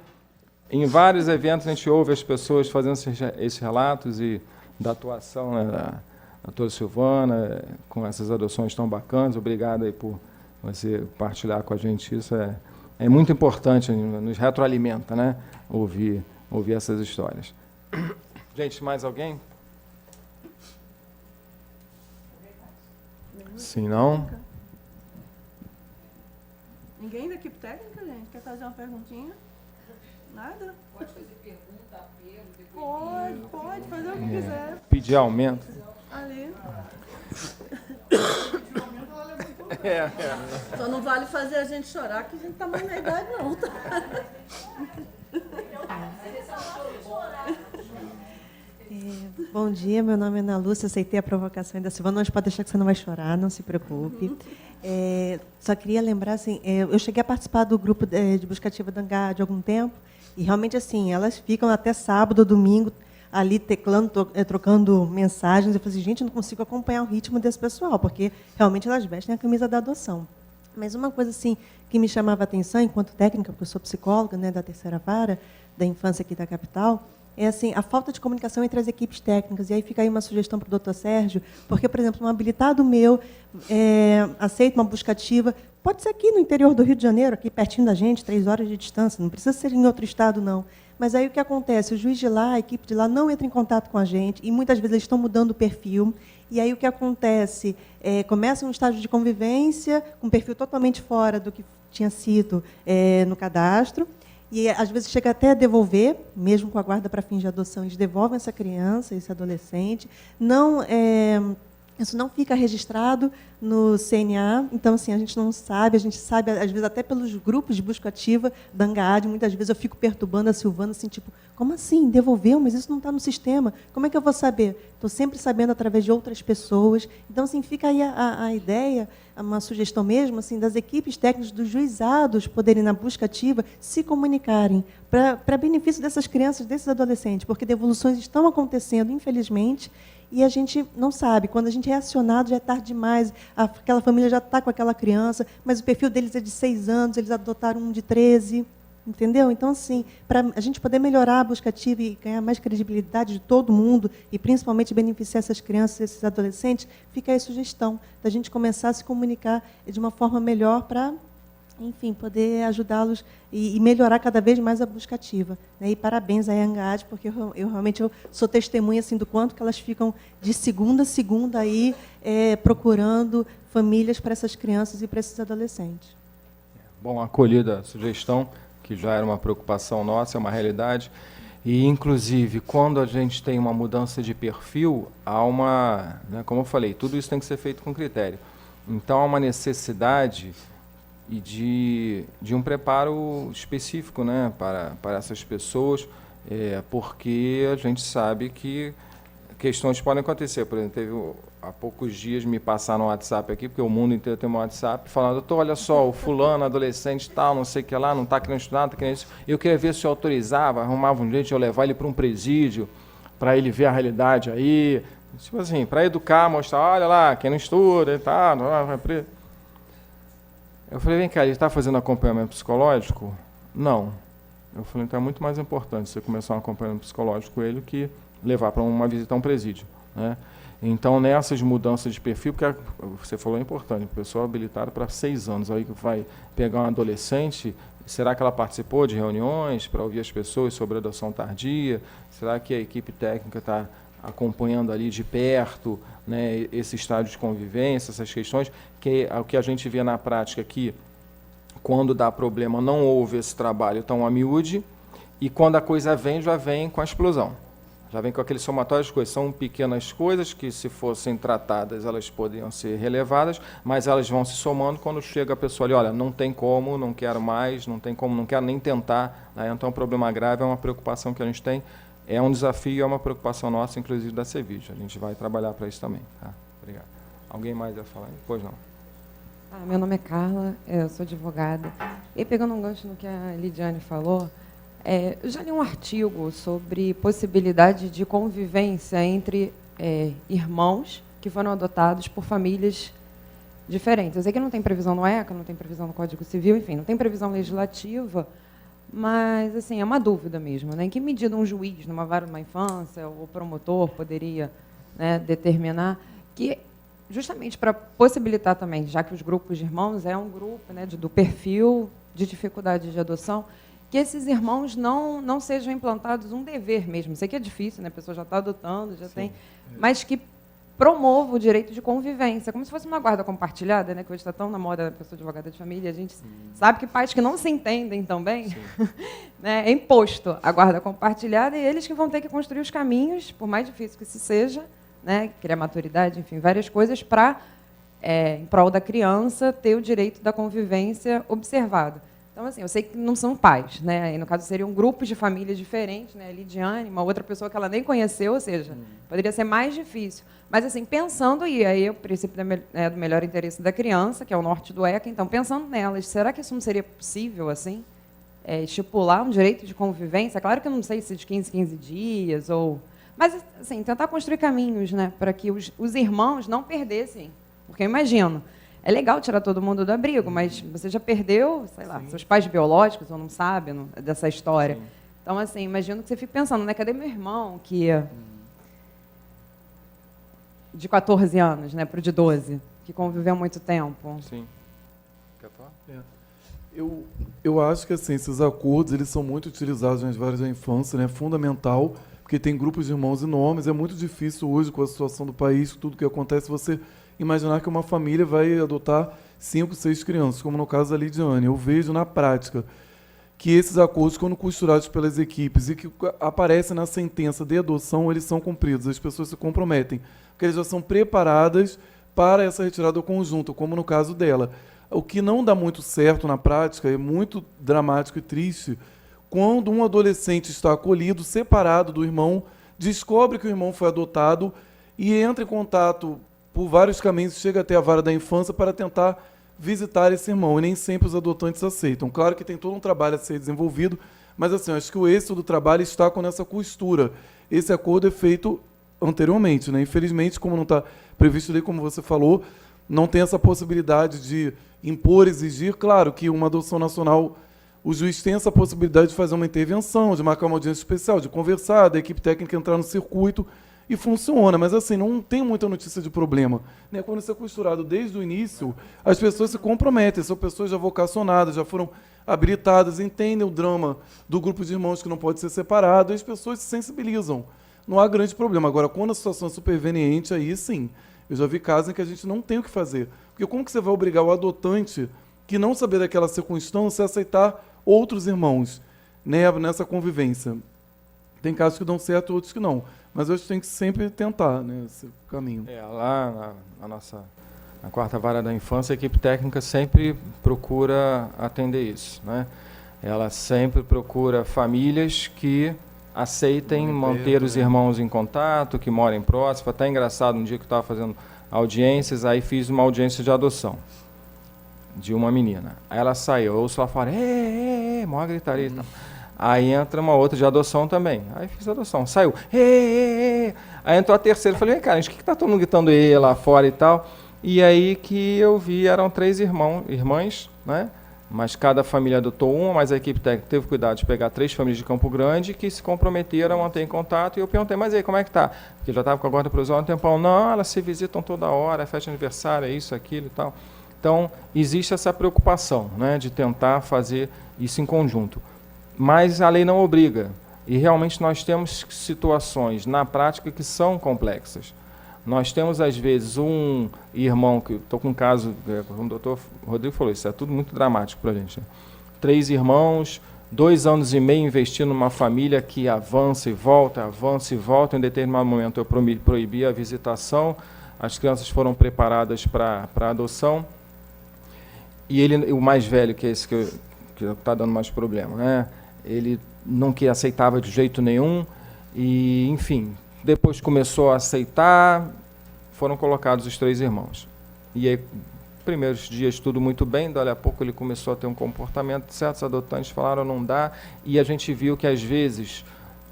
em vários eventos a gente ouve as pessoas fazendo esses relatos e da atuação, né, da doutora Silvana, com essas adoções tão bacanas. Obrigado aí por você partilhar com a gente isso. É muito importante, nos retroalimenta, né, ouvir essas histórias. Gente, mais alguém? Sim, não? Ninguém da equipe técnica, gente? Quer fazer uma perguntinha? Nada? Pode fazer pergunta, apelo, Pode fazer o que quiser. Pedir aumento. Ali. É. Só não vale fazer a gente chorar, que a gente tá mais na idade, não. Bom dia, meu nome é Ana Lúcia, aceitei a provocação da Silvana, mas pode deixar que você não vai chorar, não se preocupe. Só queria lembrar, assim, eu cheguei a participar do grupo de busca ativa da Angá de algum tempo, e realmente, assim, elas ficam até sábado, domingo, ali teclando, trocando mensagens. Eu falei assim, gente, eu não consigo acompanhar o ritmo desse pessoal, porque realmente elas vestem a camisa da adoção. Mas uma coisa assim que me chamava a atenção, enquanto técnica, porque eu sou psicóloga, né, da terceira vara, da infância aqui da capital, é assim, a falta de comunicação entre as equipes técnicas. E aí fica aí uma sugestão para o doutor Sérgio, porque, por exemplo, um habilitado meu aceita uma busca ativa, pode ser aqui no interior do Rio de Janeiro, aqui pertinho da gente, 3 horas de distância, não precisa ser em outro estado, não. Mas aí o que acontece? O juiz de lá, a equipe de lá não entra em contato com a gente, e muitas vezes eles estão mudando o perfil. E aí o que acontece? Começa um estágio de convivência, com um perfil totalmente fora do que tinha sido no cadastro, e às vezes chega até a devolver, mesmo com a guarda para fins de adoção, eles devolvem essa criança, esse adolescente. Isso não fica registrado no CNA, então assim, a gente sabe, às vezes até pelos grupos de busca ativa da ANGAAD, muitas vezes eu fico perturbando a Silvana, assim, tipo, como assim? Devolveu? Mas isso não está no sistema. Como é que eu vou saber? Estou sempre sabendo através de outras pessoas. Então, assim, fica aí a ideia, uma sugestão mesmo, assim, das equipes técnicas dos juizados poderem, na busca ativa, se comunicarem para benefício dessas crianças, desses adolescentes, porque devoluções estão acontecendo, infelizmente, e a gente não sabe. Quando a gente é acionado, já é tarde demais, aquela família já está com aquela criança, mas o perfil deles é de 6 anos, eles adotaram um de 13, entendeu? Então, assim, para a gente poder melhorar a busca ativa e ganhar mais credibilidade de todo mundo, e principalmente beneficiar essas crianças, esses adolescentes, fica aí a sugestão da gente começar a se comunicar de uma forma melhor para, enfim, poder ajudá-los e melhorar cada vez mais a busca ativa, né? E parabéns à ANGAAD, porque eu realmente sou testemunha assim, do quanto que elas ficam de segunda a segunda aí, procurando famílias para essas crianças e para esses adolescentes. Bom, acolhida a sugestão, que já era uma preocupação nossa, é uma realidade. E, inclusive, quando a gente tem uma mudança de perfil, há uma, né, como eu falei, tudo isso tem que ser feito com critério. Então, há uma necessidade e de um preparo específico, né, para essas pessoas, porque a gente sabe que questões podem acontecer. Por exemplo, há poucos dias me passaram no WhatsApp aqui, porque o mundo inteiro tem um WhatsApp, falando, doutor, olha só, o fulano, adolescente tal, não sei o que lá, não está querendo estudar, não está querendo isso. Eu queria ver se eu autorizava, arrumava um jeito de eu levar ele para um presídio, para ele ver a realidade aí, tipo assim, para educar, mostrar, olha lá, quem não estuda e tal, vai preso. Eu falei, vem cá, ele está fazendo acompanhamento psicológico? Não. Eu falei, então é muito mais importante você começar um acompanhamento psicológico com ele que levar para uma visita a um presídio, né? Então, nessas mudanças de perfil, porque você falou é importante, a pessoa habilitada para 6 anos, aí que vai pegar um adolescente, será que ela participou de reuniões para ouvir as pessoas sobre adoção tardia? Será que a equipe técnica está acompanhando ali de perto, né, esse estágio de convivência, essas questões, que é o que a gente vê na prática aqui, quando dá problema não houve esse trabalho tão a miúde, e quando a coisa vem, já vem com a explosão. Já vem com aquele somatório de coisas. São pequenas coisas que, se fossem tratadas, elas poderiam ser relevadas, mas elas vão se somando quando chega a pessoa ali, olha, não tem como, não quero mais, não tem como, não quero nem tentar. Né? Então, é um problema grave, é uma preocupação que a gente tem, é um desafio, é uma preocupação nossa, inclusive da Ceviche. A gente vai trabalhar para isso também. Tá? Obrigado. Alguém mais vai falar? Pois não. Meu nome é Carla, eu sou advogada. E pegando um gancho no que a Lidiane falou, eu já li um artigo sobre possibilidade de convivência entre irmãos que foram adotados por famílias diferentes. Eu sei que não tem previsão no ECA, não tem previsão no Código Civil, enfim, não tem previsão legislativa, mas assim, é uma dúvida mesmo, né? Em que medida um juiz, numa vara de uma infância, ou promotor poderia, né, determinar que, justamente para possibilitar também, já que os grupos de irmãos é um grupo, né, do perfil de dificuldade de adoção, que esses irmãos não sejam implantados um dever mesmo. Sei que é difícil, né? A pessoa já está adotando, já tem, mas que promova o direito de convivência, como se fosse uma guarda compartilhada, né? Que hoje está tão na moda a pessoa advogada de família, a gente sabe que pais que não se entendem também, né? É imposto a guarda compartilhada e eles que vão ter que construir os caminhos, por mais difícil que isso seja, né? Criar maturidade, enfim, várias coisas para, em prol da criança, ter o direito da convivência observado. Então, assim, eu sei que não são pais, né? Aí, no caso, seriam grupos de famílias diferentes, né? A Lidiane, uma outra pessoa que ela nem conheceu, ou seja, poderia ser mais difícil. Mas, assim, pensando, e aí o princípio do melhor interesse da criança, que é o norte do ECA, então, pensando nelas, será que isso não seria possível, assim, estipular um direito de convivência? Claro que eu não sei se de 15 dias, ou... Mas, assim, tentar construir caminhos, né? Para que os irmãos não perdessem. Porque eu imagino... É legal tirar todo mundo do abrigo, mas você já perdeu, sei lá, seus pais biológicos, ou não sabe dessa história. Sim. Então, assim, imagino que você fique pensando, né? Cadê meu irmão, que de 14 anos, né, para o de 12, que conviveu muito tempo? Sim. Quer falar? Eu acho que assim, esses acordos eles são muito utilizados nas varas da infância, né? É fundamental, porque tem grupos de irmãos enormes. É muito difícil hoje, com a situação do país, tudo que acontece, você imaginar que uma família vai adotar 5, 6 crianças, como no caso da Lidiane. Eu vejo na prática que esses acordos, quando costurados pelas equipes e que aparecem na sentença de adoção, eles são cumpridos. As pessoas se comprometem, porque eles já são preparadas para essa retirada conjunta, como no caso dela. O que não dá muito certo na prática, é muito dramático e triste, quando um adolescente está acolhido, separado do irmão, descobre que o irmão foi adotado e entra em contato por vários caminhos, chega até a vara da infância para tentar visitar esse irmão, e nem sempre os adotantes aceitam. Claro que tem todo um trabalho a ser desenvolvido, mas assim, acho que o êxito do trabalho está com essa costura. Esse acordo é feito anteriormente, né? Infelizmente, como não está previsto ali, como você falou, não tem essa possibilidade de impor, exigir. Claro que uma adoção nacional, o juiz tem essa possibilidade de fazer uma intervenção, de marcar uma audiência especial, de conversar, da equipe técnica entrar no circuito, e funciona, mas assim, não tem muita notícia de problema, né? Quando isso é costurado desde o início, as pessoas se comprometem, são pessoas já vocacionadas, já foram habilitadas, entendem o drama do grupo de irmãos que não pode ser separado, e as pessoas se sensibilizam. Não há grande problema. Agora, quando a situação é superveniente, aí sim, eu já vi casos em que a gente não tem o que fazer. Porque como que você vai obrigar o adotante, que não saber daquela circunstância, a aceitar outros irmãos, né, nessa convivência? Tem casos que dão certo, outros que não. Mas a gente tem que sempre tentar, né, esse caminho. Lá na quarta vara da infância, a equipe técnica sempre procura atender isso, né? Ela sempre procura famílias que aceitem manter os irmãos em contato, que morem próximo. Foi até engraçado, um dia que eu estava fazendo audiências, aí fiz uma audiência de adoção de uma menina. Aí ela saiu, eu ouço lá fora, maior gritaria e tal. Aí entra uma outra de adoção também. Aí fiz a adoção. Saiu. Aí entrou a terceira. Falei, cara, o que está todo mundo gritando lá fora e tal? E aí que eu vi, eram 3 irmãs, né? Mas cada família adotou uma, mas a equipe técnica teve cuidado de pegar 3 famílias de Campo Grande que se comprometeram a manter em contato. E eu perguntei, mas aí, como é que tá? Porque já estava com a guarda provisória há um tempão. Não, elas se visitam toda hora, é festa de aniversário, é isso, aquilo e tal. Então, existe essa preocupação, né, de tentar fazer isso em conjunto. Mas a lei não obriga. E realmente nós temos situações na prática que são complexas. Nós temos, às vezes, um irmão, que estou com um caso, como o doutor Rodrigo falou, isso é tudo muito dramático para a gente, né? 3 irmãos, 2 anos e meio investindo numa família que avança e volta, em determinado momento eu proibi a visitação, as crianças foram preparadas para a adoção, e ele, o mais velho, que é esse que está dando mais problema, né? Ele não que aceitava de jeito nenhum, e, enfim, depois começou a aceitar, foram colocados os 3 irmãos. E aí, primeiros dias, tudo muito bem, dali a pouco ele começou a ter um comportamento, certos adotantes falaram, não dá, e a gente viu que, às vezes,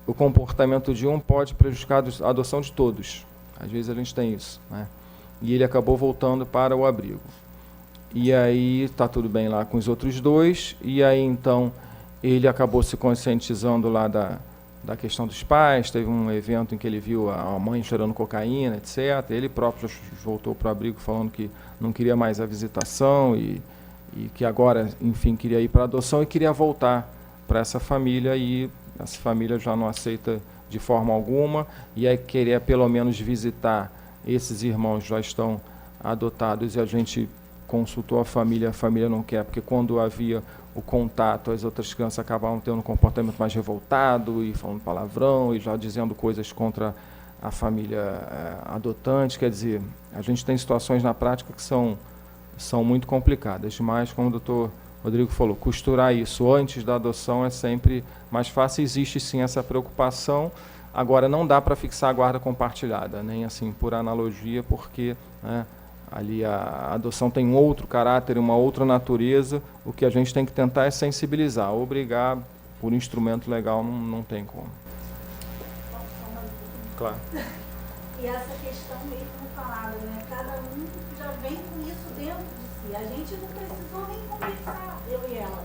o comportamento de um pode prejudicar a adoção de todos. Às vezes a gente tem isso, né? E ele acabou voltando para o abrigo. E aí, está tudo bem lá com os outros 2, e aí, então, ele acabou se conscientizando lá da questão dos pais, teve um evento em que ele viu a mãe cheirando cocaína, etc. Ele próprio já voltou para o abrigo falando que não queria mais a visitação e que agora, enfim, queria ir para a adoção e queria voltar para essa família, e essa família já não aceita de forma alguma, e aí queria pelo menos visitar esses irmãos já estão adotados, e a gente consultou a família não quer, porque quando havia o contato, as outras crianças acabavam tendo um comportamento mais revoltado e falando palavrão e já dizendo coisas contra a família adotante. Quer dizer, a gente tem situações na prática que são muito complicadas, mas, como o doutor Rodrigo falou, costurar isso antes da adoção é sempre mais fácil. Existe sim essa preocupação. Agora, não dá para fixar a guarda compartilhada, nem assim por analogia, porque, né, ali a adoção tem um outro caráter, uma outra natureza. O que a gente tem que tentar é sensibilizar. Obrigar por instrumento legal não tem como. Claro. E essa questão mesmo falada, né? Cada um já vem com isso dentro de si. A gente não precisou nem conversar, eu e ela.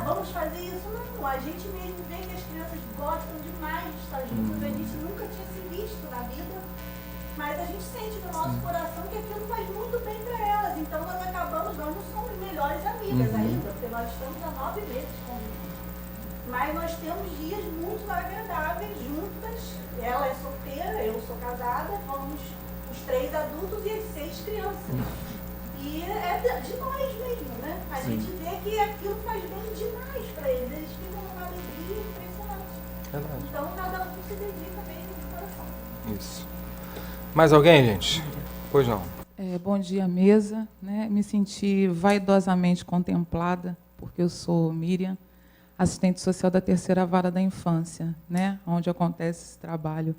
Vamos fazer isso? Não. A gente mesmo vê que as crianças gostam demais de estar juntas. A gente nunca tinha se visto na vida. Mas a gente sente no nosso coração que aquilo faz muito bem para elas. Então nós não somos melhores amigas ainda, porque porque nós estamos há 9 meses convivendo. Mas nós temos dias muito agradáveis juntas. Ela é solteira, eu sou casada, vamos os 3 adultos e as 6 crianças. E é de nós mesmo, né? A gente vê que aquilo faz bem demais para eles. Eles ficam numa alegria impressionante. Verdade. Então, cada um se dedica mesmo de coração. Isso. Mais alguém, gente? Pois não. Bom dia, mesa. Né? Me senti vaidosamente contemplada, porque eu sou Miriam, assistente social da Terceira Vara da Infância, né? Onde acontece esse trabalho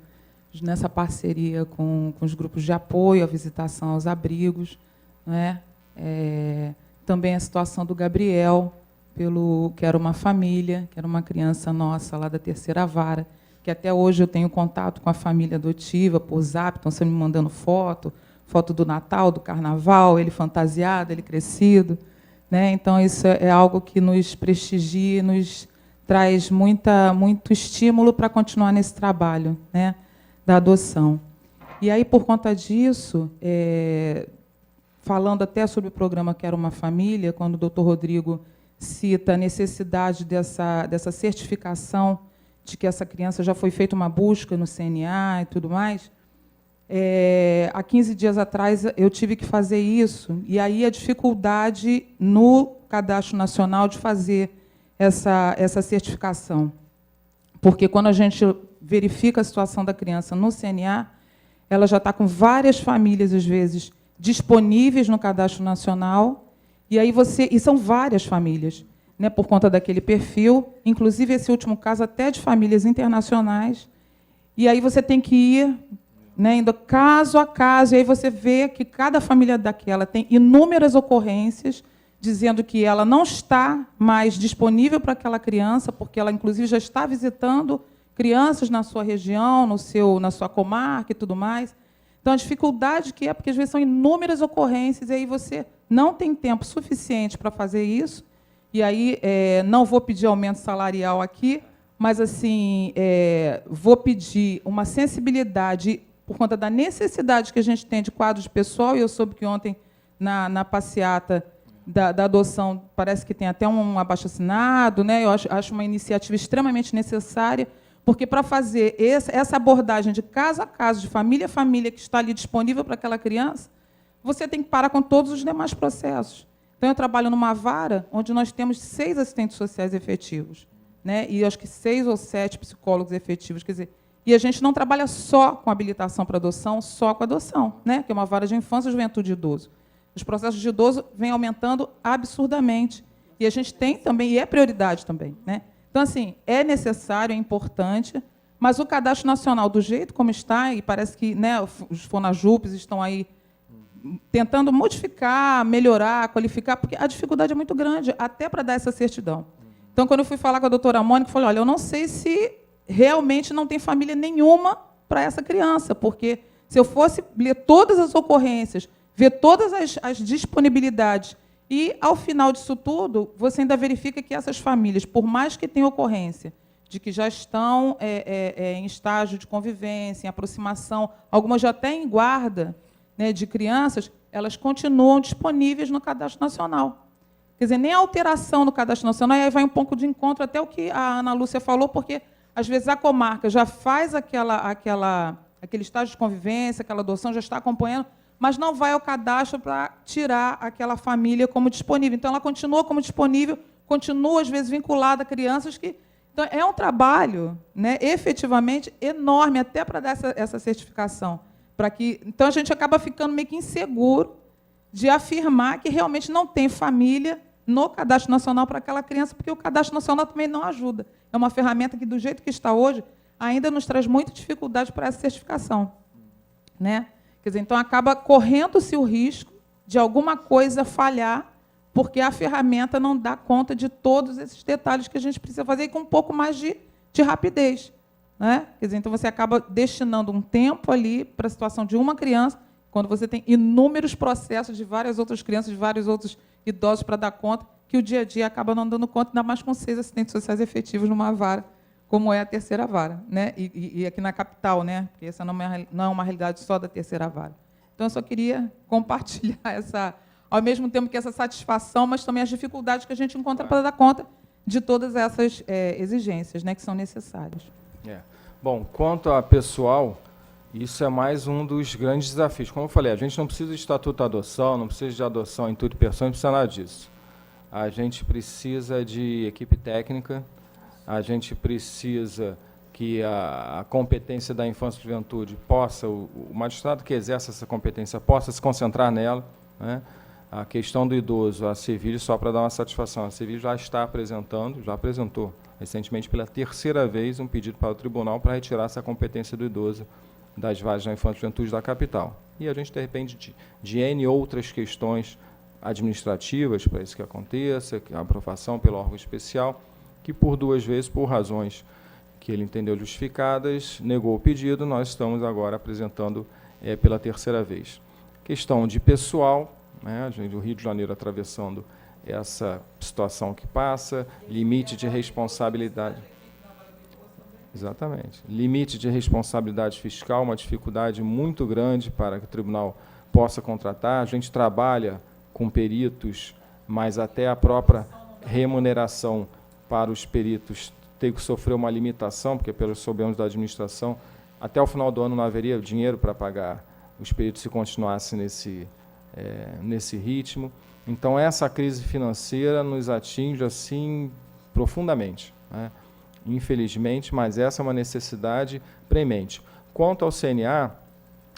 nessa parceria com os grupos de apoio, a visitação aos abrigos, né? Também a situação do Gabriel, que era uma família, que era uma criança nossa lá da Terceira Vara, que até hoje eu tenho contato com a família adotiva por Zap, estão sempre me mandando foto do Natal, do Carnaval, ele fantasiado, ele crescido, né? Então isso é algo que nos prestigia e nos traz muito estímulo para continuar nesse trabalho, né, da adoção. E aí, por conta disso, falando até sobre o programa Quero uma Família, quando o doutor Rodrigo cita a necessidade dessa certificação de que essa criança já foi feita uma busca no CNA e tudo mais, há 15 dias atrás eu tive que fazer isso, e aí a dificuldade no Cadastro Nacional de fazer essa certificação. Porque quando a gente verifica a situação da criança no CNA, ela já está com várias famílias, às vezes, disponíveis no Cadastro Nacional, e são várias famílias, né, por conta daquele perfil, inclusive esse último caso até de famílias internacionais, e aí você tem que ir, né, indo caso a caso, e aí você vê que cada família daquela tem inúmeras ocorrências dizendo que ela não está mais disponível para aquela criança, porque ela, inclusive, já está visitando crianças na sua região, na sua comarca e tudo mais. Então, a dificuldade que porque às vezes são inúmeras ocorrências, e aí você não tem tempo suficiente para fazer isso, e aí não vou pedir aumento salarial aqui, mas assim vou pedir uma sensibilidade por conta da necessidade que a gente tem de quadro de pessoal, e eu soube que ontem, na passeata da adoção, parece que tem até um abaixo-assinado, né? Eu acho uma iniciativa extremamente necessária, porque para fazer essa abordagem de caso a caso, de família a família que está ali disponível para aquela criança, você tem que parar com todos os demais processos. Então, eu trabalho numa vara onde nós temos 6 assistentes sociais efetivos, né? E acho que 6 ou 7 psicólogos efetivos. Quer dizer, e a gente não trabalha só com habilitação para adoção, só com adoção, né? Que é uma vara de infância, juventude e idoso. Os processos de idoso vêm aumentando absurdamente. E a gente tem também, e é prioridade também, né? Então, assim, é necessário, é importante, mas o Cadastro Nacional, do jeito como está, e parece que, né, os Fonajupes estão aí tentando modificar, melhorar, qualificar, porque a dificuldade é muito grande, até para dar essa certidão. Então, quando eu fui falar com a doutora Mônica, eu falei, olha, eu não sei se realmente não tem família nenhuma para essa criança, porque se eu fosse ler todas as ocorrências, ver todas as disponibilidades, e, ao final disso tudo, você ainda verifica que essas famílias, por mais que tenham ocorrência de que já estão em estágio de convivência, em aproximação, algumas já até em guarda, né, de crianças, elas continuam disponíveis no Cadastro Nacional. Quer dizer, nem a alteração no Cadastro Nacional, e aí vai um pouco de encontro até o que a Ana Lúcia falou, porque, às vezes, a comarca já faz aquele estágio de convivência, aquela adoção, já está acompanhando, mas não vai ao cadastro para tirar aquela família como disponível. Então, ela continua como disponível, continua, às vezes, vinculada a crianças que... Então, é um trabalho, né, efetivamente enorme, até para dar essa certificação. Então, a gente acaba ficando meio que inseguro de afirmar que realmente não tem família no Cadastro Nacional para aquela criança, porque o Cadastro Nacional também não ajuda. É uma ferramenta que, do jeito que está hoje, ainda nos traz muita dificuldade para essa certificação, né? Quer dizer, então, acaba correndo-se o risco de alguma coisa falhar, porque a ferramenta não dá conta de todos esses detalhes que a gente precisa fazer, e com um pouco mais de rapidez, né? Quer dizer, então, você acaba destinando um tempo ali para a situação de uma criança, quando você tem inúmeros processos de várias outras crianças, de vários outros idosos para dar conta, que o dia a dia acaba não dando conta, ainda mais com 6 assistentes sociais efetivos numa vara, como é a Terceira Vara, né? E aqui na capital, né? Porque essa não é uma realidade só da Terceira Vara. Então, eu só queria compartilhar ao mesmo tempo que essa satisfação, mas também as dificuldades que a gente encontra para dar conta de todas essas exigências, né, que são necessárias. Bom, quanto a pessoal, isso é mais um dos grandes desafios. Como eu falei, a gente não precisa de estatuto da adoção, não precisa de adoção em tudo e persona, não precisa nada disso. A gente precisa de equipe técnica, a gente precisa que a competência da infância e juventude possa, o magistrado que exerce essa competência possa se concentrar nela, né? A questão do idoso, a Civil, só para dar uma satisfação, a Civil já está apresentando, já apresentou recentemente pela 3ª vez um pedido para o tribunal para retirar essa competência do idoso das varas da infância e juventude da capital. E a gente depende de N outras questões administrativas para isso que aconteça, a aprovação pelo órgão especial, que por 2 vezes, por razões que ele entendeu justificadas, negou o pedido, nós estamos agora apresentando pela 3ª vez. Questão de pessoal, né, a gente do Rio de Janeiro atravessando essa situação que passa, limite de responsabilidade. Exatamente. Limite de responsabilidade fiscal, uma dificuldade muito grande para que o tribunal possa contratar. A gente trabalha com peritos, mas até a própria remuneração para os peritos ter que sofrer uma limitação, porque, pelos soubemos da administração, até o final do ano não haveria dinheiro para pagar os peritos se continuasse nesse ritmo. Então, essa crise financeira nos atinge assim profundamente, né? Infelizmente, mas essa é uma necessidade premente. Quanto ao CNA,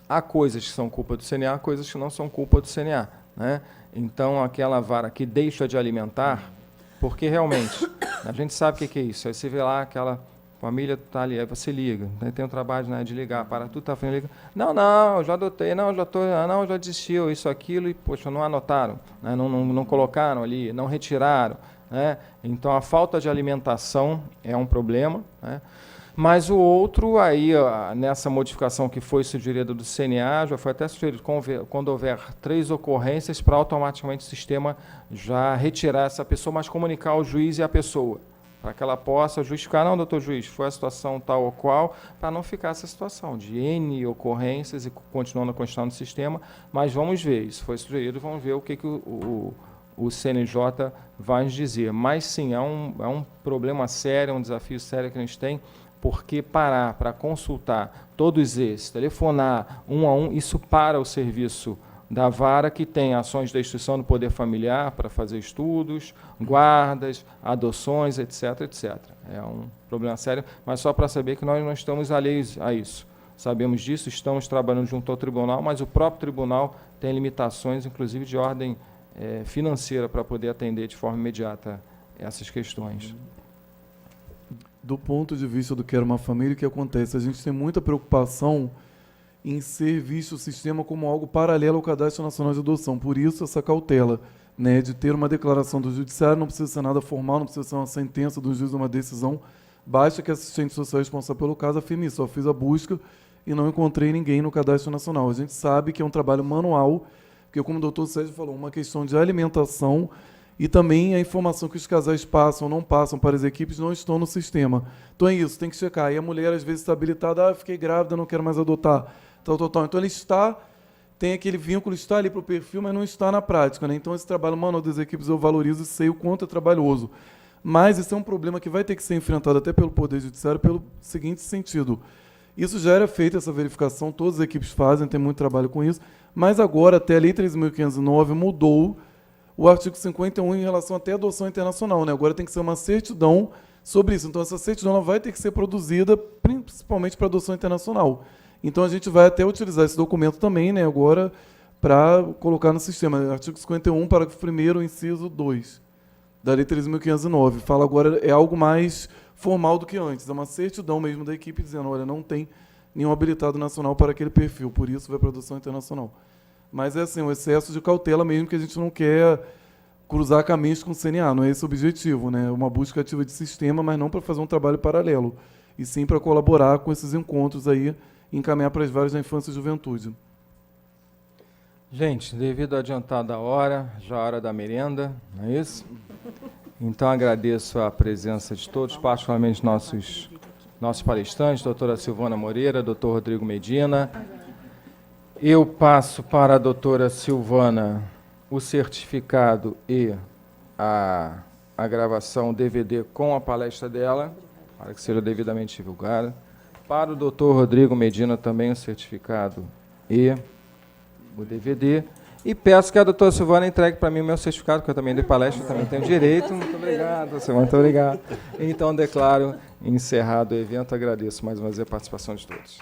há coisas que são culpa do CNA, coisas que não são culpa do CNA, né? Então, aquela vara que deixa de alimentar, porque realmente, a gente sabe o que é isso. Aí você vê lá, aquela família está ali, aí você liga, né? Tem um trabalho, né, de ligar, para tudo, está liga. Não, eu já adotei, não, já desistiu, isso, aquilo, e, poxa, não anotaram, né? Não colocaram ali, não retiraram, né? Então, a falta de alimentação é um problema, né? Mas o outro, aí, nessa modificação que foi sugerida do CNA, já foi até sugerido, quando houver 3 ocorrências, para automaticamente o sistema já retirar essa pessoa, mas comunicar ao juiz e à pessoa, para que ela possa justificar, não, doutor juiz, foi a situação tal ou qual, para não ficar essa situação de N ocorrências e continuando a continuar no sistema, mas vamos ver, isso foi sugerido, vamos ver o que o CNJ vai nos dizer. Mas, sim, é um problema sério, um desafio sério que a gente tem, porque parar para consultar todos esses, telefonar um a um, isso para o serviço da vara, que tem ações de extinção do poder familiar para fazer estudos, guardas, adoções, etc., etc. É um problema sério, mas só para saber que nós não estamos alheios a isso. Sabemos disso, estamos trabalhando junto ao tribunal, mas o próprio tribunal tem limitações, inclusive de ordem financeira, para poder atender de forma imediata essas questões. Do ponto de vista do Quero Uma Família, o que acontece? A gente tem muita preocupação em ser visto o sistema como algo paralelo ao Cadastro Nacional de Adoção. Por isso, essa cautela, né, de ter uma declaração do judiciário, não precisa ser nada formal, não precisa ser uma sentença do juiz, uma decisão, basta que a assistente social responsável pelo caso afirme isso. Só fiz a busca e não encontrei ninguém no Cadastro Nacional. A gente sabe que é um trabalho manual, porque, como o doutor Sérgio falou, uma questão de alimentação e também a informação que os casais passam ou não passam para as equipes não estão no sistema. Então é isso, tem que checar. E a mulher, às vezes, está habilitada, fiquei grávida, não quero mais adotar, tal. Então ele tem aquele vínculo, está ali para o perfil, mas não está na prática, né? Então esse trabalho manual das equipes eu valorizo e sei o quanto é trabalhoso. Mas esse é um problema que vai ter que ser enfrentado até pelo Poder Judiciário pelo seguinte sentido. Isso já era feito, essa verificação, todas as equipes fazem, tem muito trabalho com isso, mas agora, até a Lei 13.509, mudou o artigo 51 em relação até à adoção internacional, né? Agora tem que ser uma certidão sobre isso. Então, essa certidão ela vai ter que ser produzida principalmente para adoção internacional. Então, a gente vai até utilizar esse documento também, né, agora, para colocar no sistema. Artigo 51, parágrafo 1º, inciso 2, da Lei 13.509. Fala agora, é algo mais formal do que antes. É uma certidão mesmo da equipe dizendo, olha, não tem nenhum habilitado nacional para aquele perfil, por isso vai para adoção internacional. Mas é assim, um excesso de cautela mesmo, que a gente não quer cruzar caminhos com o CNA, não é esse o objetivo, né? Uma busca ativa de sistema, mas não para fazer um trabalho paralelo, e sim para colaborar com esses encontros aí, e encaminhar para as varas da infância e juventude. Gente, devido à adiantada hora, já é hora da merenda, não é isso? Então, agradeço a presença de todos, particularmente nossos palestrantes, doutora Silvana Moreira, doutor Rodrigo Medina. Eu passo para a doutora Silvana o certificado e a gravação DVD com a palestra dela, para que seja devidamente divulgada. Para o Dr. Rodrigo Medina também o certificado e o DVD. E peço que a doutora Silvana entregue para mim o meu certificado, porque eu também dei palestra, também tenho direito. Muito obrigado, Silvana, muito obrigado. Então, declaro encerrado o evento. Agradeço mais uma vez a participação de todos.